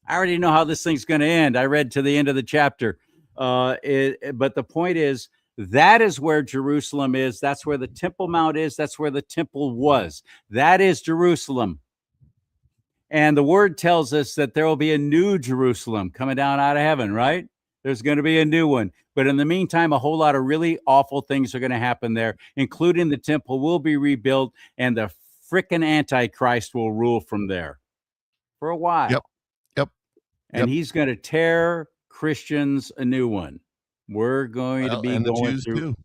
I already know how this thing's going to end. I read to the end of the chapter. But the point is, that is where Jerusalem is. That's where the Temple Mount is. That's where the temple was. That is Jerusalem. And the word tells us that there will be a new Jerusalem coming down out of heaven, right? There's going to be a new one. But in the meantime, a whole lot of really awful things are going to happen there, including the temple will be rebuilt and the frickin' Antichrist will rule from there for a while. Yep. And he's going to tear Christians a new one. We're going to be going through. Too.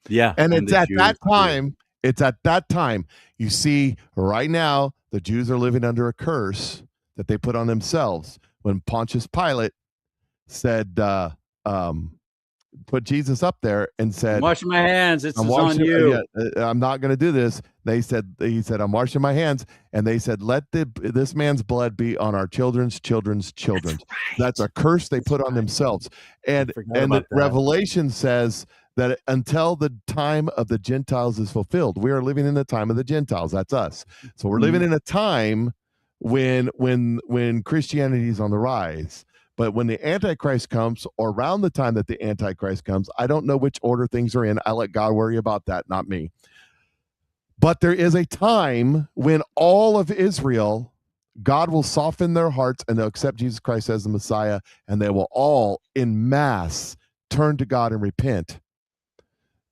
Yeah. And it's at that time. It's at that time. You see, right now, the Jews are living under a curse that they put on themselves. When Pontius Pilate said, put Jesus up there and said, I'm washing my hands. It's on you. I'm not going to do this. He said, I'm washing my hands. And they said, let this man's blood be on our children's children's children. That's a curse they put on themselves. And the Revelation says that until the time of the Gentiles is fulfilled, we are living in the time of the Gentiles. That's us. So we're living in a time when Christianity is on the rise. But when the Antichrist comes, or around the time that the Antichrist comes, I don't know which order things are in. I let God worry about that, not me. But there is a time when all of Israel, God will soften their hearts and they'll accept Jesus Christ as the Messiah, and they will all en masse turn to God and repent.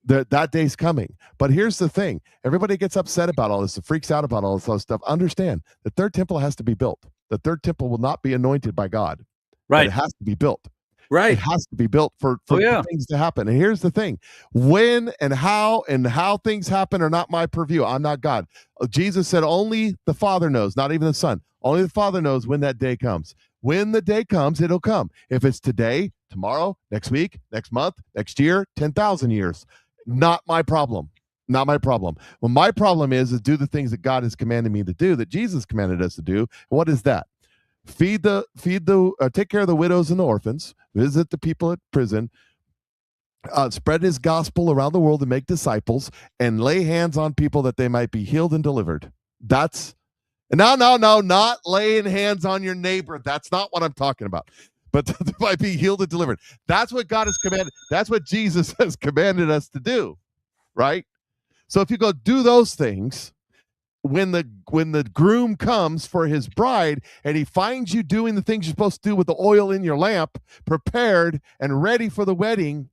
That day's coming. But here's the thing. Everybody gets upset about all this and freaks out about all this other stuff. Understand, the third temple has to be built. The third temple will not be anointed by God. Right. It has to be built. Right. It has to be built for things to happen. And here's the thing: when and how things happen are not my purview. I'm not God. Jesus said only the Father knows, not even the Son. Only the Father knows when that day comes. When the day comes, it'll come. If it's today, tomorrow, next week, next month, next year, 10,000 years, not my problem. Not my problem. Well, my problem is do the things that God has commanded me to do, that Jesus commanded us to do. What is that? Take care of the widows and the orphans, visit the people at prison, spread his gospel around the world and make disciples, and lay hands on people that they might be healed and delivered. That's not laying hands on your neighbor. That's not what I'm talking about. But they might be healed and delivered. That's what God has commanded. That's what Jesus has commanded us to do, right? So if you go do those things, when the groom comes for his bride and he finds you doing the things you're supposed to do with the oil in your lamp, prepared and ready for the wedding,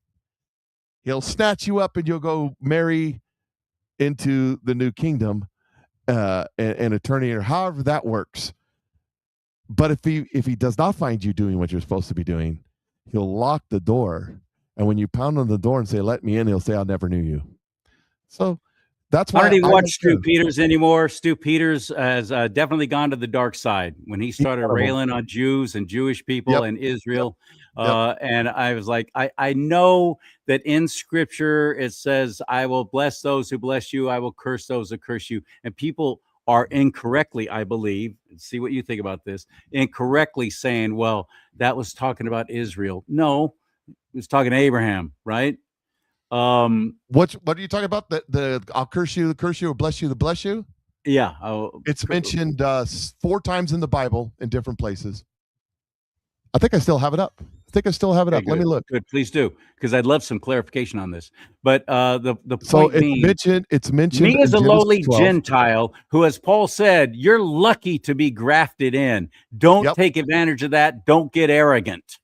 he'll snatch you up and you'll go marry into the new kingdom, and eternity, or however that works. But if he does not find you doing what you're supposed to be doing, he'll lock the door. And when you pound on the door and say, "Let me in," he'll say, "I never knew you." So that's why I don't even watch Stu Peters anymore. Stu Peters has definitely gone to the dark side when he started railing on Jews and Jewish people and Israel. And I was like, I know that in Scripture it says, "I will bless those who bless you. I will curse those who curse you." And people are incorrectly, I believe, see what you think about this, incorrectly saying, well, that was talking about Israel. No, it was talking to Abraham, right? What are you talking about? The I'll curse you, or bless you, the bless you? Yeah. It's mentioned 4 times in the Bible in different places. I think I still have it up. Let me look. Good, please do, because I'd love some clarification on this. But the point being, it's mentioned. Me as a lowly 12. Gentile, who, as Paul said, you're lucky to be grafted in. Don't take advantage of that. Don't get arrogant,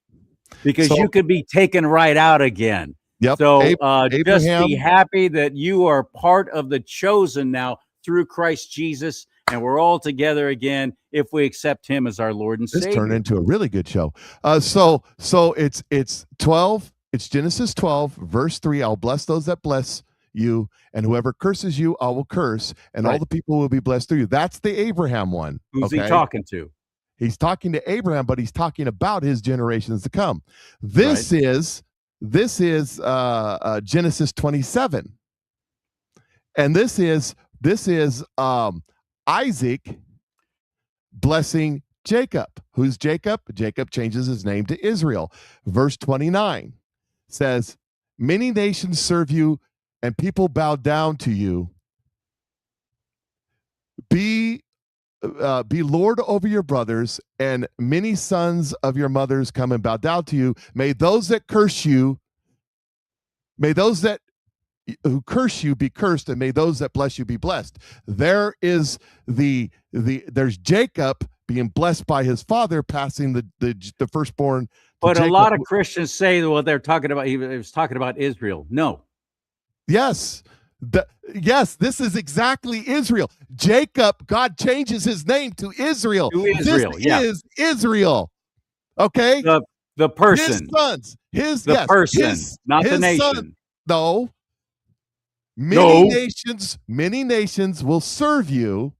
because you could be taken right out again. So just be happy that you are part of the chosen now through Christ Jesus, and we're all together again if we accept him as our Lord and Savior. This turned into a really good show. So it's 12. It's Genesis 12, verse 3. I'll bless those that bless you, and whoever curses you, I will curse, and all the people will be blessed through you. That's the Abraham one. Who's he talking to? He's talking to Abraham, but he's talking about his generations to come. This is Genesis 27, and this is Isaac blessing Jacob. Who's Jacob? Jacob changes his name to Israel. Verse 29 says, "Many nations serve you, and people bow down to you. Be Lord over your brothers, and many sons of your mothers come and bow down to you. May those that curse you, may those that who curse you be cursed, and may those that bless you be blessed." There is there's Jacob being blessed by his father, passing the firstborn. But a lot of Christians say what they're talking about. He was talking about Israel. No. Yes. Yes, this is exactly Israel. Jacob, God changes his name to Israel. This is Israel. Okay? The person. His sons. Not the nation. Son, no. Many nations will serve you.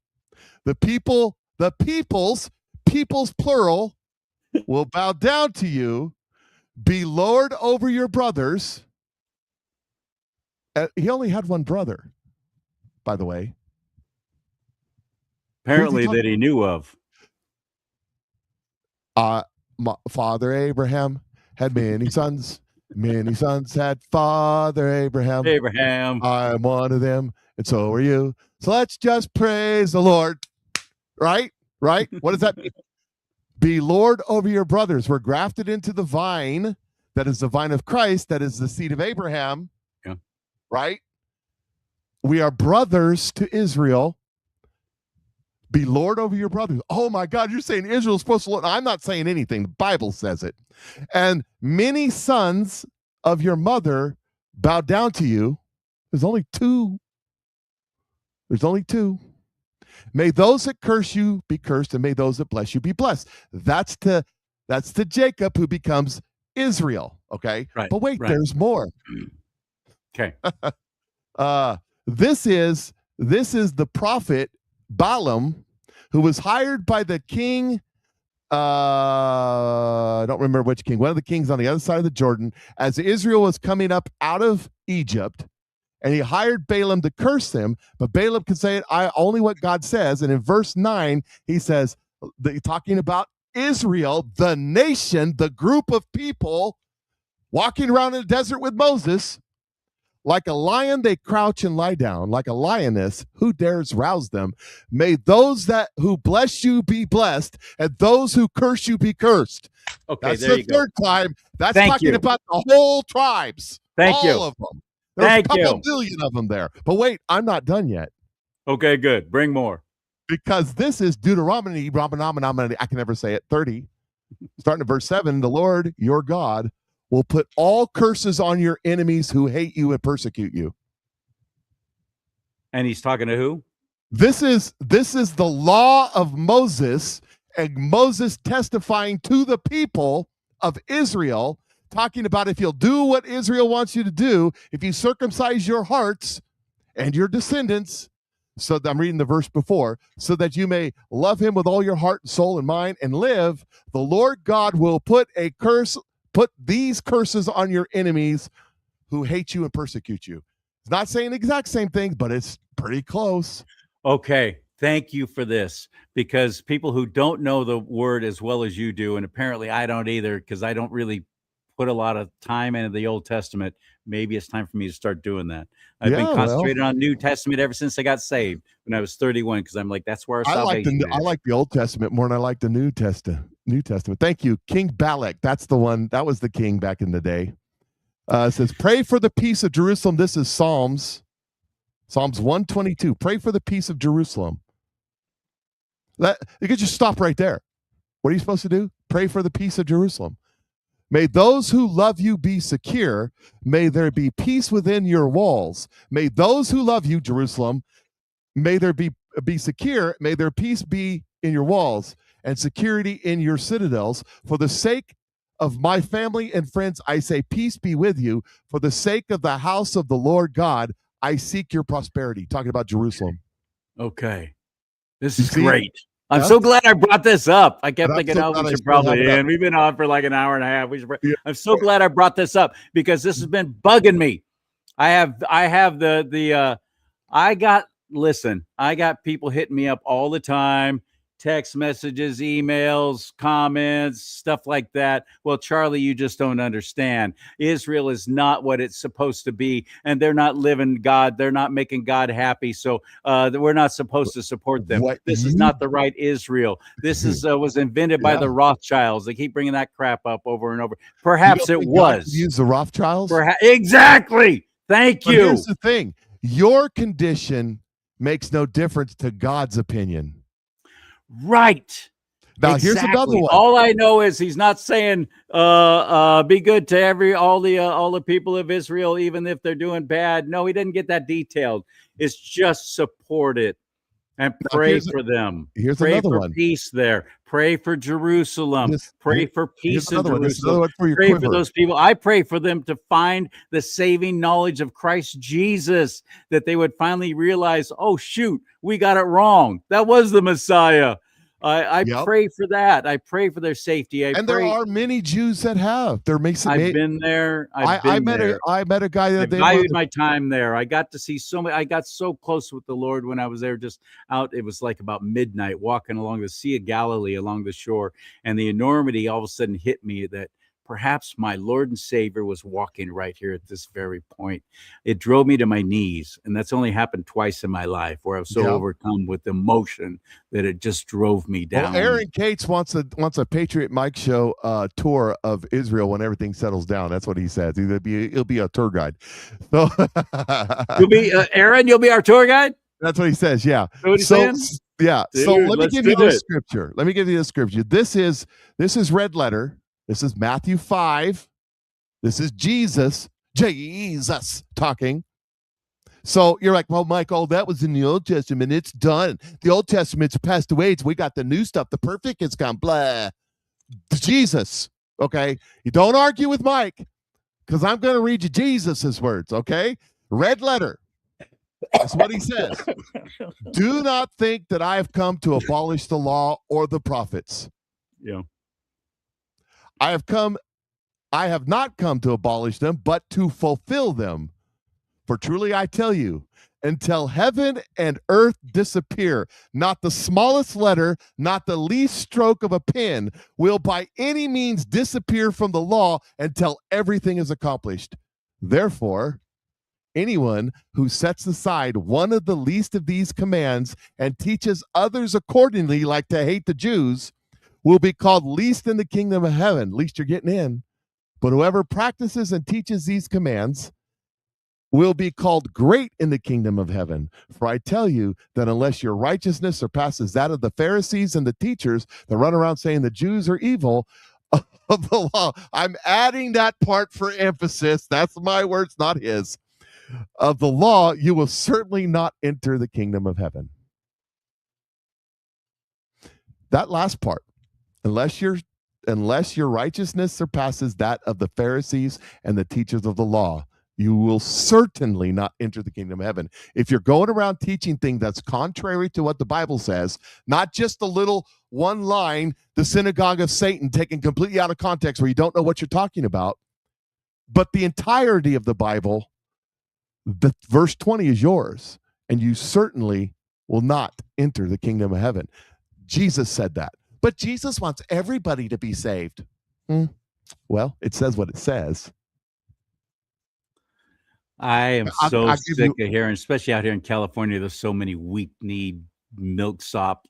The peoples plural, will bow down to you. Be Lord over your brothers. He only had one brother, by the way. Apparently that he knew of. Father Abraham had many sons. Many sons had Father Abraham. I'm one of them, and so are you. So let's just praise the Lord. Right? What does that mean? Be Lord over your brothers. We're grafted into the vine that is the vine of Christ, that is the seed of Abraham. Yeah. Right? We are brothers to Israel. Be Lord over your brothers. Oh my God, you're saying Israel's supposed to Lord. I'm not saying anything. The Bible says it. And many sons of your mother bow down to you. There's only two. May those that curse you be cursed, and may those that bless you be blessed. That's to Jacob, who becomes Israel. Okay. Right. But wait, right. there's more. Okay. This is the prophet Balaam, who was hired by the king. I don't remember which king, one of the kings on the other side of the Jordan, as Israel was coming up out of Egypt, and he hired Balaam to curse them. But Balaam could say only what God says. And in verse 9, he says, talking about Israel, the nation, the group of people walking around in the desert with Moses. Like a lion, they crouch and lie down. Like a lioness, who dares rouse them? May those who bless you be blessed, and those who curse you be cursed. Okay, that's there the you go. third time. That's Thank talking you. about the whole tribes. Thank you. All of them. There's Thank a couple you. million of them there. But wait, I'm not done yet. Okay, good. Bring more. Because this is Deuteronomy, I can never say it, 30, starting at verse 7. The Lord, your God, will put all curses on your enemies who hate you and persecute you. And he's talking to who? This is the law of Moses, and Moses testifying to the people of Israel, talking about if you'll do what Israel wants you to do, if you circumcise your hearts and your descendants, so I'm reading the verse before, so that you may love him with all your heart and soul and mind and live, the Lord God will put these curses on your enemies who hate you and persecute you. It's not saying the exact same thing, but it's pretty close. Okay. Thank you for this, because people who don't know the word as well as you do, and apparently I don't either, because I don't really put a lot of time into the Old Testament. Maybe it's time for me to start doing that. I've been concentrating on New Testament ever since I got saved when I was 31, because I'm like, that's where our salvation is. I like the Old Testament more than I like the New Testament. Thank you. King Balak. That's the one. That was the king back in the day. It says, pray for the peace of Jerusalem. This is Psalms 122. Pray for the peace of Jerusalem. You could just stop right there. What are you supposed to do? Pray for the peace of Jerusalem. May those who love you be secure. May there be peace within your walls. May those who love you, Jerusalem, may there be secure. May their peace be in your walls and security in your citadels. For the sake of my family and friends, I say, peace be with you. For the sake of the house of the Lord God, I seek your prosperity. Talking about Jerusalem. Okay. This is great. I'm so glad I brought this up. I kept thinking, we should probably end. We've been on for like an hour and a half. I'm so glad I brought this up, because this has been bugging me. I got people hitting me up all the time. Text messages, emails, comments, stuff like that. Well, Charlie, you just don't understand. Israel is not what it's supposed to be, and they're not living God. They're not making God happy. So we're not supposed to support them. This is not the right Israel. This is was invented by the Rothschilds. They keep bringing that crap up over and over. Perhaps it was. Use the Rothschilds? Exactly. Thank you. But here's the thing. Your condition makes no difference to God's opinion. Right. Now here's another one. All I know is he's not saying be good to all the people of Israel, even if they're doing bad. No, he didn't get that detailed. It's just support it and pray for them. Pray another for one. Peace there. Pray for Jerusalem. Pray for peace in Jerusalem. For pray for those people. I pray for them to find the saving knowledge of Christ Jesus, that they would finally realize, oh, shoot, we got it wrong. That was the Messiah. I pray for that. I pray for their safety. There are many Jews that have. I've been there. I met a guy that valued my time there. I got to see I got so close with the Lord when I was there, just out. It was like about midnight, walking along the Sea of Galilee along the shore, and the enormity all of a sudden hit me that perhaps my Lord and Savior was walking right here at this very point. It drove me to my knees, and that's only happened twice in my life, where I was so overcome with emotion that it just drove me down. Well, Aaron Cates wants a Patriot Mike Show tour of Israel when everything settles down. That's what he says. He'll be a tour guide. So you'll be Aaron. You'll be our tour guide. That's what he says. Yeah. What he's saying? Yeah. Dude, so let me give you the scripture. Let me give you the scripture. This is red letter. This is Matthew 5. This is Jesus talking. So you're like, well, Mike, oh, that was in the Old Testament. It's done. The Old Testament's passed away. We got the new stuff. The perfect is gone. Blah. Jesus. Okay. You don't argue with Mike, because I'm going to read you Jesus's words. Okay. Red letter. That's what he says. Do not think that I have come to abolish the law or the prophets. Yeah. I have not come to abolish them, but to fulfill them. For truly I tell you, until heaven and earth disappear, not the smallest letter, not the least stroke of a pen will by any means disappear from the law until everything is accomplished. Therefore, anyone who sets aside one of the least of these commands and teaches others accordingly, like to hate the Jews, will be called least in the kingdom of heaven. Least you're getting in. But whoever practices and teaches these commands will be called great in the kingdom of heaven. For I tell you that unless your righteousness surpasses that of the Pharisees and the teachers that run around saying the Jews are evil of the law. I'm adding that part for emphasis. That's my words, not his. Of the law, you will certainly not enter the kingdom of heaven. That last part, unless your righteousness surpasses that of the Pharisees and the teachers of the law, you will certainly not enter the kingdom of heaven. If you're going around teaching things that's contrary to what the Bible says, not just a little one line, the synagogue of Satan, taken completely out of context where you don't know what you're talking about, but the entirety of the Bible, the verse 20 is yours, and you certainly will not enter the kingdom of heaven. Jesus said that. But Jesus wants everybody to be saved. Well, it says what it says. I am so sick of hearing, especially out here in California, there's so many weak-kneed, milksop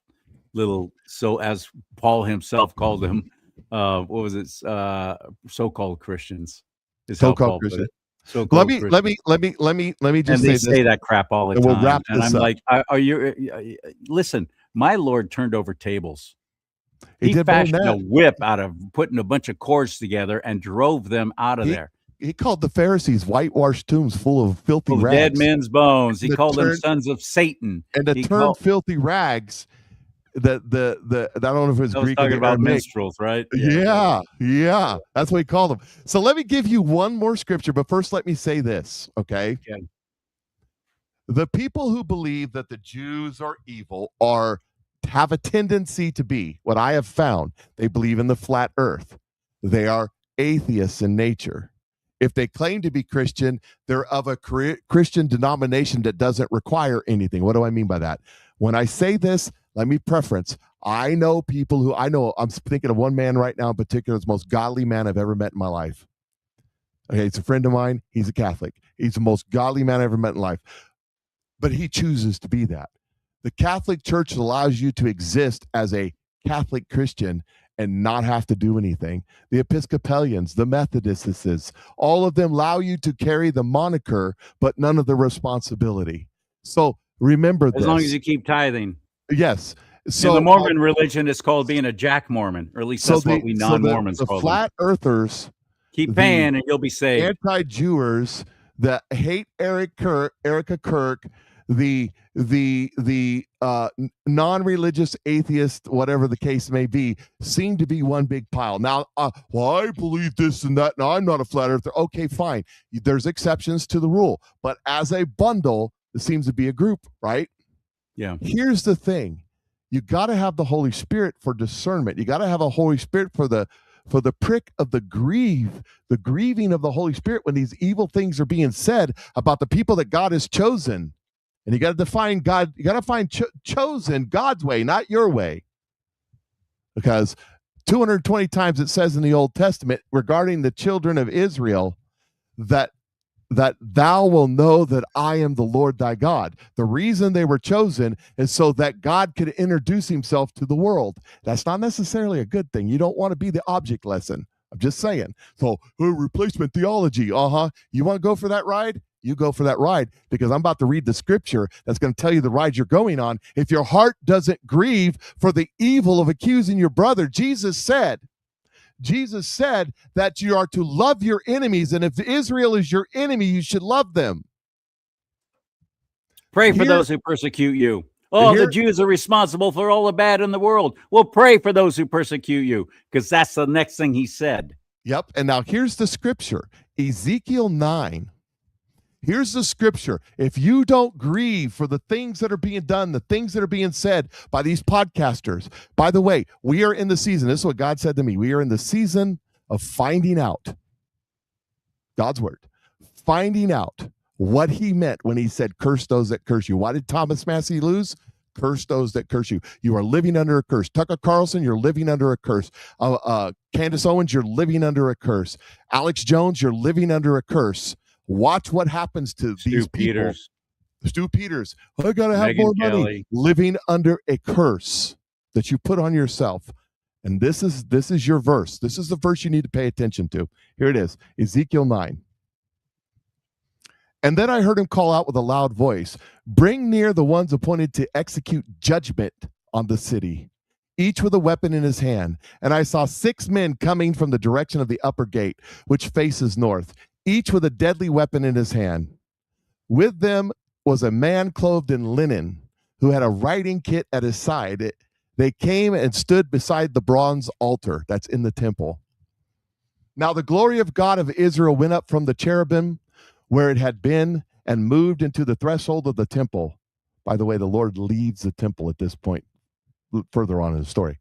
little, so as Paul himself called them, what was it? So-called Christians. So-called Christians. Let me just and say they this. say that crap all the And time. we'll wrap and this I'm up. like, are you? Listen, my Lord turned over tables. He did more than fashioned a that. whip out of putting a bunch of cords together and drove them out of there. He called the Pharisees whitewashed tombs full of filthy Full of rags. dead men's bones. He And called them term- sons of Satan. And the He term called- filthy rags, I don't know if it was I was Greek or talking the about Aramaic. minstrels, right? Yeah. That's what he called them. So let me give you one more scripture, but first let me say this, okay? Okay. The people who believe that the Jews are evil have a tendency to be, what I have found, they believe in the flat earth. They are atheists in nature. If they claim to be Christian, they're of a Christian denomination that doesn't require anything. What do I mean by that? When I say this, let me preference. I know people who I'm thinking of one man right now in particular, the most godly man I've ever met in my life. Okay, it's a friend of mine. He's a Catholic. He's the most godly man I've ever met in life. But he chooses to be that. The Catholic Church allows you to exist as a Catholic Christian and not have to do anything. The Episcopalians, the Methodists, all of them allow you to carry the moniker, but none of the responsibility. So remember this. As long as you keep tithing. Yes. So in the Mormon religion, it's called being a Jack Mormon, or at least that's what we non-Mormons the call flat them. earthers, Keep paying and you'll be saved. Anti-Jewers that hate Erica Kirk, the non-religious atheist, whatever the case may be, seem to be one big pile. Now, well, I believe this and that. Now, I'm not a flat earther. Okay, fine. There's exceptions to the rule, but as a bundle, it seems to be a group, right? Yeah. Here's the thing: you got to have the Holy Spirit for discernment. You got to have a Holy Spirit for the prick of the grieving of the Holy Spirit when these evil things are being said about the people that God has chosen. And you got to define God. You got to find chosen God's way, not your way. Because 220 times it says in the Old Testament regarding the children of Israel that thou will know that I am the Lord thy God. The reason they were chosen is so that God could introduce himself to the world. That's not necessarily a good thing. You don't want to be the object lesson. I'm just saying. So replacement theology. You want to go for that ride? You go for that ride, because I'm about to read the scripture that's going to tell you the ride you're going on. If your heart doesn't grieve for the evil of accusing your brother, Jesus said that you are to love your enemies. And if Israel is your enemy, you should love them. Pray for those who persecute you. Oh, the Jews are responsible for all the bad in the world. Well, pray for those who persecute you, because that's the next thing he said. Yep. And now here's the scripture, Ezekiel 9. Here's the scripture. If you don't grieve for the things that are being done, the things that are being said by these podcasters, by the way, we are in the season. This is what God said to me. We are in the season of finding out God's word, finding out what he meant when he said, curse those that curse you. Why did Thomas Massey lose? Curse those that curse you. You are living under a curse. Tucker Carlson, you're living under a curse. Candace Owens, you're living under a curse. Alex Jones, you're living under a curse. Watch what happens to these people. Stu Peters, I got to have more money. Living under a curse that you put on yourself. And this is your verse. This is the verse you need to pay attention to. Here it is, Ezekiel 9. And then I heard him call out with a loud voice, bring near the ones appointed to execute judgment on the city, each with a weapon in his hand. And I saw 6 men coming from the direction of the upper gate, which faces north, each with a deadly weapon in his hand. With them was a man clothed in linen, who had a writing kit at his side. They came and stood beside the bronze altar that's in the temple. Now the glory of God of Israel went up from the cherubim where it had been and moved into the threshold of the temple. By the way, the Lord leaves the temple at this point, further on in the story,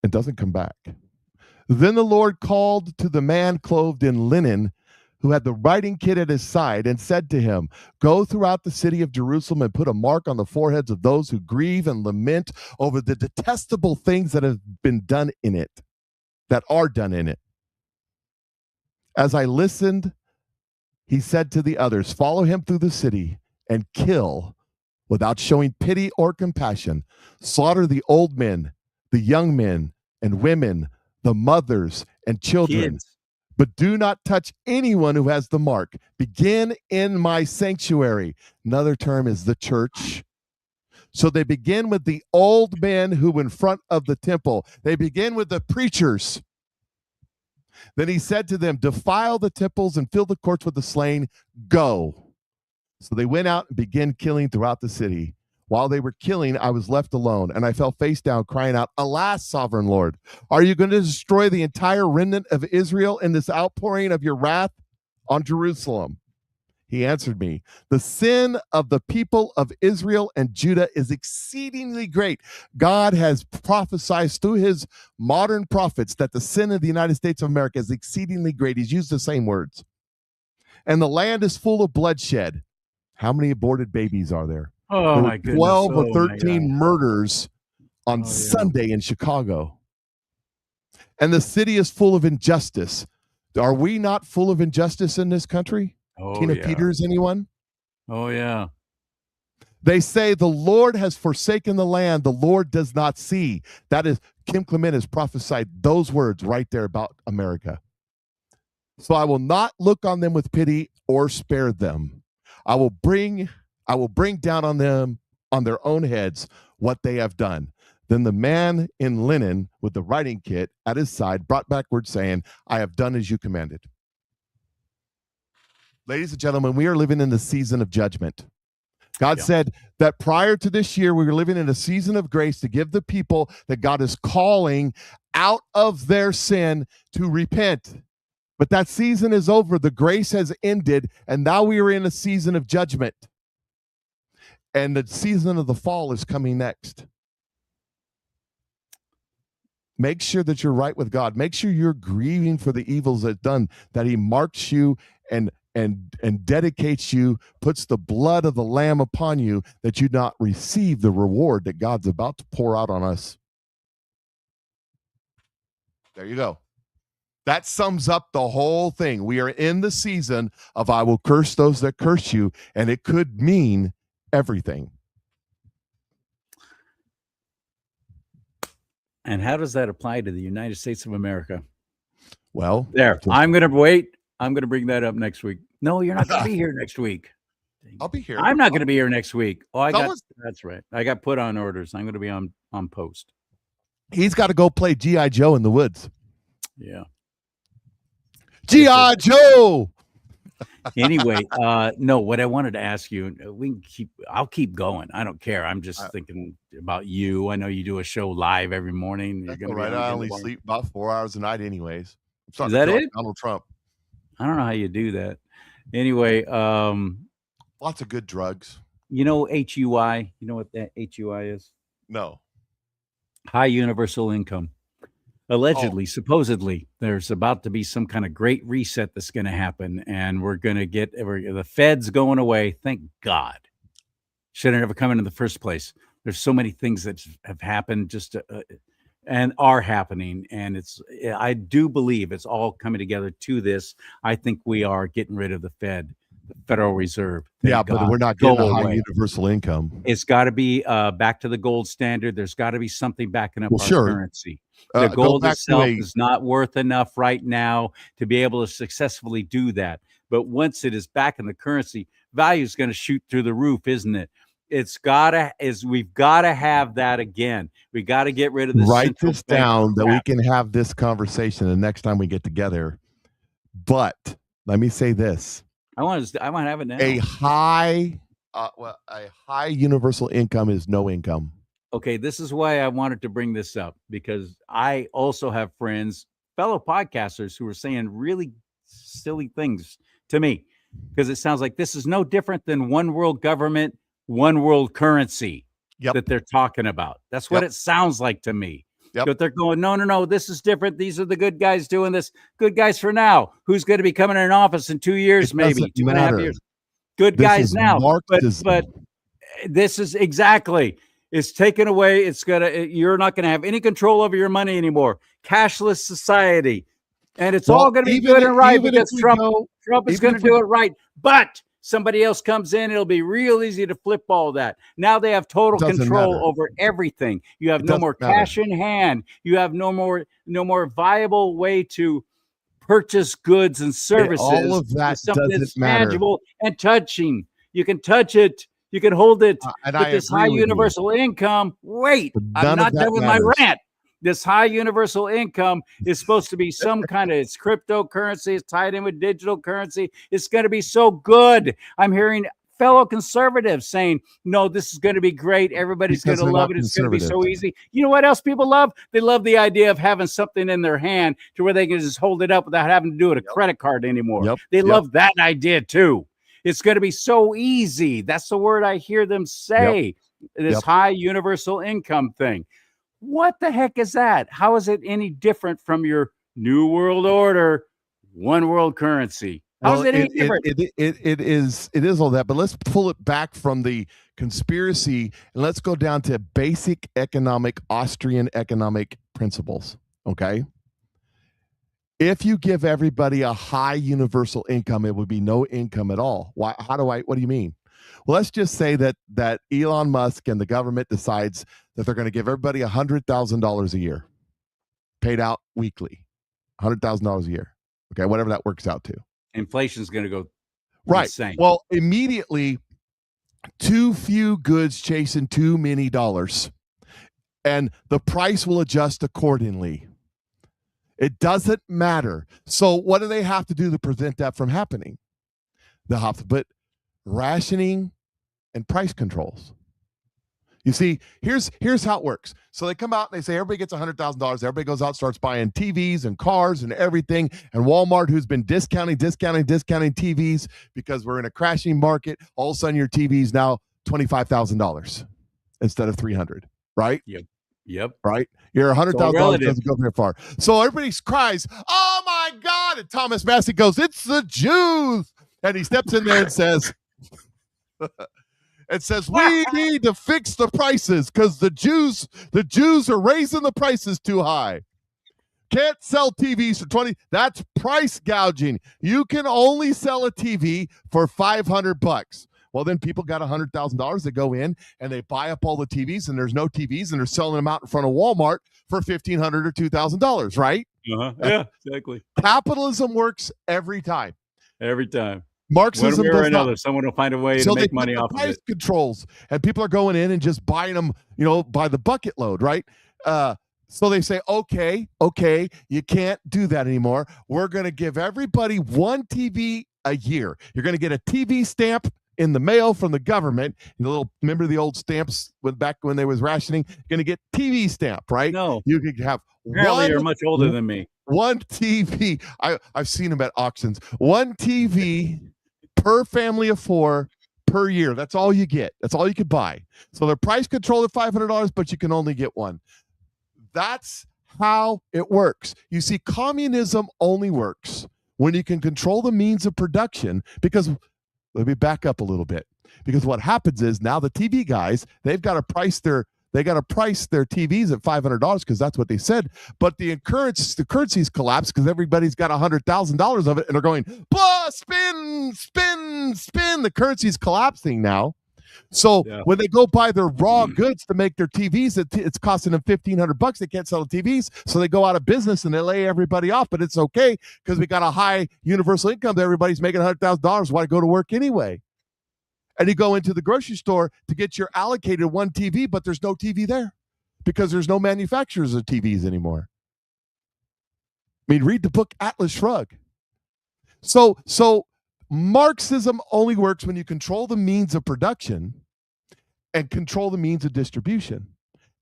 and doesn't come back. Then the Lord called to the man clothed in linen, who had the writing kit at his side, and said to him, go throughout the city of Jerusalem and put a mark on the foreheads of those who grieve and lament over the detestable things that have been done in it, that are done in it. As I listened, he said to the others, follow him through the city and kill without showing pity or compassion. Slaughter the old men, the young men and women, the mothers and children. Kids. But do not touch anyone who has the mark. Begin in my sanctuary. Another term is the church. So they begin with the old men who in front of the temple. They begin with the preachers. Then he said to them, defile the temples and fill the courts with the slain. Go. So they went out and began killing throughout the city. While they were killing, I was left alone, and I fell face down, crying out, alas, sovereign Lord, are you going to destroy the entire remnant of Israel in this outpouring of your wrath on Jerusalem? He answered me, the sin of the people of Israel and Judah is exceedingly great. God has prophesied through his modern prophets that the sin of the United States of America is exceedingly great. He's used the same words. And the land is full of bloodshed. How many aborted babies are there? Oh, there my goodness. 12 or 13 murders on Sunday in Chicago. And the city is full of injustice. Are we not full of injustice in this country? Tina Peters, anyone? Oh, yeah. They say the Lord has forsaken the land. The Lord does not see. That is, Kim Clement has prophesied those words right there about America. So I will not look on them with pity or spare them. I will bring down on them, on their own heads, what they have done. Then the man in linen with the writing kit at his side brought back word saying, I have done as you commanded. Ladies and gentlemen, we are living in the season of judgment. God said that prior to this year, we were living in a season of grace to give the people that God is calling out of their sin to repent. But that season is over. The grace has ended, and now we are in a season of judgment. And the season of the fall is coming next. Make sure that you're right with God. Make sure you're grieving for the evils that done, that he marks you and dedicates you, puts the blood of the Lamb upon you, that you not receive the reward that God's about to pour out on us. There you go. That sums up the whole thing. We are in the season of I will curse those that curse you, and it could mean everything. And how does that apply to the United States of America? Well, there. I'm going to wait. I'm going to bring that up next week. No, you're not going to be here next week. I'll be here. I'm not going to be here next week. Oh, that's right. I got put on orders. I'm going to be on post. He's got to go play G.I. Joe in the woods. Yeah. G.I. Joe. Anyway, no, what I wanted to ask you, I'll keep going. I don't care. I'm just thinking about you. I know you do a show live every morning. That's all right. I only sleep about 4 hours a night anyways. I'm Is that like it? Donald Trump. I don't know how you do that. Anyway, lots of good drugs. You know HUI? You know what that HUI is? No. High universal income. Allegedly, supposedly, there's about to be some kind of great reset that's going to happen, and we're going to get the Fed's going away. Thank God. Should have never come in the first place. There's so many things that have happened and are happening, and I do believe it's all coming together to this. I think we are getting rid of the Fed, the Federal Reserve. Thank God. But we're not getting a high universal income. It's got to be back to the gold standard. There's got to be something backing up our currency. The gold itself is not worth enough right now to be able to successfully do that. But once it is back in the currency, value is going to shoot through the roof, isn't it? We've got to have that again. We got to get rid of this. Write this down that we can have this conversation the next time we get together. But let me say this: I want to have it now. A high universal income is no income. Okay, this is why I wanted to bring this up, because I also have friends, fellow podcasters, who are saying really silly things to me, because it sounds like this is no different than one world government, one world currency that they're talking about. That's what it sounds like to me. But they're going, no, this is different. These are the good guys doing this. Good guys for now. Who's going to be coming in office in 2 years, maybe 2.5 years? Good guys now. But this is exactly. It's taken away. You're not going to have any control over your money anymore. Cashless society. And it's all going to be good and right because Trump is going to do it right. But somebody else comes in, it'll be real easy to flip all that. Now they have total control over everything. You have no more cash in hand. You have no more viable way to purchase goods and services. All of that something doesn't that's matter. tangible and touching. You can touch it. You can hold it. And with I this agree high with universal income. Wait, I'm not done with my rant. This high universal income is supposed to be some kind of, it's cryptocurrency. It's tied in with digital currency. It's going to be so good. I'm hearing fellow conservatives saying, no, this is going to be great. Everybody's going to love it. It's going to be so easy. You know what else people love? They love the idea of having something in their hand to where they can just hold it up without having to do it a credit card anymore. They love that idea too. It's going to be so easy. That's the word I hear them say. This high universal income thing. What the heck is that? How is it any different from your New World Order, one world currency? How is it any different? It is all that, but let's pull it back from the conspiracy and let's go down to basic Austrian economic principles. Okay. If you give everybody a high universal income, it would be no income at all. Why? What do you mean? Well, let's just say that Elon Musk and the government decides that they're going to give everybody $100,000 a year, paid out weekly, $100,000 a year. Okay, whatever that works out to. Inflation is going to go insane. Well, immediately, too few goods chasing too many dollars, and the price will adjust accordingly. It doesn't matter. So what do they have to do to prevent that from happening? They'll have to put rationing and price controls. You see, here's how it works. So they come out and they say everybody gets $100,000. Everybody goes out, starts buying TVs and cars and everything. And Walmart, who's been discounting TVs because we're in a crashing market, all of a sudden your TV's now $25,000 instead of $300, right? Yep. Right? Your $100,000 doesn't go very far. So everybody cries, "Oh my God!" And Thomas Massey goes, "It's the Jews!" And he steps in there and says, "We need to fix the prices because the Jews are raising the prices too high. Can't sell TVs for 20. That's price gouging. You can only sell a TV for $500." Well, then people got $100,000. They go in and they buy up all the TVs, and there's no TVs, and they're selling them out in front of Walmart for $1,500 or $2,000, right? Yeah, exactly. Capitalism works every time. Every time. Marxism one way or does another, not. someone will find a way So to make they money put the off of price it. controls, and people are going in and just buying them, by the bucket load, right? So they say, okay, you can't do that anymore. We're going to give everybody one TV a year. You're going to get a TV stamp in the mail from the government. Remember the old stamps back when there was rationing? You're going to get TV stamp, right? No. You could have Apparently you're much older than me. One TV. I've seen them at auctions. One TV per family of 4 per year. That's all you get. That's all you could buy. So they're price controlled at $500, but you can only get one. That's how it works. You see, communism only works when you can control the means of production, because let me back up a little bit, because what happens is now the TV guys, they've got to price their TVs at $500 because that's what they said. But the currencies collapse because everybody's got $100,000 of it, and they're going, blah, spin, spin, spin. The currency's collapsing now. So when they go buy their raw goods to make their TVs, it's costing them $1,500. They can't sell the TVs, so they go out of business and they lay everybody off. But it's okay because we got a high universal income. Everybody's making $100,000. Why go to work anyway? And you go into the grocery store to get your allocated one TV, but there's no TV there because there's no manufacturers of TVs anymore. I mean, read the book Atlas Shrugged. So Marxism only works when you control the means of production and control the means of distribution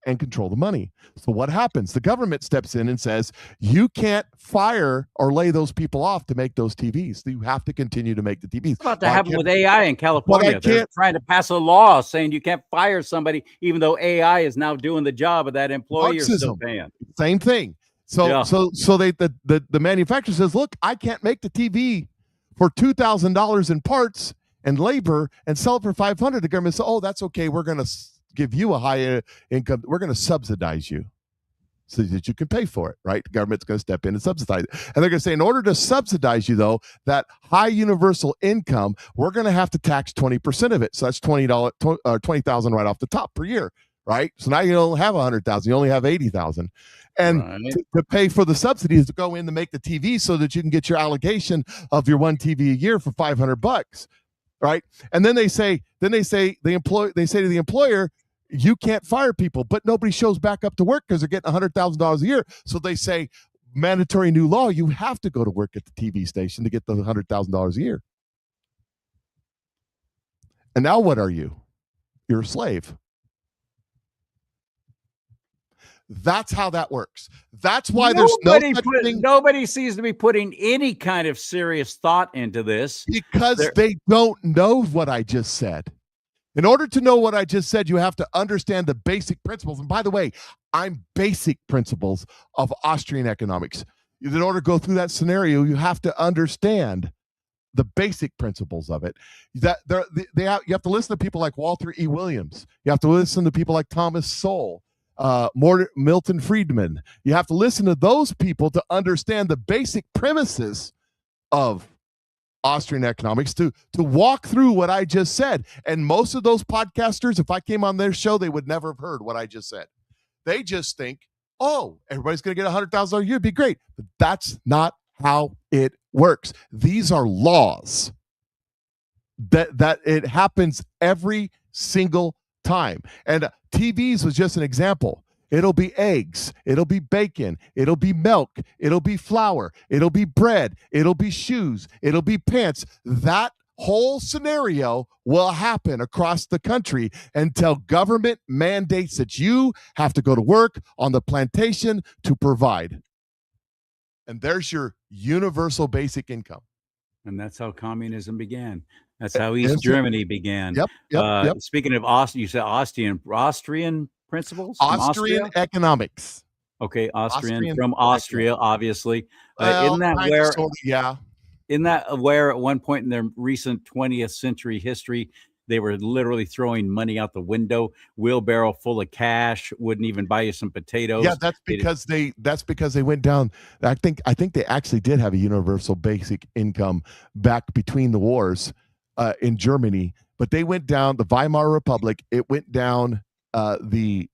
and control the money. So what happens? The government steps in and says, you can't fire or lay those people off to make those TVs. You have to continue to make the TVs. What's about to happen with AI in California? They're trying to pass a law saying you can't fire somebody, even though AI is now doing the job of that employee. You're still paying. Same thing. So the manufacturer says, look, I can't make the TV for $2,000 in parts and labor and sell it for $500. The government says, oh, that's okay. We're going to give you a higher income. We're going to subsidize you so that you can pay for it, right? The government's going to step in and subsidize it. And they're going to say, in order to subsidize you, though, that high universal income, we're going to have to tax 20% of it. So that's $20,000 right off the top per year, right? So now you don't have $100,000. You only have $80,000. And to pay for the subsidies to go in to make the TV so that you can get your allocation of your one TV a year for $500, right? And then they say to the employer, you can't fire people, but nobody shows back up to work because they're getting $100,000 a year. So they say, mandatory new law, you have to go to work at the TV station to get the $100,000 a year. And now what are you? You're a slave. That's how that works. That's why nobody seems to be putting any kind of serious thought into this. Because they don't know what I just said. In order to know what I just said, you have to understand the basic principles. And by the way, I'm basic principles of Austrian economics. In order to go through that scenario, you have to understand the basic principles of it. You have to listen to people like Walter E. Williams. You have to listen to people like Thomas Sowell. Milton Friedman. You have to listen to those people to understand the basic premises of Austrian economics, to walk through what I just said. And most of those podcasters, if I came on their show, they would never have heard what I just said. They just think, oh, everybody's going to get $100,000 a year. It'd be great. But that's not how it works. These are laws that it happens every single time. And TVs was just an example. It'll be eggs, it'll be bacon, it'll be milk, it'll be flour, it'll be bread, it'll be shoes, it'll be pants. That whole scenario will happen across the country until government mandates that you have to go to work on the plantation to provide. And there's your universal basic income. And that's how communism began. That's how East Germany began. Yep. Speaking of Austrian, you said Austrian principles? Austrian economics. Okay, Austrian from Austria, obviously. Well, isn't that where at one point in their recent 20th century history, they were literally throwing money out the window, wheelbarrow full of cash, wouldn't even buy you some potatoes. Yeah, that's because they went down. I think they actually did have a universal basic income back between the wars in Germany, but they went down the Weimar Republic. It went down the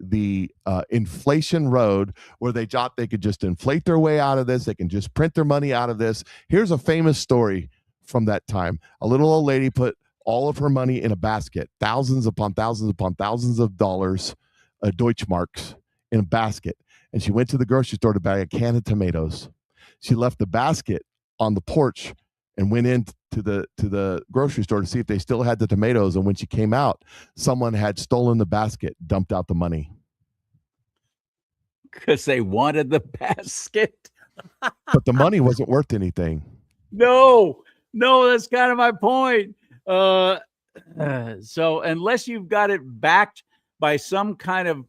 inflation road where they thought they could just inflate their way out of this. They can just print their money out of this. Here's a famous story from that time. A little old lady put all of her money in a basket, thousands upon thousands of dollars, Deutschmarks, in a basket. And she went to the grocery store to buy a can of tomatoes. She left the basket on the porch and went in to the grocery store to see if they still had the tomatoes, and when she came out, someone had stolen the basket, dumped out the money because they wanted the basket. But the money wasn't worth anything. No, that's kind of my point. So unless you've got it backed by some kind of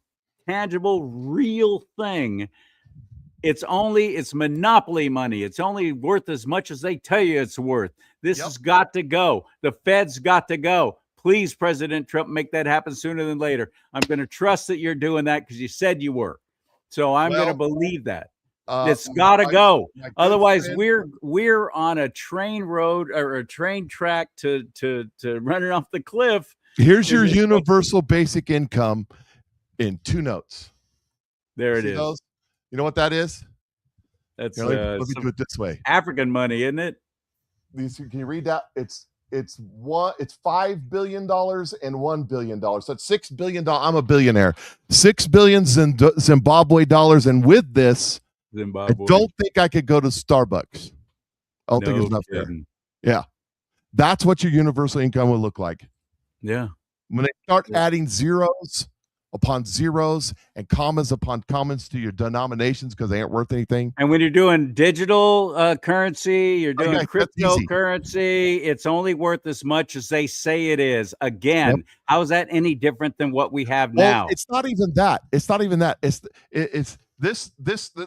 tangible, real thing, it's monopoly money. It's only worth as much as they tell you it's worth. This has got to go. The Fed's got to go. Please, President Trump, make that happen sooner than later. I'm going to trust that you're doing that because you said you were. So I'm going to believe that. It's got to go. Otherwise, we're on a train road or a train track to running off the cliff. Here's your universal basic income in 2 notes. There it is. Those? You know what that is? That's let me do it this way. African money, isn't it? Can you read that? It's $5 billion and $1 billion. So it's $6 billion. I'm a billionaire. 6 billion Zimbabwe dollars, and with this, Zimbabwe. I don't think I could go to Starbucks. I don't think there's enough there. Yeah. That's what your universal income will look like. Yeah. When they start adding zeros upon zeros and commas upon commas to your denominations because they aren't worth anything. And when you're doing digital currency, you're doing cryptocurrency, it's only worth as much as they say it is. Again, how is that any different than what we have now? It's not even that. It's not even that. It's this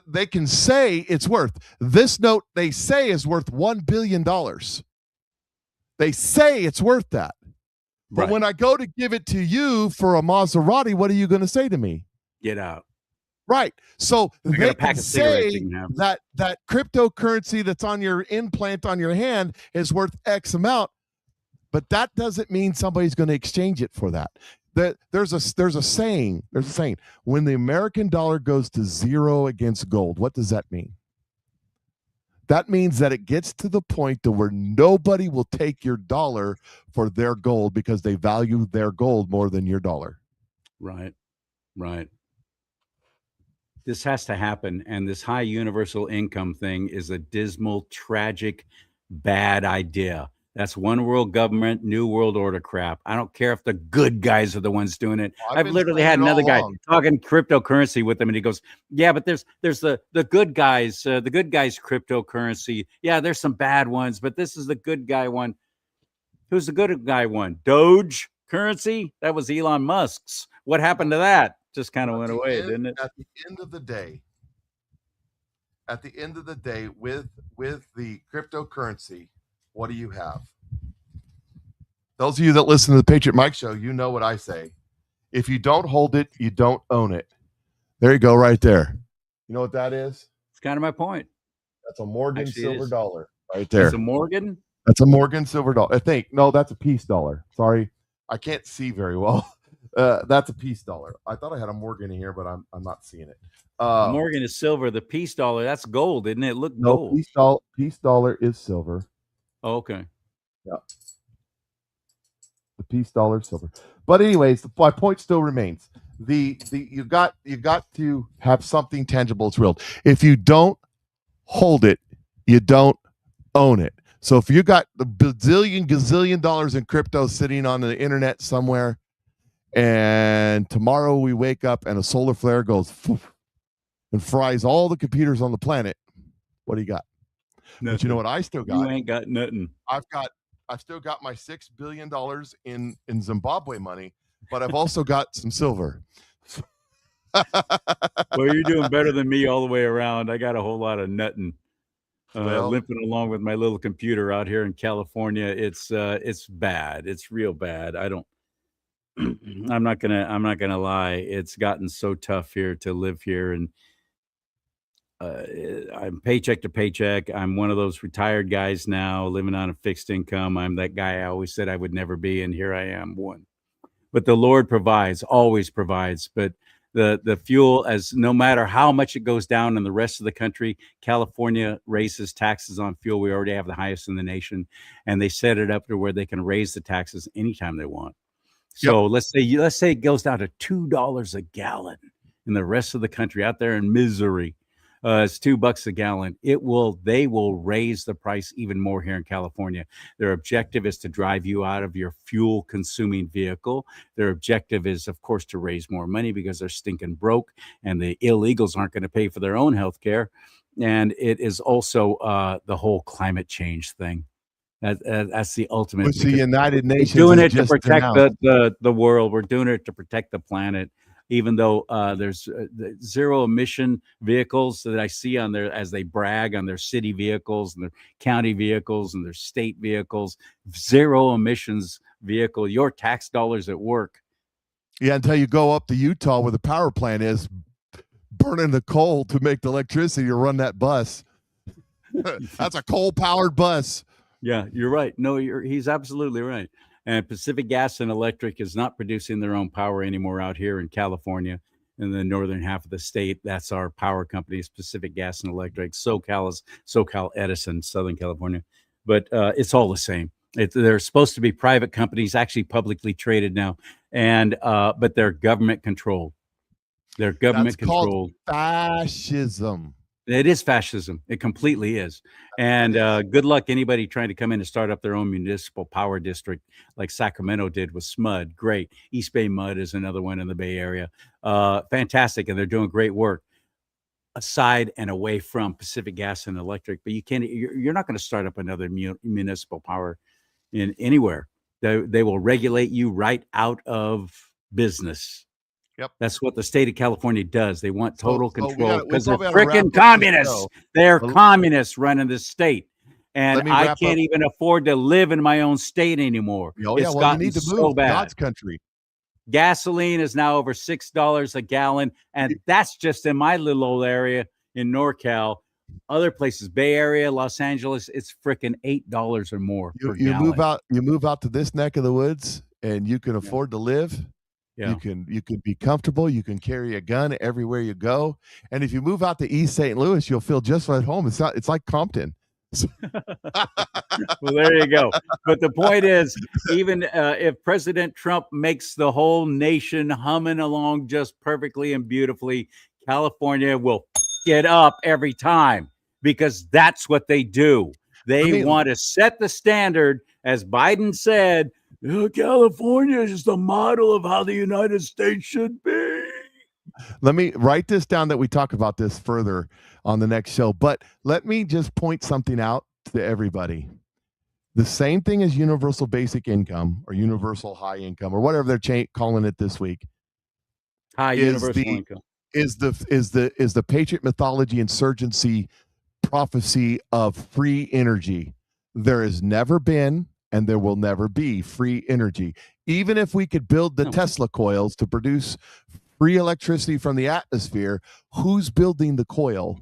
they can say it's worth. This note they say is worth $1 billion. They say it's worth that. But when I go to give it to you for a Maserati, what are you going to say to me? Get out. Right. So they can say that cryptocurrency that's on your implant on your hand is worth X amount, but that doesn't mean somebody's going to exchange it for that. There's a saying. When the American dollar goes to zero against gold, what does that mean? That means that it gets to the point to where nobody will take your dollar for their gold because they value their gold more than your dollar. Right. This has to happen. And this high universal income thing is a dismal, tragic, bad idea. That's one world government, new world order crap. I don't care if the good guys are the ones doing it. I've literally had another guy talking cryptocurrency with him, and he goes, "Yeah, but there's the good guys, cryptocurrency. Yeah, there's some bad ones, but this is the good guy one." Who's the good guy one? Doge currency? That was Elon Musk's. What happened to that? Just kind of went away, didn't it? At the end of the day, with the cryptocurrency, what do you have? Those of you that listen to the Patriot Mike Show, you know what I say. If you don't hold it, you don't own it. There you go, right there. You know what that is? It's kind of my point. That's a Morgan silver dollar right there. That's a Morgan? That's a Morgan silver dollar. I think. No, that's a peace dollar. Sorry. I can't see very well. That's a peace dollar. I thought I had a Morgan in here, but I'm not seeing it. Morgan is silver. The peace dollar, that's gold, isn't it? Look, gold. Peace dollar is silver. Oh, okay. Yeah. The peace dollar is silver. But anyways, my point still remains. You got to have something tangible. It's real. If you don't hold it, you don't own it. So if you got the gazillion dollars in crypto sitting on the internet somewhere, and tomorrow we wake up and a solar flare goes and fries all the computers on the planet, what do you got? Nothing. But you know what I still got? You ain't got nothing. I've still got my $6 billion in Zimbabwe money, but I've also got some silver. Well, you're doing better than me all the way around. I got a whole lot of nothing. Limping along with my little computer out here in California. It's bad. It's real bad. I'm not gonna lie. It's gotten so tough here to live here, and I'm paycheck to paycheck. I'm one of those retired guys now, living on a fixed income. I'm that guy I always said I would never be, and here I am, one. But the Lord provides, always provides. But the fuel, as no matter how much it goes down in the rest of the country, California raises taxes on fuel. We already have the highest in the nation, and they set it up to where they can raise the taxes anytime they want. So let's say it goes down to $2 a gallon in the rest of the country out there in misery. It's $2 a gallon. They will raise the price even more here in California. Their objective is to drive you out of your fuel consuming vehicle. Their objective is, of course, to raise more money because they're stinking broke and the illegals aren't going to pay for their own health care. And it is also the whole climate change thing. That's the ultimate. Which the United Nations doing has it to just protect announced. the world. We're doing it to protect the planet. Even though there's the zero emission vehicles that I see on there as they brag on their city vehicles and their county vehicles and their state vehicles, zero emissions vehicle, your tax dollars at work. Yeah, until you go up to Utah where the power plant is, burning the coal to make the electricity to run that bus. That's a coal-powered bus. Yeah, you're right. No, he's absolutely right. And Pacific Gas and Electric is not producing their own power anymore out here in California, in the northern half of the state. That's our power companies, Pacific Gas and Electric. SoCal is SoCal Edison, Southern California. But it's all the same. They're supposed to be private companies, actually publicly traded now, and but they're government controlled. They're government controlled. Fascism. It is fascism. It completely is. And good luck anybody trying to come in and start up their own municipal power district like Sacramento did with SMUD. Great. East Bay Mud is another one in the Bay Area. Fantastic. And they're doing great work aside and away from Pacific Gas and Electric. But you're not going to start up another municipal power in anywhere. They will regulate you right out of business. Yep. That's what the state of California does. They want total control because they're probably gotta wrap freaking up this communists. show. They're communists running the state. Let And me I wrap can't up. even afford to live in my own state anymore. Oh, yeah, It's well, you gotten need to so move. bad. God's country. Gasoline is now over $6 a gallon. And that's just in my little old area in NorCal. Other places, Bay Area, Los Angeles, it's freaking $8 or more per You gallon. move out to this neck of the woods and you can afford to live. Yeah. You can be comfortable. You can carry a gun everywhere you go. And if you move out to East St. Louis, you'll feel just at home. It's like Compton. Well, there you go. But the point is, even if President Trump makes the whole nation humming along just perfectly and beautifully, California will get up every time because that's what they do. They want to set the standard, as Biden said. California is the model of how the United States should be. Let me write this down that we talk about this further on the next show. But let me just point something out to everybody. The same thing as universal basic income or universal high income or whatever they're calling it this week. High universal income is the Patriot mythology insurgency prophecy of free energy. There has never been and there will never be free energy. Even if we could build the Tesla coils to produce free electricity from the atmosphere, who's building the coil?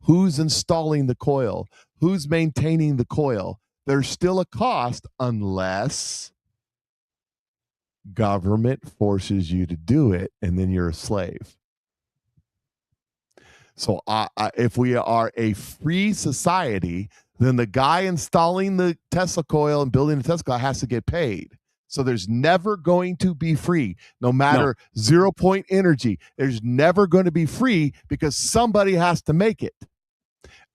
Who's installing the coil? Who's maintaining the coil? There's still a cost unless government forces you to do it, and then you're a slave. So if we are a free society, then the guy installing the Tesla coil and building the Tesla coil has to get paid. So there's never going to be free, no matter 0 point energy. There's never going to be free because somebody has to make it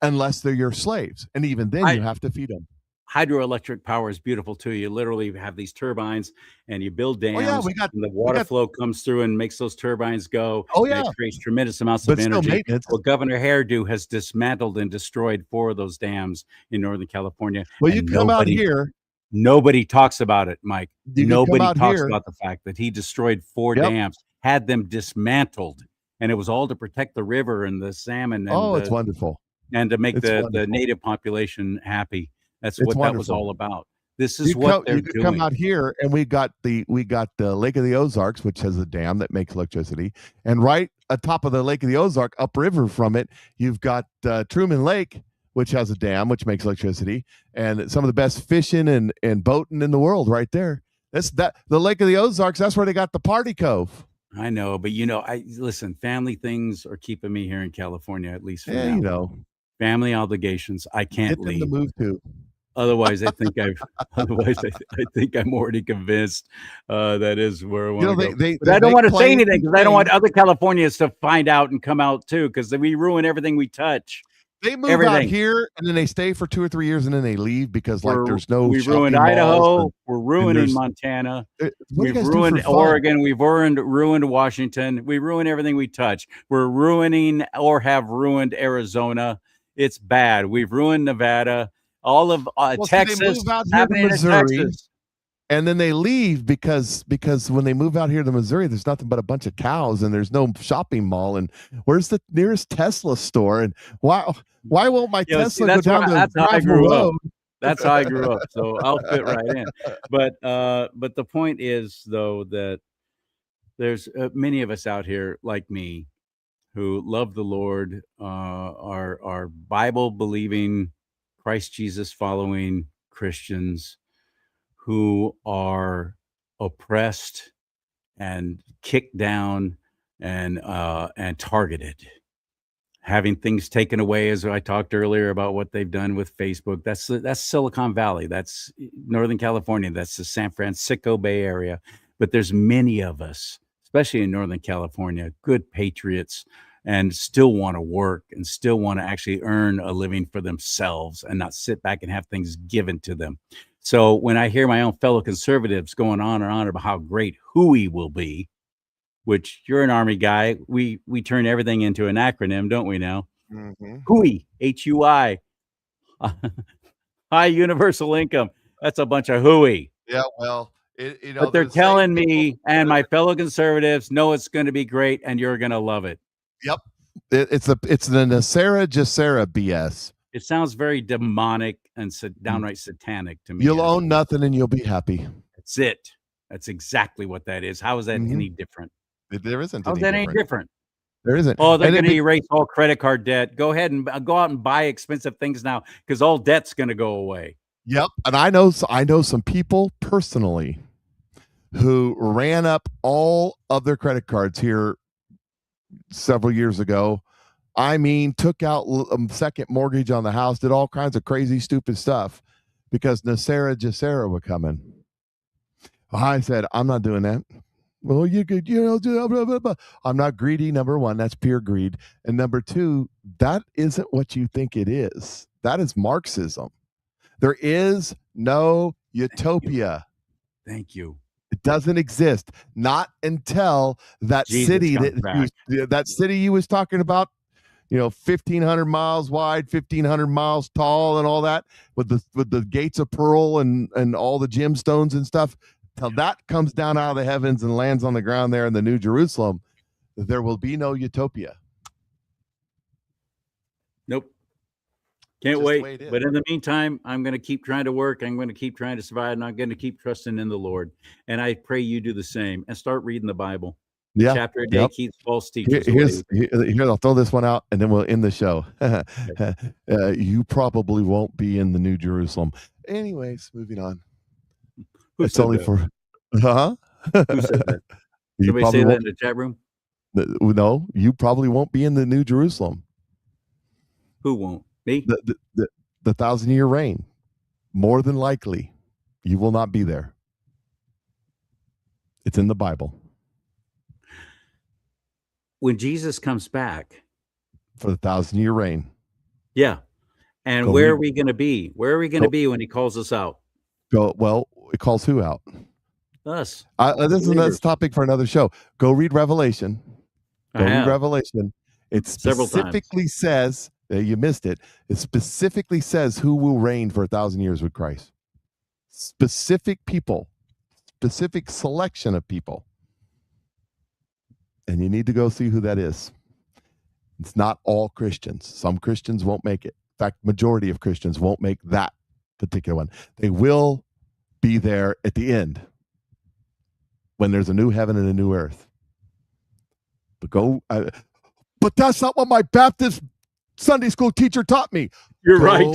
unless they're your slaves. And even then you have to feed them. Hydroelectric power is beautiful too. You literally have these turbines and you build dams and the water flow comes through and makes those turbines go. And it creates tremendous amounts of energy. Well, Governor Hairdo has dismantled and destroyed 4 of those dams in Northern California. Well, you come out here. Nobody talks about it, Mike. Nobody talks here. about the fact that he destroyed 4 dams, had them dismantled, and it was all to protect the river and the salmon. And it's wonderful. And to make the native population happy. That's what that was all about. This is what they're doing. Come out here, and we got the Lake of the Ozarks, which has a dam that makes electricity, and right atop of the Lake of the Ozark, upriver from it, you've got Truman Lake, which has a dam which makes electricity, and some of the best fishing and boating in the world right there. The Lake of the Ozarks. That's where they got the Party Cove. I know, but listen. Family things are keeping me here in California, at least for now. Family obligations. I can't leave. To move to. Otherwise, I think I think I'm already convinced that is where I want to go. But I don't want to say anything because I don't want other Californians to find out and come out too, because we ruin everything we touch. They move out here and then they stay for 2 or 3 years and then they leave because there's no. We ruined Idaho. We're ruining Montana. We've ruined Oregon. We've ruined Washington. We ruin everything we touch. We're ruining or have ruined Arizona. It's bad. We've ruined Nevada. All of Texas. They move out here to Missouri, and then they leave because when they move out here to Missouri, there's nothing but a bunch of cows and there's no shopping mall. And where's the nearest Tesla store? And why won't my Tesla go down the gravel road? That's how I grew up. So I'll fit right in. But the point is, though, that there's many of us out here like me who love the Lord, are Bible believing, Christ Jesus following Christians who are oppressed and kicked down and targeted, having things taken away, as I talked earlier about what they've done with Facebook. That's Silicon Valley. That's Northern California. That's the San Francisco Bay Area. But there's many of us, especially in Northern California, good patriots, and still want to work and still want to actually earn a living for themselves and not sit back and have things given to them. So when I hear my own fellow conservatives going on and on about how great HUI will be, which you're an Army guy, we turn everything into an acronym, don't we now? HUI, HUI, high universal income. That's a bunch of hooey. Yeah, well, but they're telling me and my fellow conservatives, no, it's going to be great and you're going to love it. Yep. It's the Nasera Jacera BS. It sounds very demonic and downright satanic to me. You'll own nothing and you'll be happy. That's it. That's exactly what that is. How is that any different? There isn't. How's that any different? There isn't. Oh, they're going to erase all credit card debt. Go ahead and go out and buy expensive things now because all debt's going to go away. Yep. And I know some people personally who ran up all of their credit cards here several years ago. I mean, took out a second mortgage on the house, did all kinds of crazy, stupid stuff because Nasera Jacera were coming. I said, I'm not doing that. Well, you could, blah, blah, blah, blah. I'm not greedy. Number one, that's pure greed. And number two, that isn't what you think it is. That is Marxism. There is no utopia. Thank you. It doesn't exist. Not until that city that city you was talking about, 1,500 miles wide, 1,500 miles tall, and all that with the gates of pearl and all the gemstones and stuff. Till that comes down out of the heavens and lands on the ground there in the New Jerusalem, there will be no utopia. Nope. Can't wait. But in the meantime, I'm going to keep trying to work. I'm going to keep trying to survive, and I'm going to keep trusting in the Lord. And I pray you do the same and start reading the Bible. Yeah. Chapter a day keeps false teachers. Here, I'll throw this one out, and then we'll end the show. You probably won't be in the New Jerusalem. Anyways, moving on. It's only for, Who said that? Somebody say that in the chat room? No, you probably won't be in the New Jerusalem. Who won't? Me? The 1,000-year reign. More than likely, you will not be there. It's in the Bible. When Jesus comes back. For the 1,000-year reign. Yeah. And where are we going to be? Where are we going to be when he calls us out? It calls who out? Us. This is another topic for another show. Go read Revelation. Read Revelation. It specifically says, you missed it. It specifically says who will reign for 1,000 years with Christ. Specific people. Specific selection of people. And you need to go see who that is. It's not all Christians. Some Christians won't make it. In fact, majority of Christians won't make that particular one. They will be there at the end when there's a new heaven and a new earth. But that's not what my Baptist Sunday school teacher taught me. You're right.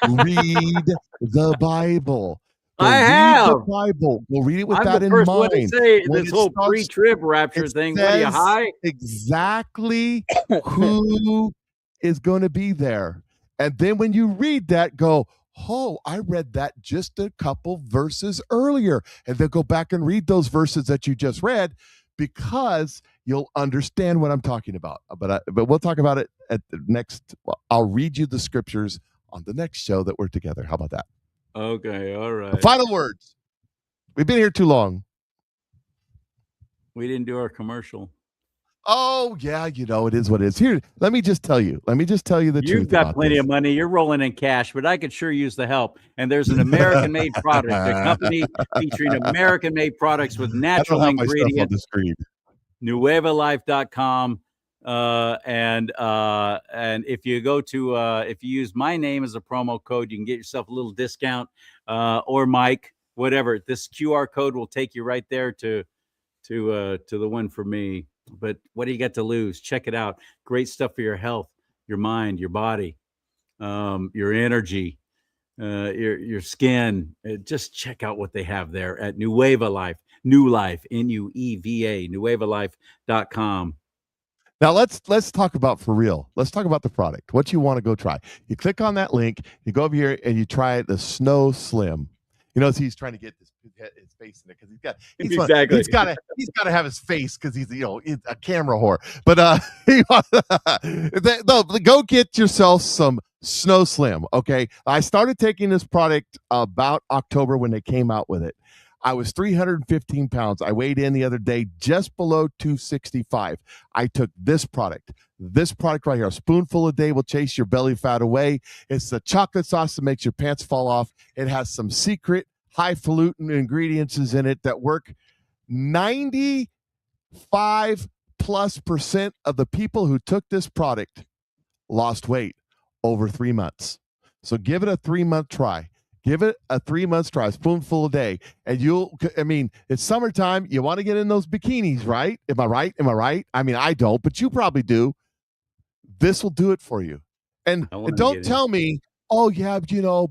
Read the Bible. I have the Bible. We'll read it with that in mind. When this whole pre-trib rapture thing. What are you high? Exactly who is going to be there. And then when you read that, go, oh, I read that just a couple verses earlier. And then go back and read those verses that you just read, because you'll understand what I'm talking about. But we'll talk about it at the next. Well, I'll read you the scriptures on the next show that we're together. How about that? Okay, all right. The final words. We've been here too long. We didn't do our commercial. Oh, yeah, it is what it is. Here, let me just tell you the truth. You've got plenty of money. You're rolling in cash, but I could sure use the help. And there's an American-made product, a company featuring American-made products with natural ingredients. NuevaLife.com. And if you go to if you use my name as a promo code, you can get yourself a little discount, or Mike, whatever. This QR code will take you right there to the one for me. But what do you got to lose? Check it out. Great stuff for your health, your mind, your body, your energy, your skin. Just check out what they have there at Nueva Life. New Life, Nueva, NuevaLife.com. Now let's talk about for real. Let's talk about the product. What you want to go try. You click on that link. You go over here and you try the Snow Slim. He's trying to get his face in it because he's got to have his face because he's a camera whore. But go get yourself some Snow Slim. Okay, I started taking this product about October when they came out with it. I was 315 pounds. I weighed in the other day just below 265. I took this product right here. A spoonful a day will chase your belly fat away. It's the chocolate sauce that makes your pants fall off. It has some secret highfalutin ingredients in it that work. 95+% of the people who took this product lost weight over 3 months. So give it a 3-month try. Give it a 3 months try, a spoonful a day. And it's summertime. You want to get in those bikinis, right? Am I right? I mean, I don't, but you probably do. This will do it for you. And don't tell me, oh yeah,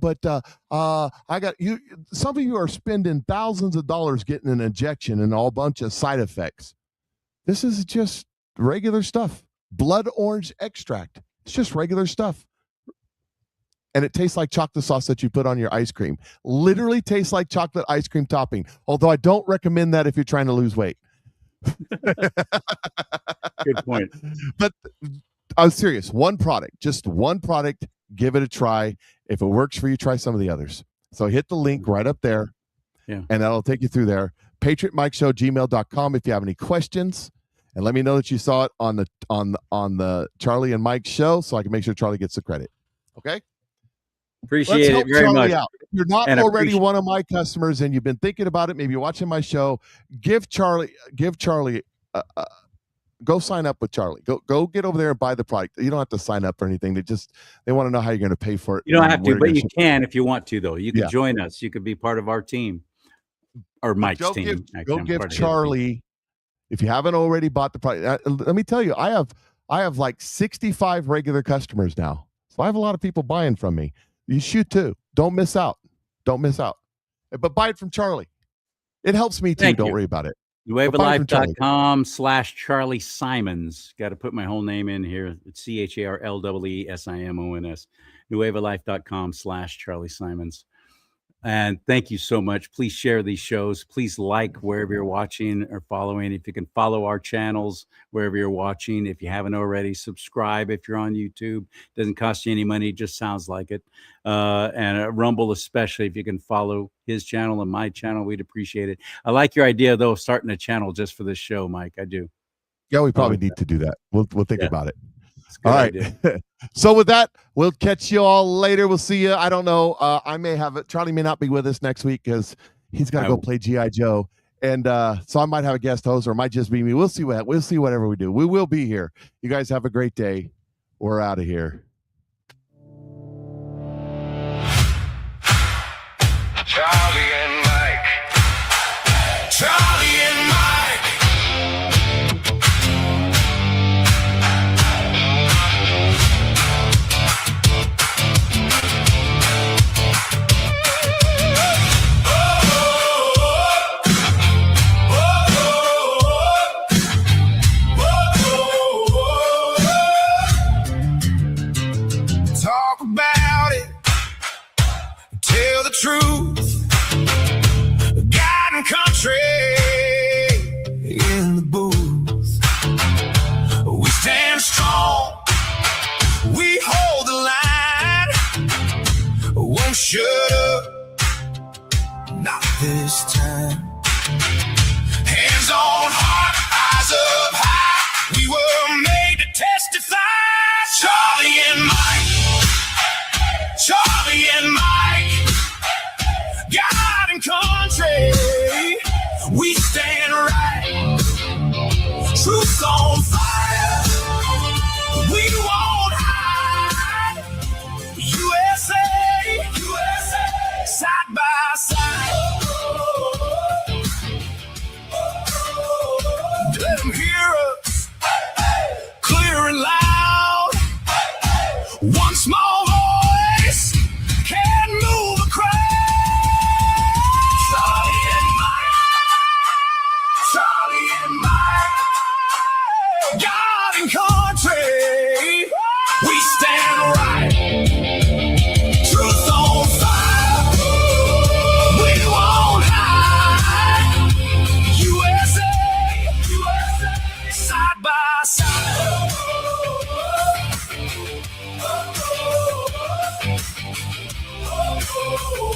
but I got you. Some of you are spending thousands of dollars getting an injection and all bunch of side effects. This is just regular stuff. Blood orange extract. It's just regular stuff. And it tastes like chocolate sauce that you put on your ice cream. Literally tastes like chocolate ice cream topping. Although I don't recommend that if you're trying to lose weight. Good point. But I'm serious. Just one product. Give it a try. If it works for you, try some of the others. So hit the link right up there. Yeah. And that'll take you through there. PatriotMikeShow@gmail.com if you have any questions. And let me know that you saw it on the Charlie and Mike show so I can make sure Charlie gets the credit. Okay? Appreciate it very much. Out. If you're not already one of my customers and you've been thinking about it, maybe you're watching my show, give Charlie, go sign up with Charlie. Go get over there and buy the product. You don't have to sign up for anything. They want to know how you're going to pay for it. You don't have to, but you can if you want to, though. You can join us. You could be part of our team or Mike's team. Go give Charlie, if you haven't already bought the product. Let me tell you, I have like 65 regular customers now. So I have a lot of people buying from me. You should too. Don't miss out. But buy it from Charlie. It helps me too. Don't worry about it. NuevaLife.com/Charlie Simons. Got to put my whole name in here. It's CharleeSimons. NuevaLife.com/Charlie Simons. And thank you so much. Please share these shows. Please like wherever you're watching or following. If you can follow our channels wherever you're watching. If you haven't already, subscribe if you're on YouTube. Doesn't cost you any money. It just sounds like it. And Rumble especially. If you can follow his channel and my channel, we'd appreciate it. I like your idea, though, of starting a channel just for this show, Mike. I do. Yeah, we probably need to do that. We'll think about it. All right. So with that, we'll catch you all later. We'll see you. I don't know. I may have it. Charlie may not be with us next week because he's got to go play G.I. Joe. And so I might have a guest host or it might just be me. We'll see whatever we do. We will be here. You guys have a great day. We're out of here. Charlie and Mike. Charlie and Mike. booth. We stand strong, we hold the line, won't shut up, not this time. Hands on heart, eyes up high, we were made to testify. Charlie and Mike, Charlie and Mike, God and country, we stand right. Truth on fire, we won't hide. USA, USA, side by side. Let them hear us clear and loud. One small voice can move a crowd. Charlie and Mike, Charlie and Mike, God and country, we stand right. Truth on fire, we won't hide. USA, USA, side by side. Oh,